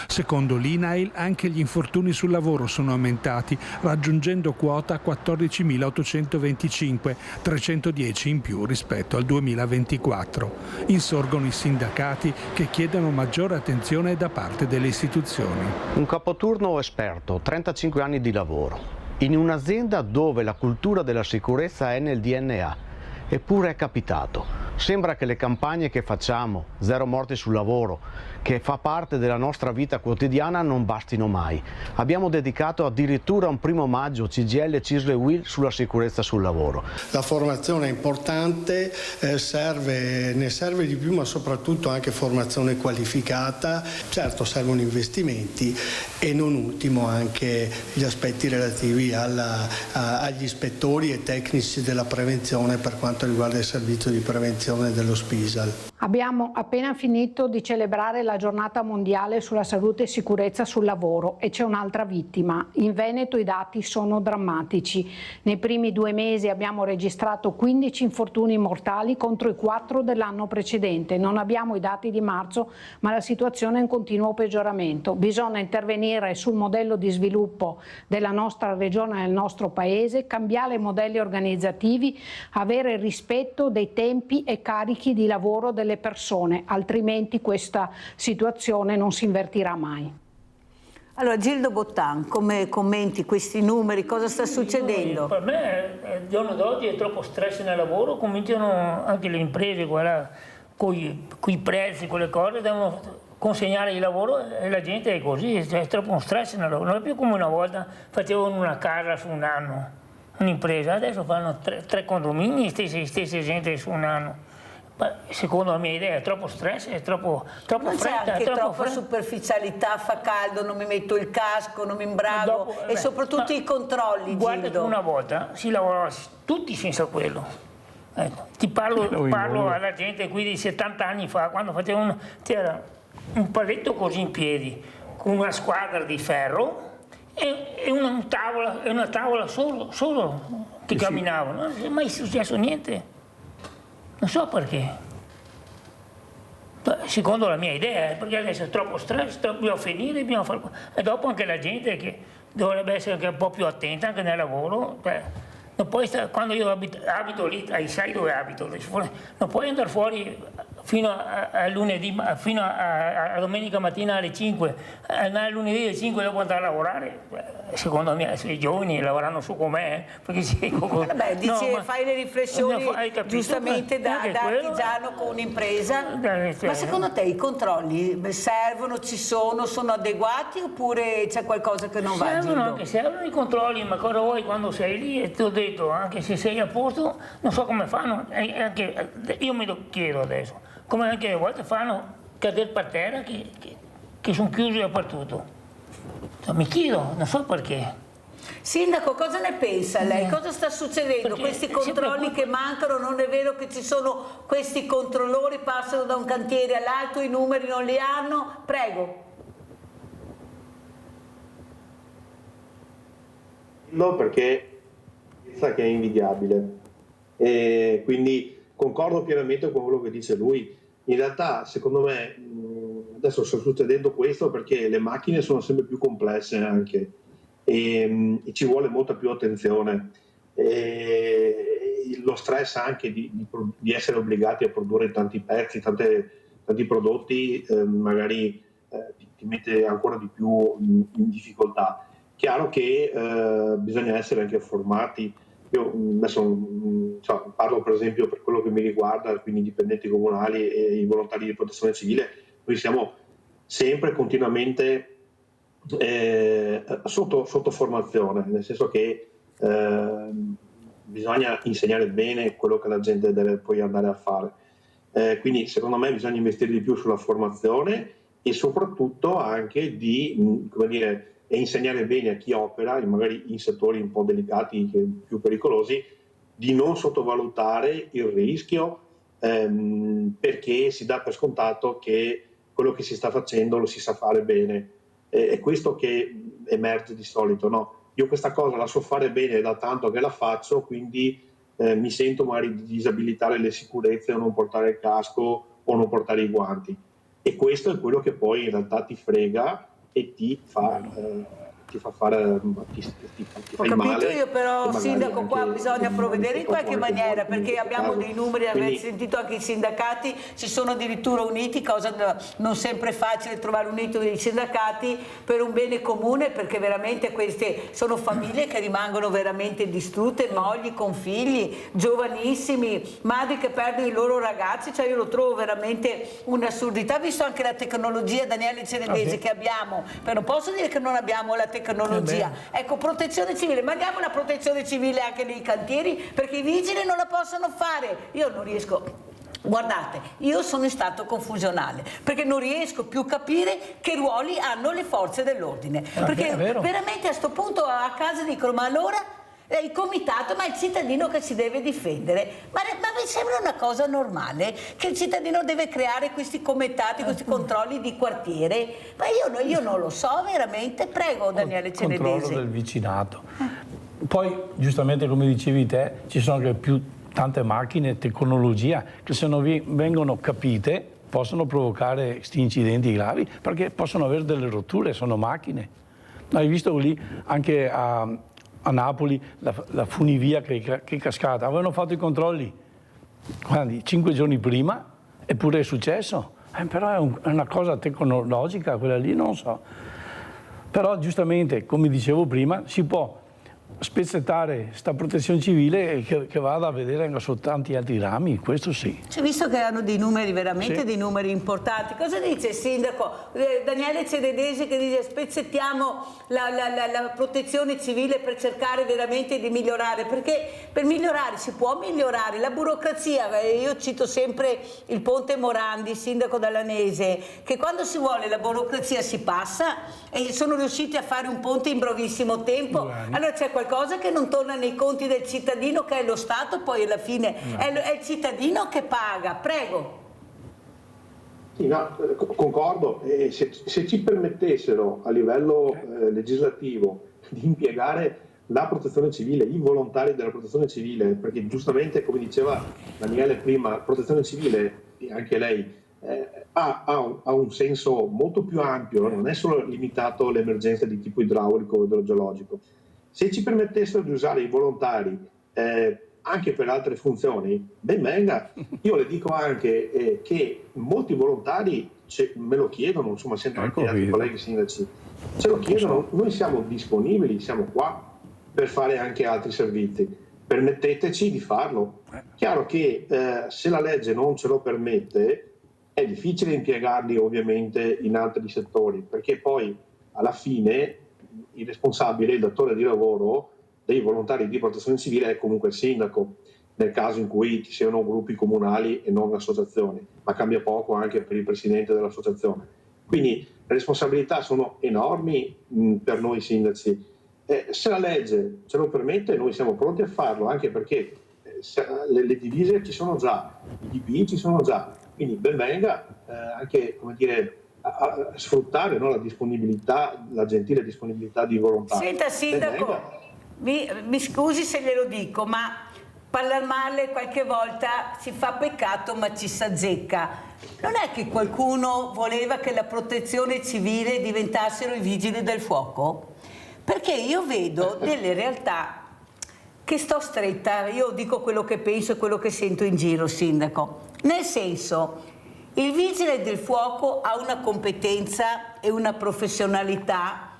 Secondo l'INAIL anche gli infortuni sul lavoro sono aumentati, raggiungendo quota 14.825, 310 in più rispetto al 2024. Insorgono i sindacati che chiedono maggiore attenzione da parte delle istituzioni. Un capoturno esperto, 35 anni di lavoro, in un'azienda dove la cultura della sicurezza è nel DNA. Eppure è capitato. Sembra che le campagne che facciamo, zero morti sul lavoro, che fa parte della nostra vita quotidiana, non bastino mai. Abbiamo dedicato addirittura un 1° maggio CGIL, CISL e UIL sulla sicurezza sul lavoro. La formazione è importante, ne serve di più, ma soprattutto anche formazione qualificata. Certo servono investimenti e non ultimo anche gli aspetti relativi agli ispettori e tecnici della prevenzione per quanto riguarda il servizio di prevenzione dello SPISAL. Abbiamo appena finito di celebrare la giornata mondiale sulla salute e sicurezza sul lavoro e c'è un'altra vittima. In Veneto i dati sono drammatici. Nei primi 2 mesi abbiamo registrato 15 infortuni mortali contro i 4 dell'anno precedente. Non abbiamo i dati di marzo, ma la situazione è in continuo peggioramento. Bisogna intervenire sul modello di sviluppo della nostra regione e del nostro paese, cambiare i modelli organizzativi, avere rispetto dei tempi e carichi di lavoro delle persone, altrimenti questa situazione non si invertirà mai. Allora Gildo Bottan, come commenti questi numeri? Cosa sta succedendo? Per me il giorno d'oggi è troppo stress nel lavoro, cominciano anche le imprese con i prezzi, con le cose, devono consegnare il lavoro e la gente è così, è troppo un stress nel lavoro. Non è più come una volta facevano una casa su un anno, un'impresa, adesso fanno 3 condomini, stesse gente su un anno. Secondo la mia idea è troppo stress, è troppo fretta. Anche troppa superficialità, fa caldo, non mi metto il casco, non mi imbrago e soprattutto i controlli. Guarda che una volta si lavorava tutti senza quello. Ecco, ti parlo alla gente qui di 70 anni fa, quando c'era un paletto così in piedi, con una squadra di ferro e una tavola solo che camminava. Non è mai successo niente. Non so perché. Secondo la mia idea, perché adesso è troppo stress, dobbiamo finire, dobbiamo fare. E dopo anche la gente che dovrebbe essere anche un po' più attenta anche nel lavoro. Non puoi quando io abito lì, sai dove abito, non puoi andare fuori fino a lunedì, fino a domenica mattina alle 5, andare lunedì alle 5 dopo andare a lavorare. Secondo me i giovani lavoreranno su con me, perché fai le riflessioni giustamente da artigiano con un'impresa. Ma secondo te i controlli servono, ci sono adeguati oppure c'è qualcosa che non va? Servono i controlli, ma cosa vuoi quando sei lì? E ti ho detto, anche se sei a posto, non so come fanno, io me lo chiedo adesso, come anche a volte fanno cadere per terra che sono chiusi dappertutto. Mi chiedo, non so perché. Sindaco, cosa ne pensa lei? Cosa sta succedendo? Perché questi controlli che mancano, non è vero che ci sono questi controllori, passano da un cantiere all'altro, i numeri non li hanno? Prego. No, perché sa che è invidiabile. E quindi concordo pienamente con quello che dice lui. In realtà, secondo me, adesso sta succedendo questo perché le macchine sono sempre più complesse anche. e ci vuole molta più attenzione. Lo stress anche di essere obbligati a produrre tanti pezzi, tanti prodotti, magari ti mette ancora di più in difficoltà. Chiaro che bisogna essere anche formati. Io adesso parlo per esempio per quello che mi riguarda, quindi i dipendenti comunali e i volontari di protezione civile. Noi siamo sempre continuamente sotto formazione, nel senso che bisogna insegnare bene quello che la gente deve poi andare a fare. Quindi secondo me bisogna investire di più sulla formazione e soprattutto anche di, come dire, e insegnare bene a chi opera, magari in settori un po' delicati, più pericolosi, di non sottovalutare il rischio, perché si dà per scontato che quello che si sta facendo lo si sa fare bene. È questo che emerge di solito, no? Io questa cosa la so fare bene da tanto che la faccio, quindi mi sento magari di disabilitare le sicurezze o non portare il casco o non portare i guanti. E questo è quello che poi in realtà ti frega e ti fa fare ti fai Ho capito male. io, però sindaco, qua anche bisogna provvedere in qualche maniera, perché abbiamo dei numeri, avete Quindi, sentito anche i sindacati si sono addirittura uniti, cosa non sempre facile trovare unito dei sindacati per un bene comune, perché veramente queste sono famiglie che rimangono veramente distrutte, mogli con figli, giovanissimi, madri che perdono i loro ragazzi, cioè io lo trovo veramente un'assurdità, visto anche la tecnologia, Daniele Ceredesi, che abbiamo, però non posso dire che non abbiamo la tecnologia. Ecco, protezione civile, mandiamo la protezione civile anche nei cantieri, perché i vigili non la possono fare. Io non riesco. Guardate, io sono in stato confusionale, perché non riesco più a capire che ruoli hanno le forze dell'ordine. Perché veramente a sto punto a casa dicono, ma allora il comitato, ma è il cittadino che si deve difendere, ma mi sembra una cosa normale che il cittadino deve creare questi comitati, questi controlli di quartiere, ma io non lo so veramente. Prego Daniele Ceredesi. Controllo del vicinato. Poi giustamente come dicevi te ci sono anche tante macchine, tecnologia che se non vengono capite possono provocare questi incidenti gravi, perché possono avere delle rotture, sono macchine. Hai visto lì anche a Napoli la funivia che è cascata, avevano fatto i controlli 5 giorni prima, eppure è successo. Però è una cosa tecnologica quella lì, non so. Però giustamente, come dicevo prima, si può spezzettare sta protezione civile che vada a vedere anche su tanti altri rami, questo sì. Cioè, visto che hanno dei numeri veramente dei numeri importanti, cosa dice il sindaco Daniele Ceredesi, che dice spezzettiamo la protezione civile per cercare veramente di migliorare, perché per migliorare si può migliorare la burocrazia. Io cito sempre il Ponte Morandi, sindaco Dalanese, che quando si vuole la burocrazia si passa, e sono riusciti a fare un ponte in brevissimo tempo. Allora c'è qualcosa che non torna nei conti del cittadino, che è lo Stato, poi alla fine è il cittadino che paga. Prego. Sì, no, concordo. Se ci permettessero a livello legislativo di impiegare la protezione civile, i volontari della protezione civile, perché giustamente, come diceva Daniele prima, protezione civile, anche lei, ha un senso molto più ampio, non è solo limitato alle emergenze di tipo idraulico o idrogeologico. Se ci permettessero di usare i volontari anche per altre funzioni, ben venga. Io le dico anche che molti volontari me lo chiedono, insomma, sempre anche altri colleghi sindaci, ce lo chiedono, noi siamo disponibili, siamo qua per fare anche altri servizi, permetteteci di farlo. Chiaro che se la legge non ce lo permette è difficile impiegarli ovviamente in altri settori, perché poi alla fine il responsabile, il datore di lavoro dei volontari di protezione civile è comunque il sindaco, nel caso in cui ci siano gruppi comunali e non associazioni, ma cambia poco anche per il presidente dell'associazione. Quindi le responsabilità sono enormi per noi sindaci. Se la legge ce lo permette noi siamo pronti a farlo, anche perché le divise ci sono già, i DPI ci sono già, quindi ben venga anche, come dire, a sfruttare, no, la disponibilità, la gentile disponibilità di volontari. Senta sindaco, mi scusi se glielo dico, ma parlare male qualche volta si fa peccato ma ci s'azzecca. Non è che qualcuno voleva che la protezione civile diventassero i vigili del fuoco? perché io vedo delle realtà che sto stretta, io dico quello che penso e quello che sento in giro, sindaco, nel senso, il vigile del fuoco ha una competenza e una professionalità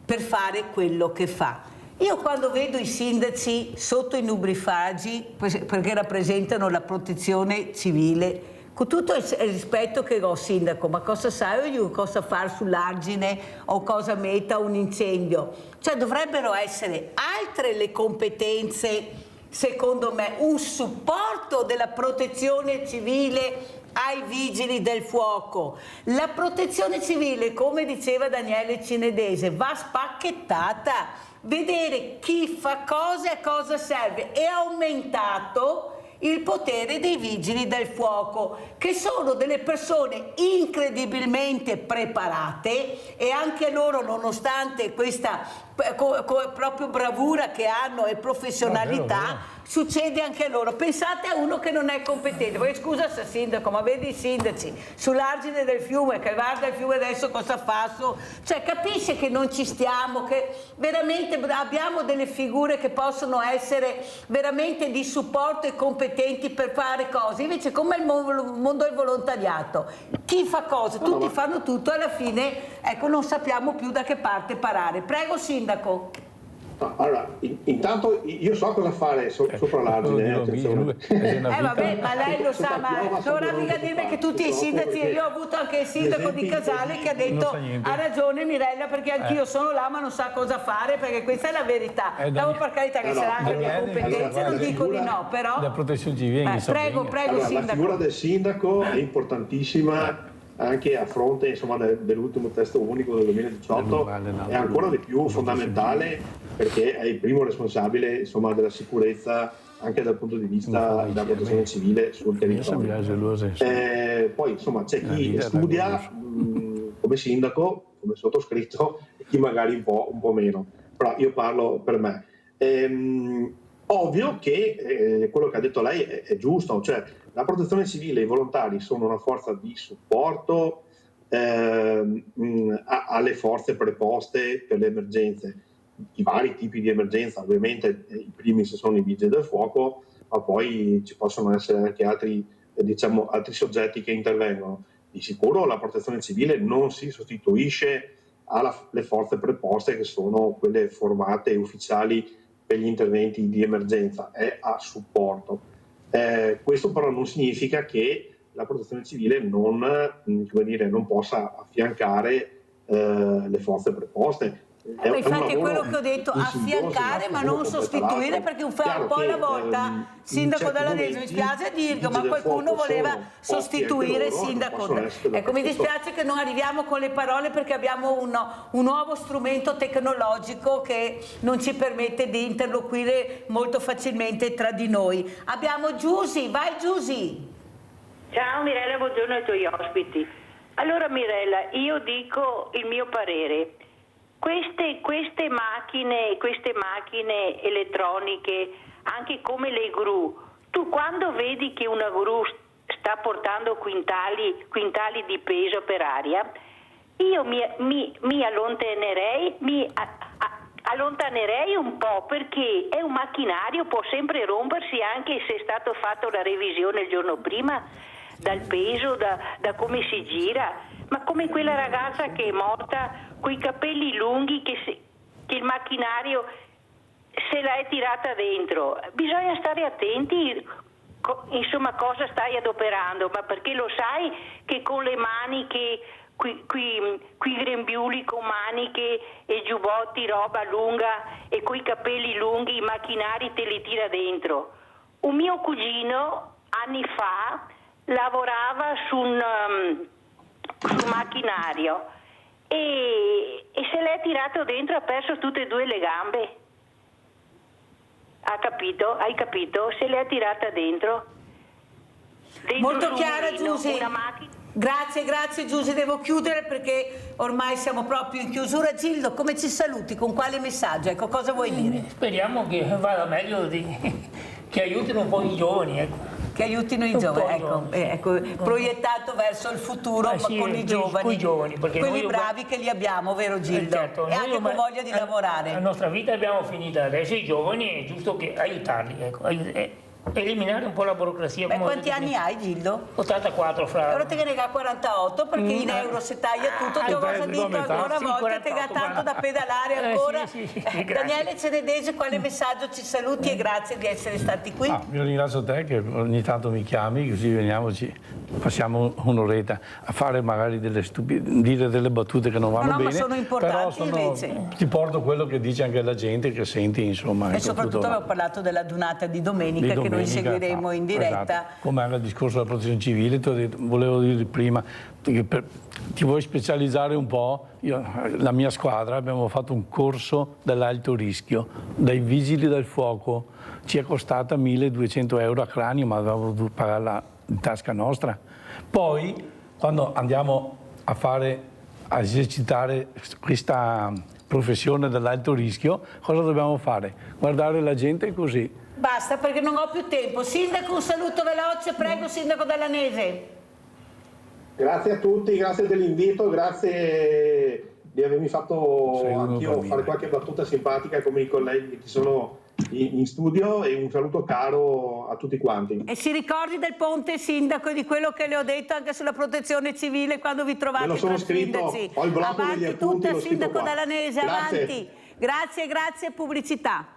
per fare quello che fa. Io quando vedo i sindaci sotto i nubifragi, perché rappresentano la protezione civile, con tutto il rispetto che ho, sindaco, ma cosa sai io cosa fare sull'argine o cosa metta un incendio? Cioè dovrebbero essere altre le competenze, secondo me, un supporto della protezione civile ai vigili del fuoco. La protezione civile, come diceva Daniele Cinedese, va spacchettata, vedere chi fa cosa e a cosa serve. È aumentato il potere dei vigili del fuoco, che sono delle persone incredibilmente preparate, e anche loro, nonostante questa proprio bravura che hanno e professionalità, succede anche a loro. Pensate a uno che non è competente, perché scusa sindaco, ma vedi i sindaci sull'argine del fiume, che guarda il fiume adesso cosa fa, cioè capisce che non ci stiamo, che veramente abbiamo delle figure che possono essere veramente di supporto e competenti per fare cose, invece come il mondo del volontariato, chi fa cosa, tutti fanno tutto, alla fine ecco non sappiamo più da che parte parare. Prego sindaco. Allora, intanto io so cosa fare sopra l'argine, attenzione. Vabbè, ma lei lo sa, ma dovrà mica dirmi che tutti i sindaci, io ho avuto anche il sindaco di Casale che ha detto ha ragione Mirella, perché anch'io sono là ma non sa cosa fare, perché questa è la verità. Dopo per carità che sarà anche di competenze, non dico di no, però la protezione civile, prego allora, sindaco. La figura del sindaco è importantissima anche a fronte insomma dell'ultimo testo unico del 2018, è ancora di più fondamentale perché è il primo responsabile insomma della sicurezza anche dal punto di vista della protezione civile sul territorio. Poi insomma c'è chi studia come sindaco, come sottoscritto, e chi magari un po' meno, però io parlo per me. Ovvio che quello che ha detto lei è giusto, cioè la protezione civile e i volontari sono una forza di supporto alle forze preposte per le emergenze, i vari tipi di emergenza, ovviamente i primi sono i vigili del fuoco, ma poi ci possono essere anche altri soggetti che intervengono. Di sicuro la protezione civile non si sostituisce alle forze preposte che sono quelle formate e ufficiali per gli interventi di emergenza, è a supporto. Questo però non significa che la protezione civile non possa affiancare le forze preposte. Infatti è quello che ho detto, affiancare ma non sostituire, perché un po' alla volta, sindaco Dalla Nese, mi spiace dirlo, ma qualcuno voleva sostituire il sindaco. Ecco, mi dispiace che non arriviamo con le parole perché abbiamo un nuovo strumento tecnologico che non ci permette di interloquire molto facilmente tra di noi. Abbiamo Giusy, vai Giusy. Ciao Mirella, buongiorno ai tuoi ospiti. Allora Mirella, io dico il mio parere. Queste macchine elettroniche, anche come le gru, tu quando vedi che una gru sta portando quintali di peso per aria, io mi allontanerei un po', perché è un macchinario, può sempre rompersi anche se è stato fatto la revisione il giorno prima, dal peso, da come si gira. Ma come quella ragazza che è morta coi capelli lunghi, che il macchinario se la è tirata dentro. Bisogna stare attenti, insomma, cosa stai adoperando, ma perché lo sai che con le maniche, qui grembiuli con maniche e giubbotti, roba lunga, e coi capelli lunghi i macchinari te li tira dentro. Un mio cugino anni fa lavorava su un macchinario e se l'è tirato dentro, ha perso tutte e due le gambe. Hai capito? Se l'è tirata dentro molto chiara Giusy. Grazie Giusy, devo chiudere perché ormai siamo proprio in chiusura. Gildo, come ci saluti? Con quale messaggio? Ecco, cosa vuoi dire? Speriamo che vada meglio, che aiutino un po' i giovani, ecco. che aiutino i giovani, ecco, proiettato verso il futuro, ma con i giovani, quelli bravi che li abbiamo, vero Gildo? Certo, e anche con voglia di lavorare. La nostra vita abbiamo finita, adesso i giovani è giusto che aiutarli, ecco, eliminare un po' la burocrazia. Quanti anni hai, Gildo? 84 fra. Ora te ne ga 48 perché in euro se taglia tutto ti ho cosa dico ancora una volta te ga tanto da pedalare ancora. Daniele Ceredese, quale messaggio ci saluti e grazie di essere stati qui? Io ringrazio te che ogni tanto mi chiami, così veniamo, passiamo un'oretta a fare magari dire delle battute che non vanno bene. Ma sono importanti invece. Ti porto quello che dice anche la gente, che senti, insomma. E soprattutto abbiamo parlato della donata di domenica che noi seguiremo in diretta. Esatto. Come anche il discorso della protezione civile, volevo dire prima, che ti vuoi specializzare un po', la mia squadra abbiamo fatto un corso dell'alto rischio, dai vigili del fuoco, ci è costata 1.200 euro a cranio, ma avevamo dovuto pagarla in tasca nostra. Poi, quando andiamo a esercitare questa professione dell'alto rischio, cosa dobbiamo fare? Guardare la gente così. Basta perché non ho più tempo. Sindaco, un saluto veloce, prego, Sindaco Dallanese. Grazie a tutti, grazie dell'invito, grazie di avermi fatto anch'io fare qualche battuta simpatica come i colleghi che sono in studio, e un saluto caro a tutti quanti. E si ricordi del ponte, Sindaco, e di quello che le ho detto anche sulla protezione civile quando vi trovate Me lo sono tra scritto, sindaci. ho il blocco degli appunti, tutta, Sindaco Dallanese, grazie. avanti. Grazie, pubblicità.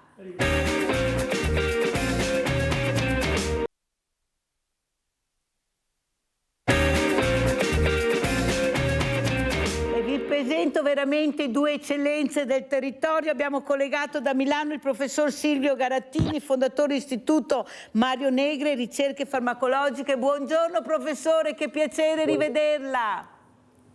Vi presento veramente due eccellenze del territorio. Abbiamo collegato da Milano il professor Silvio Garattini, fondatore dell'Istituto Mario Negri, ricerche farmacologiche. Buongiorno professore, che piacere rivederla.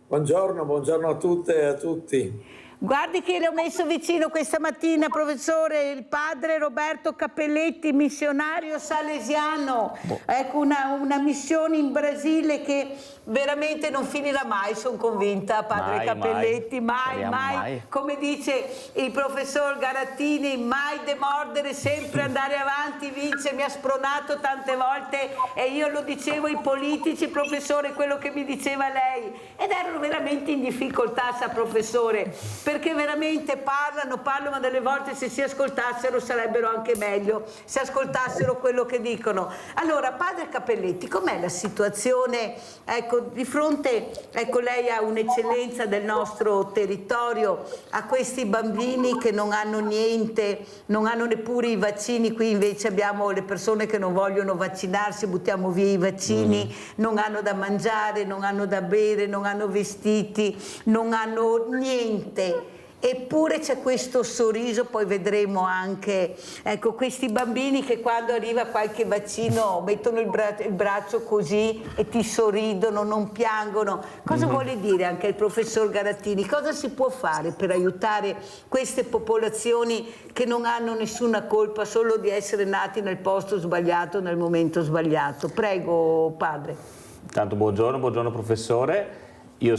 Buongiorno a tutte e a tutti. Guardi che le ho messo vicino questa mattina, professore, il padre Roberto Cappelletti, missionario salesiano. Ecco, una missione in Brasile che veramente non finirà mai, sono convinta, padre Cappelletti, mai, come dice il professor Garattini, mai demordere, sempre andare avanti, vince, mi ha spronato tante volte e io lo dicevo ai politici, professore, quello che mi diceva lei, ed erano veramente in difficoltà, sa professore, perché veramente parlano, ma delle volte se si ascoltassero sarebbero anche meglio, se ascoltassero quello che dicono. Allora, padre Cappelletti, com'è la situazione? Ecco, di fronte, ecco, lei ha un'eccellenza del nostro territorio, a questi bambini che non hanno niente, non hanno neppure i vaccini, qui invece abbiamo le persone che non vogliono vaccinarsi, buttiamo via i vaccini, non hanno da mangiare, non hanno da bere, non hanno vestiti, non hanno niente. Eppure c'è questo sorriso, poi vedremo anche, ecco, questi bambini che quando arriva qualche vaccino mettono il braccio così e ti sorridono, non piangono. Cosa vuole dire anche il professor Garattini? Cosa si può fare per aiutare queste popolazioni che non hanno nessuna colpa, solo di essere nati nel posto sbagliato, nel momento sbagliato? Prego, padre. Intanto buongiorno professore. Io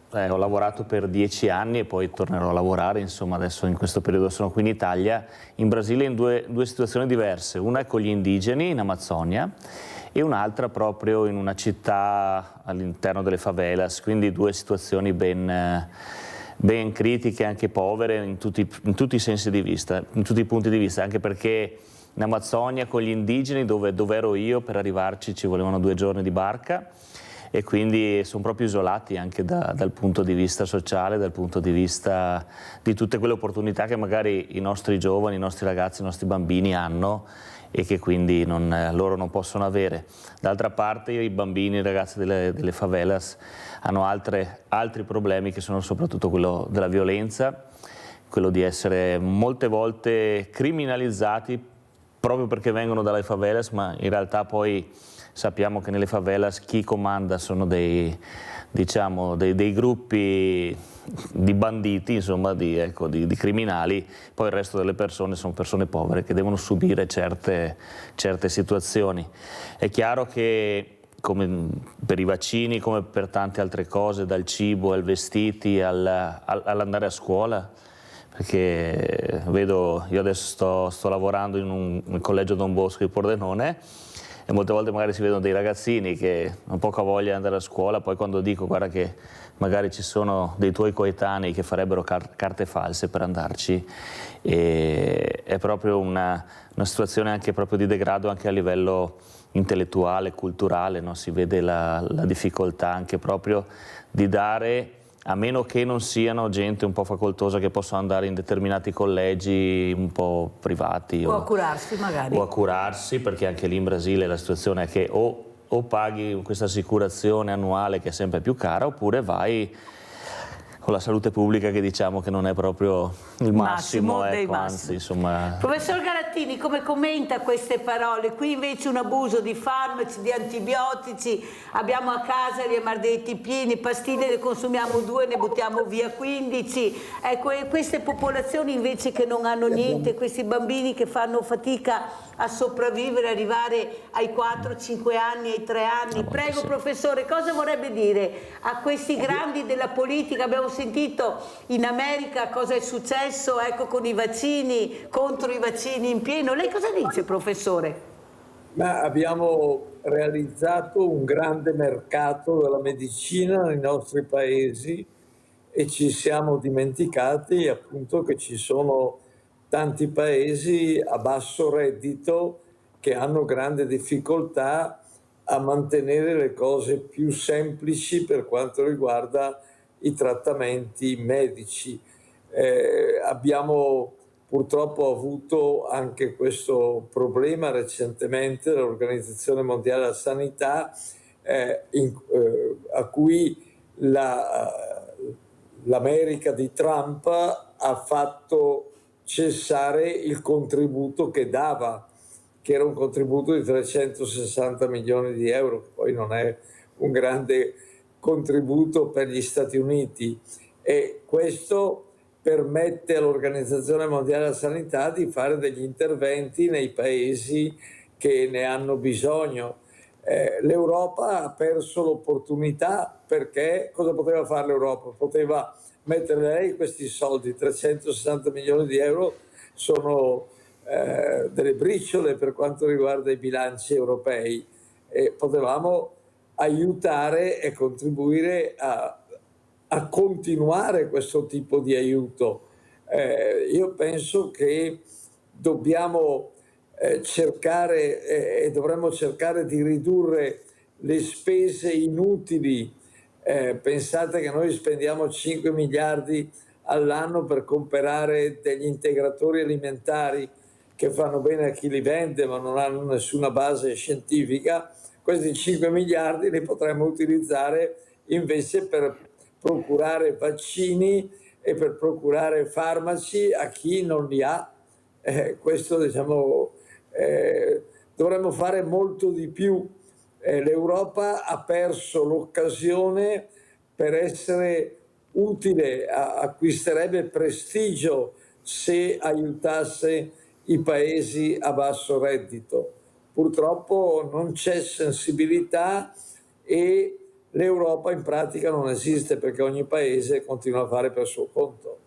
ho lavorato per 10 anni e poi tornerò a lavorare, insomma adesso in questo periodo sono qui in Italia, in Brasile, in due situazioni diverse. Una è con gli indigeni in Amazzonia e un'altra proprio in una città all'interno delle favelas, quindi due situazioni ben critiche, anche povere in tutti i sensi di vista, in tutti i punti di vista, anche perché in Amazzonia con gli indigeni, dove ero io, per arrivarci ci volevano 2 giorni di barca, e quindi sono proprio isolati anche dal punto di vista sociale, dal punto di vista di tutte quelle opportunità che magari i nostri giovani, i nostri ragazzi, i nostri bambini hanno e che quindi loro non possono avere. D'altra parte i bambini, i ragazzi delle favelas hanno altri problemi, che sono soprattutto quello della violenza, quello di essere molte volte criminalizzati proprio perché vengono dalle favelas, ma in realtà poi sappiamo che nelle favelas chi comanda sono dei gruppi di banditi, insomma, di criminali, poi il resto delle persone sono persone povere che devono subire certe situazioni. È chiaro che come per i vaccini, come per tante altre cose, dal cibo ai vestiti all'andare a scuola, perché vedo, io adesso sto lavorando in un collegio Don Bosco di Pordenone, e molte volte magari si vedono dei ragazzini che hanno poca voglia di andare a scuola, poi quando dico guarda che magari ci sono dei tuoi coetanei che farebbero carte false per andarci, e è proprio una situazione anche proprio di degrado anche a livello intellettuale, culturale, no? Si vede la difficoltà anche proprio di dare, a meno che non siano gente un po' facoltosa che possono andare in determinati collegi un po' privati. O a curarsi magari. O a curarsi, perché anche lì in Brasile la situazione è che o paghi questa assicurazione annuale che è sempre più cara, oppure vai con la salute pubblica che diciamo che non è proprio il massimo, ecco, anzi, insomma. Professor Garattini, come commenta queste parole? Qui invece un abuso di farmaci, di antibiotici, abbiamo a casa gli emardetti pieni, pastiglie ne consumiamo 2, ne buttiamo via 15, ecco, e queste popolazioni invece che non hanno niente, questi bambini che fanno fatica a sopravvivere, arrivare ai 4-5 anni, ai 3 anni. Prego professore, cosa vorrebbe dire a questi grandi della politica? Abbiamo sentito in America cosa è successo, ecco, con i vaccini, contro i vaccini in pieno. Lei cosa dice, professore? Ma abbiamo realizzato un grande mercato della medicina nei nostri paesi e ci siamo dimenticati appunto che ci sono tanti paesi a basso reddito che hanno grande difficoltà a mantenere le cose più semplici per quanto riguarda i trattamenti medici. Abbiamo purtroppo avuto anche questo problema recentemente dell'Organizzazione Mondiale della Sanità, a cui l'America di Trump ha fatto cessare il contributo che dava, che era un contributo di 360 milioni di euro, che poi non è un grande contributo per gli Stati Uniti, e questo permette all'Organizzazione Mondiale della Sanità di fare degli interventi nei paesi che ne hanno bisogno. L'Europa ha perso l'opportunità, perché cosa poteva fare l'Europa? Poteva mettere lei questi soldi, 360 milioni di euro sono delle briciole per quanto riguarda i bilanci europei, e potevamo aiutare e contribuire a continuare questo tipo di aiuto. Io penso che dobbiamo cercare e dovremmo cercare di ridurre le spese inutili. Pensate che noi spendiamo 5 miliardi all'anno per comprare degli integratori alimentari che fanno bene a chi li vende ma non hanno nessuna base scientifica. Questi 5 miliardi li potremmo utilizzare invece per procurare vaccini e per procurare farmaci a chi non li ha. Questo, diciamo, dovremmo fare molto di più. L'Europa ha perso l'occasione per essere utile, acquisterebbe prestigio se aiutasse i paesi a basso reddito. Purtroppo non c'è sensibilità e l'Europa in pratica non esiste, perché ogni paese continua a fare per suo conto.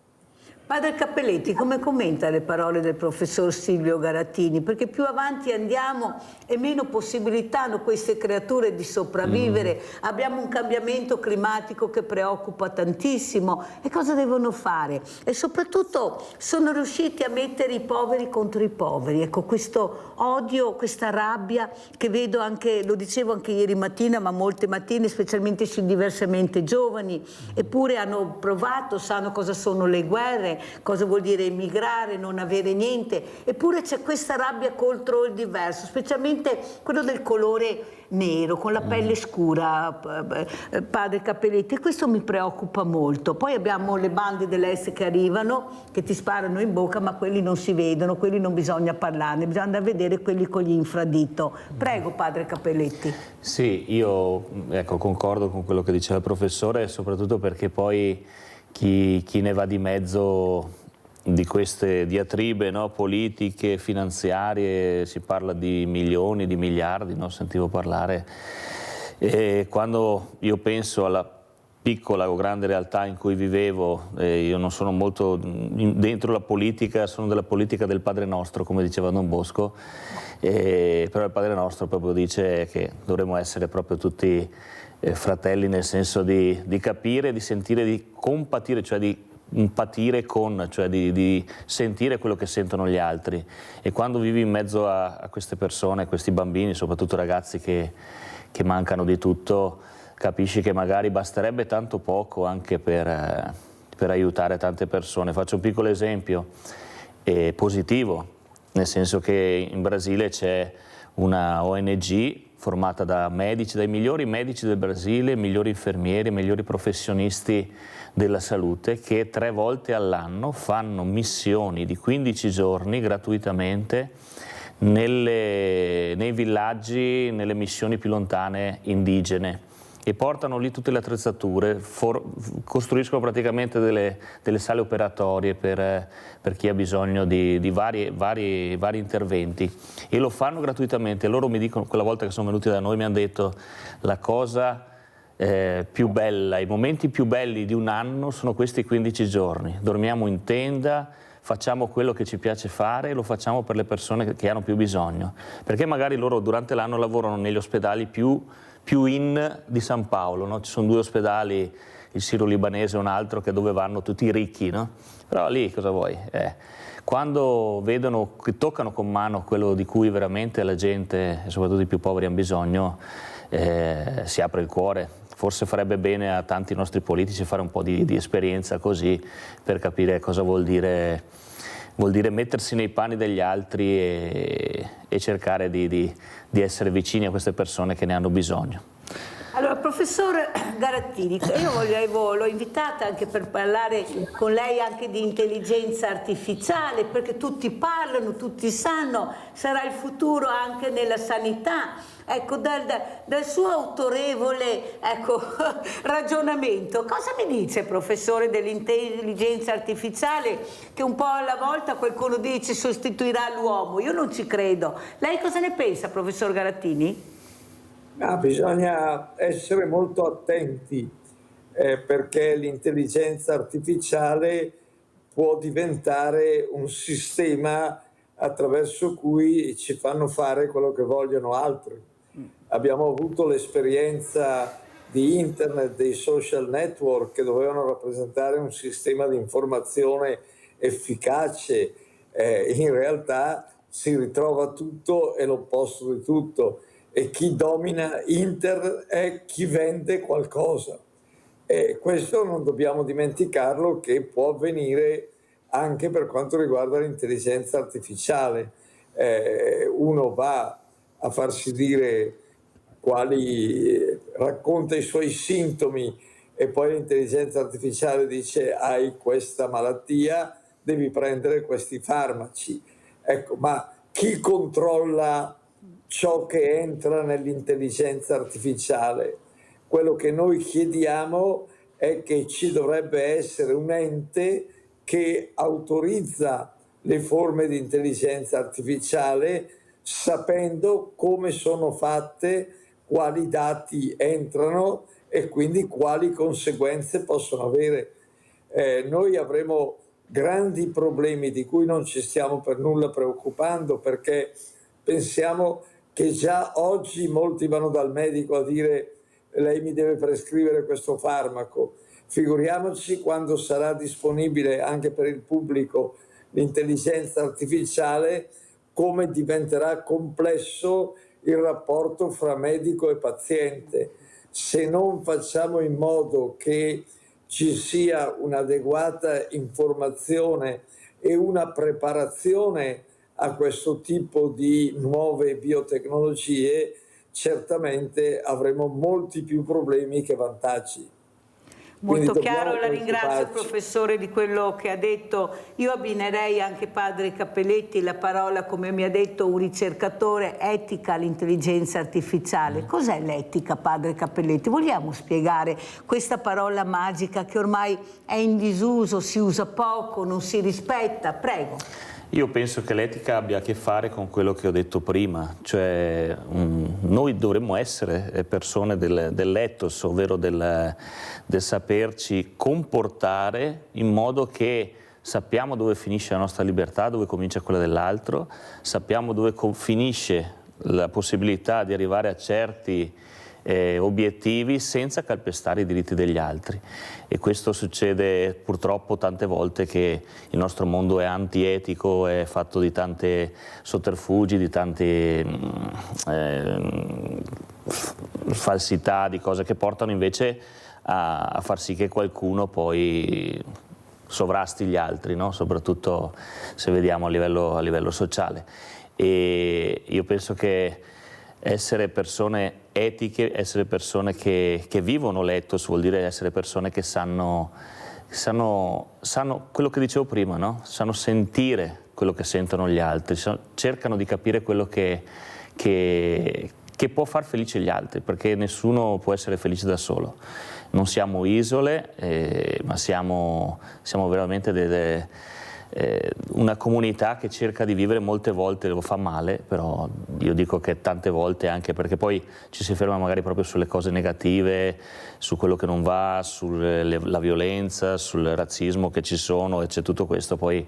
Padre Cappelletti, come commenta le parole del professor Silvio Garattini? Perché più avanti andiamo e meno possibilità hanno queste creature di sopravvivere. Abbiamo un cambiamento climatico che preoccupa tantissimo. E cosa devono fare? E soprattutto sono riusciti a mettere i poveri contro i poveri. Ecco, questo odio, questa rabbia che vedo anche, lo dicevo anche ieri mattina, ma molte mattine, specialmente sui diversamente giovani, eppure hanno provato, sanno cosa sono le guerre, cosa vuol dire emigrare, non avere niente, eppure c'è questa rabbia contro il diverso, specialmente quello del colore nero, con la pelle scura, padre Cappelletti, e questo mi preoccupa molto. Poi abbiamo le bande dell'est che arrivano, che ti sparano in bocca, ma quelli non si vedono, quelli non bisogna parlarne, bisogna andare a vedere quelli con gli infradito. Prego, padre Cappelletti. Sì, io concordo con quello che diceva il professore, soprattutto perché poi chi ne va di mezzo di queste diatribe, no, politiche, finanziarie, si parla di milioni, di miliardi, no? Sentivo parlare, e quando io penso piccola o grande realtà in cui vivevo, io non sono molto dentro la politica, sono della politica del Padre Nostro, come diceva Don Bosco, però il Padre Nostro proprio dice che dovremmo essere proprio tutti fratelli, nel senso di capire, di sentire, di compatire, cioè di patire con, cioè di sentire quello che sentono gli altri. E quando vivi in mezzo a queste persone, a questi bambini, soprattutto ragazzi che mancano di tutto, capisci che magari basterebbe tanto poco anche per aiutare tante persone. Faccio un piccolo esempio positivo, nel senso che in Brasile c'è una ONG formata da medici, dai migliori medici del Brasile, migliori infermieri, migliori professionisti della salute, che 3 volte all'anno fanno missioni di 15 giorni gratuitamente nei villaggi, nelle missioni più lontane indigene, e portano lì tutte le attrezzature, costruiscono praticamente delle sale operatorie per chi ha bisogno di vari interventi, e lo fanno gratuitamente. Loro mi dicono, quella volta che sono venuti da noi, mi hanno detto la cosa più bella, i momenti più belli di un anno sono questi 15 giorni, dormiamo in tenda, facciamo quello che ci piace fare e lo facciamo per le persone che hanno più bisogno, perché magari loro durante l'anno lavorano negli ospedali più in di San Paolo, no? Ci sono 2 ospedali, il siro-libanese e un altro, che dove vanno tutti i ricchi, no? Però lì cosa vuoi? Quando vedono, che toccano con mano quello di cui veramente la gente, e soprattutto i più poveri, hanno bisogno, si apre il cuore. Forse farebbe bene a tanti nostri politici fare un po' di esperienza così, per capire cosa vuol dire mettersi nei panni degli altri e cercare di essere vicini a queste persone che ne hanno bisogno. Allora, professor Garattini, io l'ho invitata anche per parlare con lei anche di intelligenza artificiale, perché tutti parlano, tutti sanno, sarà il futuro anche nella sanità. Ecco, dal suo autorevole ragionamento, cosa mi dice, professore, dell'intelligenza artificiale, che un po' alla volta qualcuno dice sostituirà l'uomo? Io non ci credo. Lei cosa ne pensa, professor Garattini? Bisogna essere molto attenti perché l'intelligenza artificiale può diventare un sistema attraverso cui ci fanno fare quello che vogliono altri. Abbiamo avuto l'esperienza di internet, dei social network, che dovevano rappresentare un sistema di informazione efficace. In realtà si ritrova tutto e l'opposto di tutto, e chi domina internet è chi vende qualcosa, e questo non dobbiamo dimenticarlo, che può avvenire anche per quanto riguarda l'intelligenza artificiale. Uno va a farsi dire racconta i suoi sintomi, e poi l'intelligenza artificiale dice: hai questa malattia, devi prendere questi farmaci. Ecco, ma chi controlla ciò che entra nell'intelligenza artificiale? Quello che noi chiediamo è che ci dovrebbe essere un ente che autorizza le forme di intelligenza artificiale, sapendo come sono fatte, quali dati entrano e quindi quali conseguenze possono avere. Noi avremo grandi problemi di cui non ci stiamo per nulla preoccupando, perché pensiamo che già oggi molti vanno dal medico a dire: lei mi deve prescrivere questo farmaco. Figuriamoci quando sarà disponibile anche per il pubblico l'intelligenza artificiale, come diventerà complesso il rapporto fra medico e paziente. Se non facciamo in modo che ci sia un'adeguata informazione e una preparazione a questo tipo di nuove biotecnologie, certamente avremo molti più problemi che vantaggi. Molto chiaro, la ringrazio professore di quello che ha detto. Io abbinerei anche padre Cappelletti la parola, come mi ha detto un ricercatore, etica all'intelligenza artificiale. Cos'è l'etica, padre Cappelletti? Vogliamo spiegare questa parola magica che ormai è in disuso, si usa poco, non si rispetta? Prego. Io penso che l'etica abbia a che fare con quello che ho detto prima, cioè noi dovremmo essere persone dell'ethos, ovvero del saperci comportare in modo che sappiamo dove finisce la nostra libertà, dove comincia quella dell'altro, sappiamo dove finisce la possibilità di arrivare a certi obiettivi senza calpestare i diritti degli altri, e questo succede purtroppo tante volte, che il nostro mondo è antietico, è fatto di tante sotterfugi, di tante falsità, di cose che portano invece a far sì che qualcuno poi sovrasti gli altri, no? Soprattutto se vediamo a livello sociale. E io penso che essere persone etiche, essere persone che vivono l'ethos, vuol dire essere persone che sanno quello che dicevo prima, no? Sanno sentire quello che sentono gli altri, cercano di capire quello che può far felice gli altri, perché nessuno può essere felice da solo. Non siamo isole, ma siamo veramente una comunità che cerca di vivere, molte volte lo fa male, però io dico che tante volte anche perché poi ci si ferma magari proprio sulle cose negative, su quello che non va, sulla violenza, sul razzismo che ci sono, e c'è tutto questo. Poi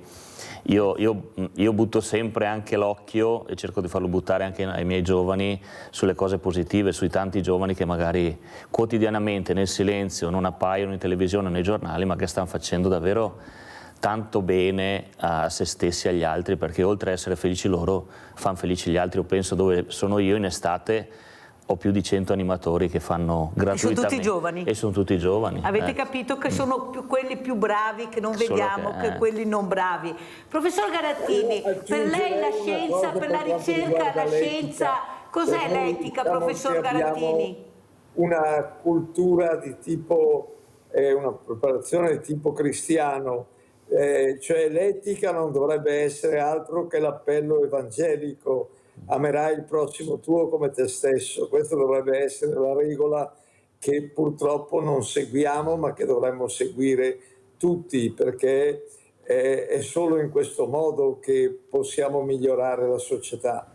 io butto sempre anche l'occhio, e cerco di farlo buttare anche ai miei giovani, sulle cose positive, sui tanti giovani che magari quotidianamente nel silenzio non appaiono in televisione o nei giornali, ma che stanno facendo davvero tanto bene a se stessi e agli altri, perché oltre a essere felici loro, fanno felici gli altri. Io penso, dove sono io in estate ho più di 100 animatori che fanno gratuitamente. E sono tutti giovani? E sono tutti giovani. Avete capito che sono quelli più bravi che non vediamo che quelli non bravi. Professor Garattini, per lei la scienza, per la ricerca, la scienza, cos'è l'etica, professor Garattini? Una cultura di tipo, una preparazione di tipo cristiano. Cioè l'etica non dovrebbe essere altro che l'appello evangelico: amerai il prossimo tuo come te stesso. Questa dovrebbe essere la regola che purtroppo non seguiamo, ma che dovremmo seguire tutti, perché è solo in questo modo che possiamo migliorare la società.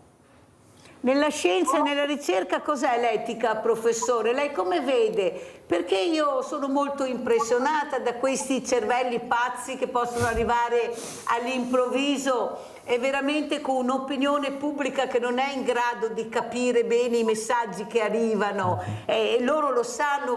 Nella scienza e nella ricerca cos'è l'etica, professore? Lei come vede? Perché io sono molto impressionata da questi cervelli pazzi che possono arrivare all'improvviso, e veramente con un'opinione pubblica che non è in grado di capire bene i messaggi che arrivano, e loro lo sanno,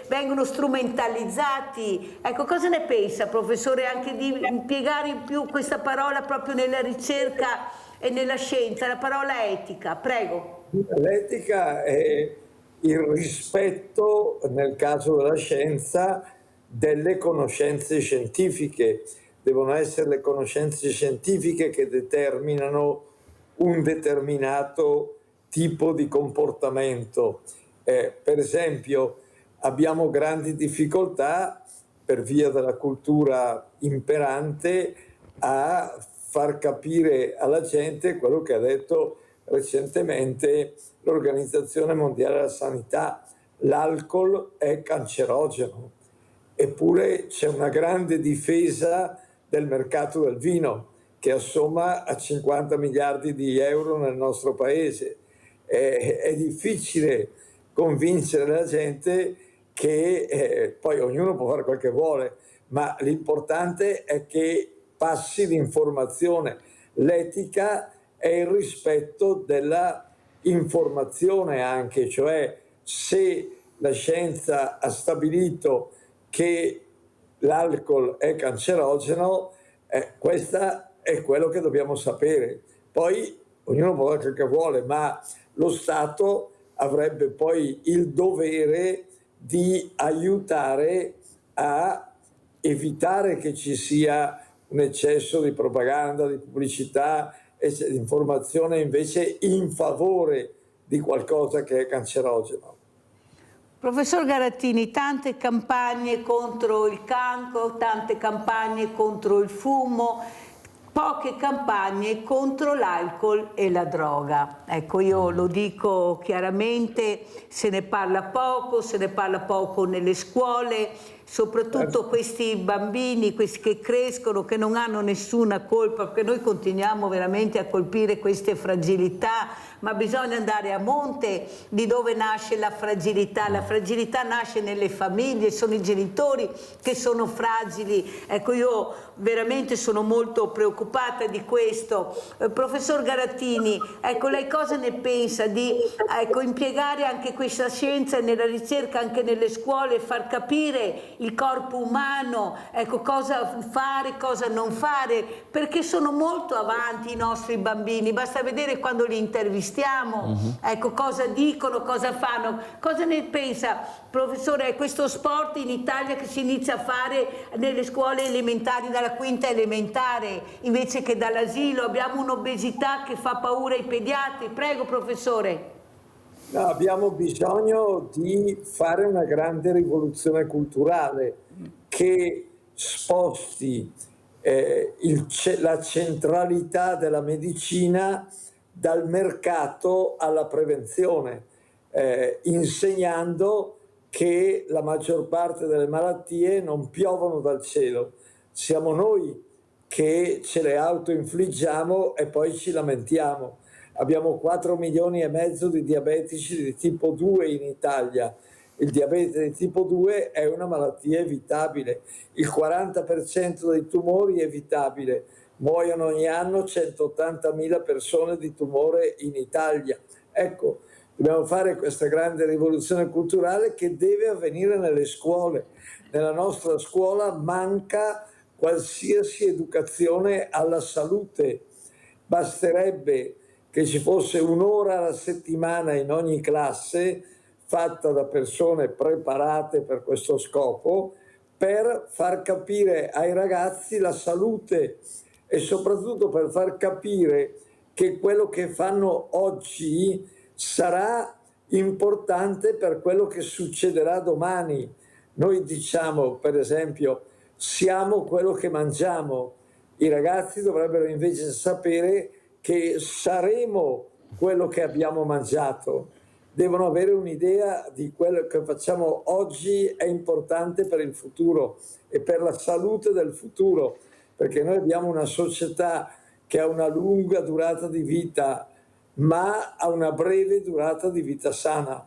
vengono strumentalizzati. Ecco, cosa ne pensa, professore, anche di impiegare in più questa parola proprio nella ricerca e nella scienza, la parola etica? Prego. L'etica è il rispetto, nel caso della scienza, delle conoscenze scientifiche. Devono essere le conoscenze scientifiche che determinano un determinato tipo di comportamento. Per esempio, abbiamo grandi difficoltà, per via della cultura imperante, a far capire alla gente quello che ha detto recentemente l'Organizzazione Mondiale della Sanità: l'alcol è cancerogeno. Eppure c'è una grande difesa del mercato del vino, che assomma a 50 miliardi di euro nel nostro paese. È difficile convincere la gente che poi ognuno può fare quel che vuole, ma l'importante è che passi l'informazione. L'etica è il rispetto della informazione anche, cioè se la scienza ha stabilito che l'alcol è cancerogeno, questo è quello che dobbiamo sapere. Poi ognuno può fare quel che vuole, ma lo Stato avrebbe poi il dovere di aiutare a evitare che ci sia un eccesso di propaganda, di pubblicità e di informazione invece in favore di qualcosa che è cancerogeno. Professor Garattini, tante campagne contro il cancro, tante campagne contro il fumo. poche campagne contro l'alcol e la droga. Ecco, io lo dico chiaramente, se ne parla poco nelle scuole, soprattutto questi bambini, questi che crescono, che non hanno nessuna colpa, perché noi continuiamo veramente a colpire queste fragilità, ma bisogna andare a monte di dove nasce la fragilità. La fragilità nasce nelle famiglie, sono i genitori che sono fragili. Ecco, io veramente sono molto preoccupata di questo. Professor Garattini, ecco, lei cosa ne pensa di impiegare anche questa scienza nella ricerca anche nelle scuole, far capire il corpo umano, ecco, cosa fare, cosa non fare, perché sono molto avanti i nostri bambini, basta vedere quando li intervistiamo, ecco, cosa dicono, cosa fanno. Cosa ne pensa, professore, questo sport in Italia che si inizia a fare nelle scuole elementari, dalla quinta elementare, invece che dall'asilo? Abbiamo un'obesità che fa paura ai pediatri. Prego, professore. No, abbiamo bisogno di fare una grande rivoluzione culturale che sposti la centralità della medicina dal mercato alla prevenzione, insegnando che la maggior parte delle malattie non piovono dal cielo, siamo noi che ce le autoinfliggiamo e poi ci lamentiamo. Abbiamo 4 milioni e mezzo di diabetici di tipo 2 in Italia. Il diabete di tipo 2 è una malattia evitabile. Il 40% dei tumori è evitabile. Muoiono ogni anno 180.000 persone di tumore in Italia. Ecco, dobbiamo fare questa grande rivoluzione culturale che deve avvenire nelle scuole. Nella nostra scuola manca qualsiasi educazione alla salute. Basterebbe che ci fosse un'ora alla settimana in ogni classe, fatta da persone preparate per questo scopo, per far capire ai ragazzi la salute e soprattutto per far capire che quello che fanno oggi sarà importante per quello che succederà domani. Noi diciamo, per esempio, siamo quello che mangiamo. I ragazzi dovrebbero invece sapere che saremo quello che abbiamo mangiato. Devono avere un'idea di quello che facciamo oggi è importante per il futuro e per la salute del futuro, perché noi abbiamo una società che ha una lunga durata di vita, ma ha una breve durata di vita sana.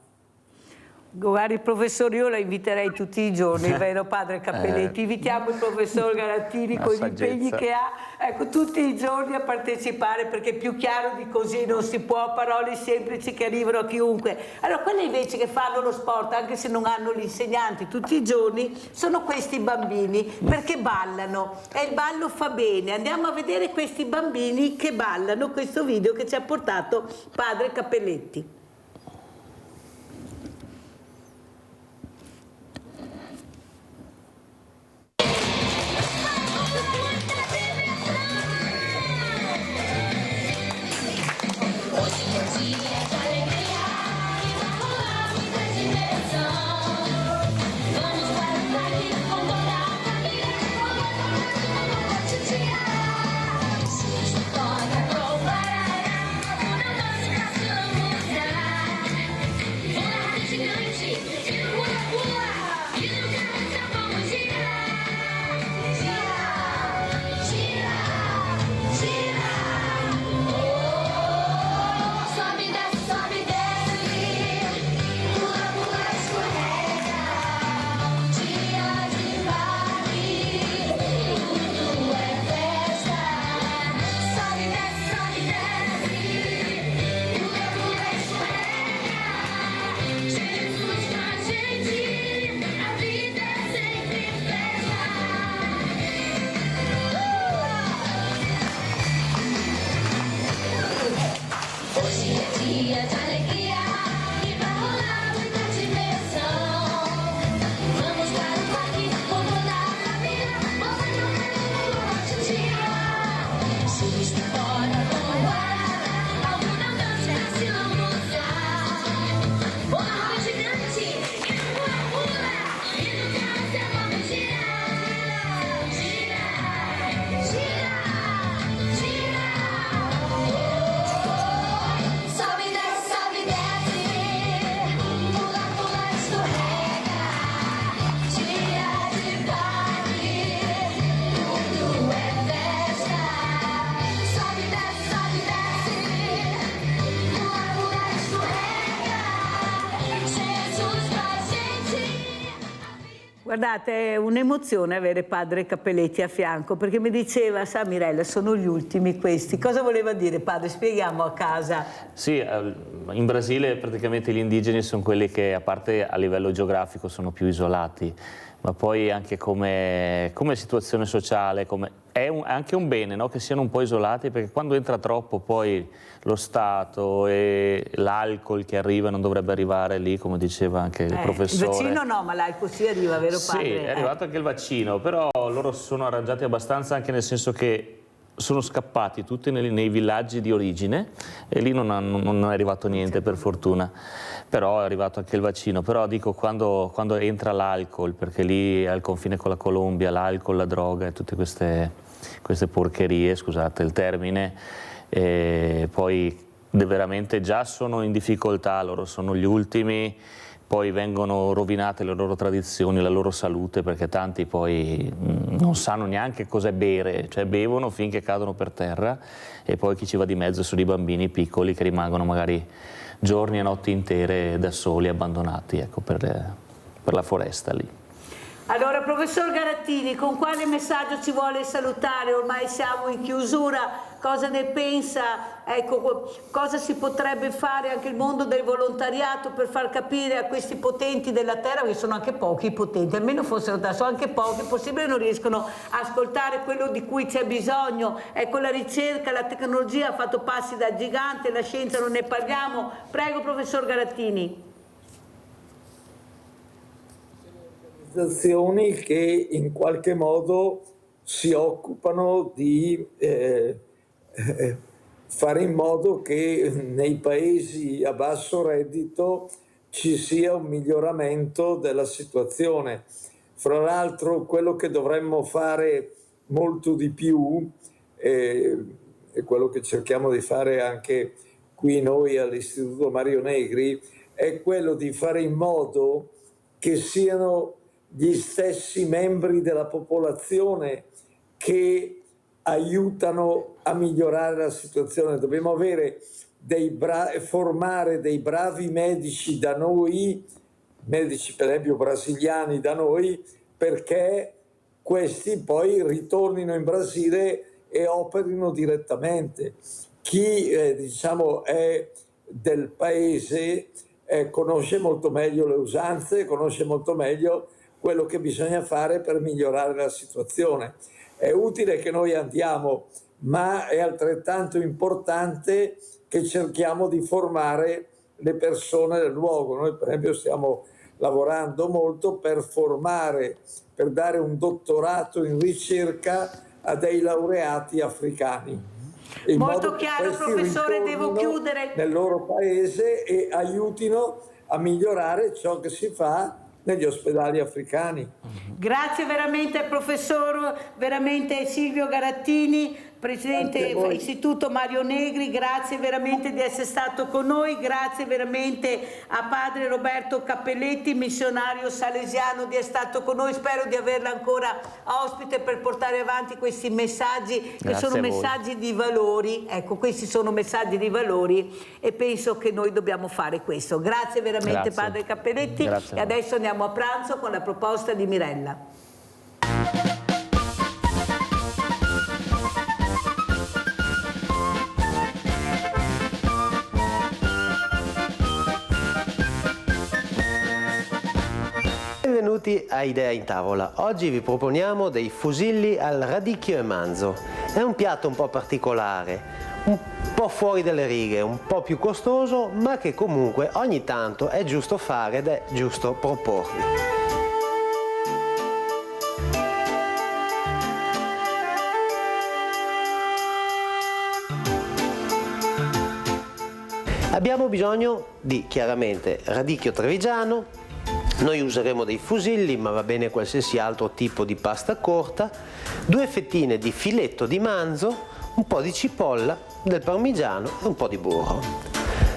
Guardi, professore, io la inviterei tutti i giorni, vero padre Cappelletti? Invitiamo il professor Garattini con gli impegni che ha, ecco, tutti i giorni a partecipare, perché più chiaro di così non si può, parole semplici che arrivano a chiunque. Allora, quelli invece che fanno lo sport, anche se non hanno gli insegnanti tutti i giorni, sono questi bambini, perché ballano e il ballo fa bene. Andiamo a vedere questi bambini che ballano, questo video che ci ha portato padre Cappelletti. Yeah. Guardate, è un'emozione avere padre Cappelletti a fianco, perché mi diceva, sa Mirella, sono gli ultimi questi. Cosa voleva dire padre? Spieghiamo a casa. Sì, in Brasile praticamente gli indigeni sono quelli che, a parte a livello geografico, sono più isolati, ma poi anche come situazione sociale, è anche un bene, no? Che siano un po' isolati, perché quando entra troppo poi lo Stato e l'alcol che arriva non dovrebbe arrivare lì, come diceva anche il professore. Il vaccino no, ma l'alcol sì arriva, vero padre? Sì, è arrivato anche il vaccino, però loro sono arrangiati abbastanza, anche nel senso che sono scappati tutti nei villaggi di origine e lì non è arrivato niente, per fortuna, però è arrivato anche il vaccino. Però dico, quando entra l'alcol, perché lì è al confine con la Colombia, l'alcol, la droga e tutte queste porcherie, scusate il termine, e poi veramente già sono in difficoltà, loro sono gli ultimi, poi vengono rovinate le loro tradizioni, la loro salute, perché tanti poi non sanno neanche cos'è bere, cioè bevono finché cadono per terra, e poi chi ci va di mezzo sono i bambini piccoli che rimangono magari giorni e notti intere da soli, abbandonati, ecco, per la foresta lì. Allora, professor Garattini, con quale messaggio ci vuole salutare? Ormai siamo in chiusura, cosa ne pensa? Ecco, cosa si potrebbe fare anche il mondo del volontariato per far capire a questi potenti della terra, che sono anche pochi potenti, almeno fossero sono anche pochi, possibile non riescono a ascoltare quello di cui c'è bisogno. Ecco, la ricerca, la tecnologia ha fatto passi da gigante, la scienza non ne parliamo. Prego, professor Garattini. Che in qualche modo si occupano di fare in modo che nei paesi a basso reddito ci sia un miglioramento della situazione. Fra l'altro, quello che dovremmo fare molto di più, e quello che cerchiamo di fare anche qui noi all'Istituto Mario Negri, è quello di fare in modo che siano gli stessi membri della popolazione che aiutano a migliorare la situazione. Dobbiamo avere formare dei bravi medici da noi, medici per esempio brasiliani da noi, perché questi poi ritornino in Brasile e operino direttamente. Chi diciamo è del paese conosce molto meglio le usanze, conosce molto meglio quello che bisogna fare per migliorare la situazione. È utile che noi andiamo, ma è altrettanto importante che cerchiamo di formare le persone del luogo. Noi per esempio stiamo lavorando molto per formare, per dare un dottorato in ricerca a dei laureati africani. Molto chiaro, professore, devo chiudere. Nel loro paese e aiutino a migliorare ciò che si fa negli ospedali africani. Grazie veramente al professor Silvio Garattini, presidente Istituto Mario Negri, grazie veramente di essere stato con noi, grazie veramente a padre Roberto Cappelletti, missionario salesiano, di essere stato con noi. Spero di averla ancora ospite per portare avanti questi messaggi che sono messaggi di valori. Ecco, questi sono messaggi di valori e penso che noi dobbiamo fare questo. Grazie veramente padre Cappelletti. E adesso andiamo a pranzo con la proposta di Mirella. Benvenuti a Idea in Tavola. Oggi vi proponiamo dei fusilli al radicchio e manzo. È un piatto un po' particolare, un po' fuori dalle righe, un po' più costoso, ma che comunque ogni tanto è giusto fare ed è giusto proporvi. Abbiamo bisogno di, chiaramente, radicchio trevigiano. Noi useremo dei fusilli, ma va bene qualsiasi altro tipo di pasta corta, 2 fettine di filetto di manzo, un po' di cipolla, del parmigiano e un po' di burro.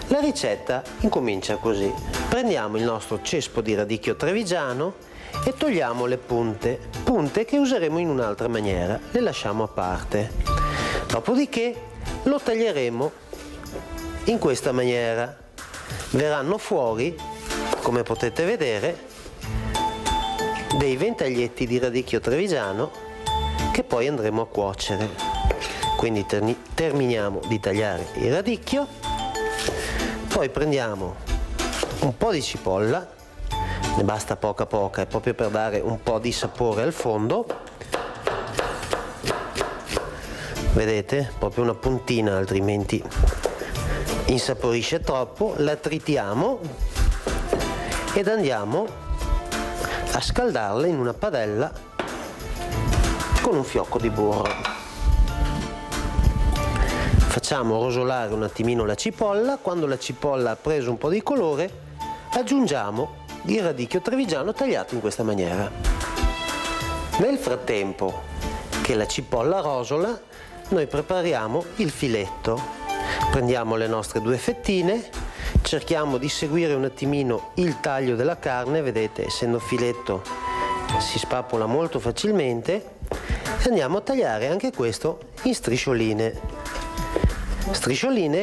La ricetta incomincia così. Prendiamo il nostro cespo di radicchio trevigiano e togliamo le punte che useremo in un'altra maniera, le lasciamo a parte. Dopodiché lo taglieremo in questa maniera. Verranno fuori, come potete vedere, dei ventaglietti di radicchio trevigiano che poi andremo a cuocere. Quindi terminiamo di tagliare il radicchio, poi prendiamo un po' di cipolla, ne basta poca poca, è proprio per dare un po' di sapore al fondo. Vedete? Proprio una puntina, altrimenti insaporisce troppo. La tritiamo ed andiamo a scaldarla in una padella con un fiocco di burro. Facciamo rosolare un attimino la cipolla. Quando la cipolla ha preso un po' di colore, aggiungiamo il radicchio trevigiano tagliato in questa maniera. Nel frattempo che la cipolla rosola, noi prepariamo il filetto. Prendiamo le nostre 2 fettine, cerchiamo di seguire un attimino il taglio della carne, vedete, essendo filetto si spappola molto facilmente, e andiamo a tagliare anche questo in striscioline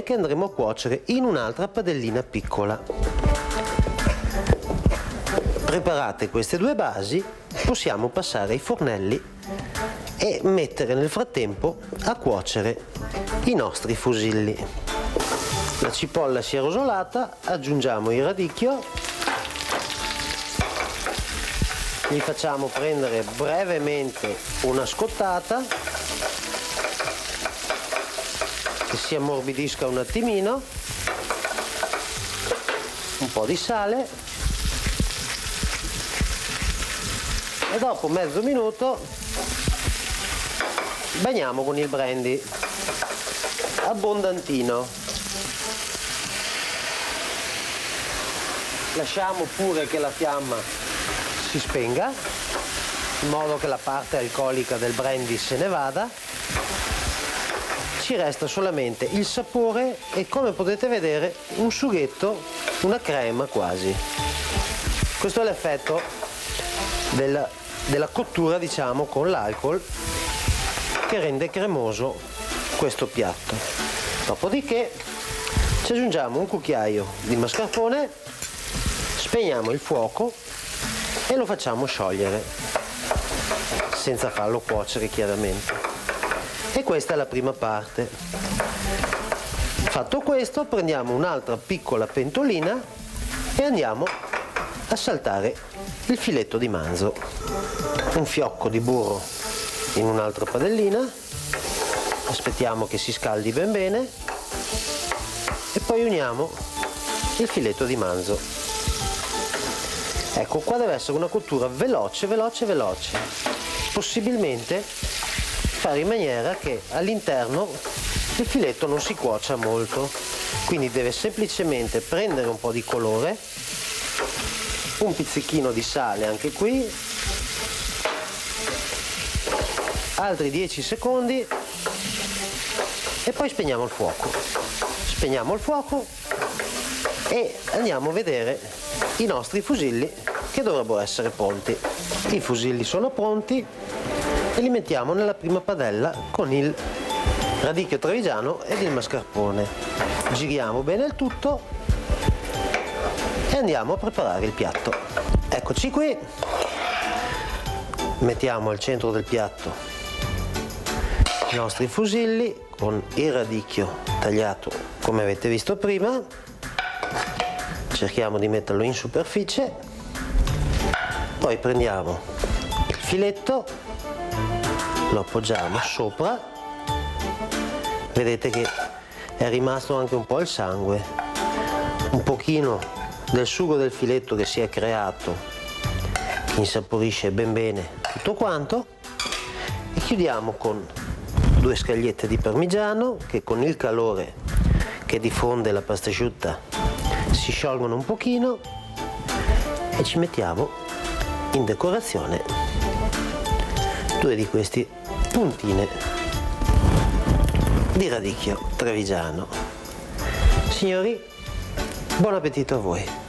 che andremo a cuocere in un'altra padellina piccola. Preparate queste 2 basi, possiamo passare ai fornelli e mettere nel frattempo a cuocere i nostri fusilli. La cipolla si è rosolata, aggiungiamo il radicchio, gli facciamo prendere brevemente una scottata, che si ammorbidisca un attimino, un po' di sale e dopo mezzo minuto bagniamo con il brandy abbondantino. Lasciamo pure che la fiamma si spenga in modo che la parte alcolica del brandy se ne vada. Ci resta solamente il sapore e, come potete vedere, un sughetto, una crema quasi. Questo è l'effetto della cottura, diciamo, con l'alcol, che rende cremoso questo piatto. Dopodiché ci aggiungiamo un cucchiaio di mascarpone, spegniamo il fuoco e lo facciamo sciogliere senza farlo cuocere, chiaramente. E questa è la prima parte. Fatto questo, prendiamo un'altra piccola pentolina e andiamo a saltare il filetto di manzo. Un fiocco di burro in un'altra padellina, aspettiamo che si scaldi ben bene e poi uniamo il filetto di manzo. Ecco, qua deve essere una cottura veloce, possibilmente fare in maniera che all'interno il filetto non si cuocia molto, quindi deve semplicemente prendere un po' di colore, un pizzichino di sale anche qui, altri 10 secondi e poi spegniamo il fuoco. Spegniamo il fuoco e andiamo a vedere i nostri fusilli che dovrebbero essere pronti. I fusilli sono pronti e li mettiamo nella prima padella con il radicchio trevigiano ed il mascarpone. Giriamo bene il tutto e andiamo a preparare il piatto. Eccoci qui, mettiamo al centro del piatto i nostri fusilli con il radicchio tagliato come avete visto prima, cerchiamo di metterlo in superficie, poi prendiamo il filetto, lo appoggiamo sopra, vedete che è rimasto anche un po' il sangue, un pochino del sugo del filetto che si è creato, che insaporisce ben bene tutto quanto, e chiudiamo con 2 scagliette di parmigiano che con il calore che diffonde la pasta asciutta si sciolgono un pochino, e ci mettiamo in decorazione 2 di questi puntine di radicchio trevigiano. Signori, buon appetito a voi!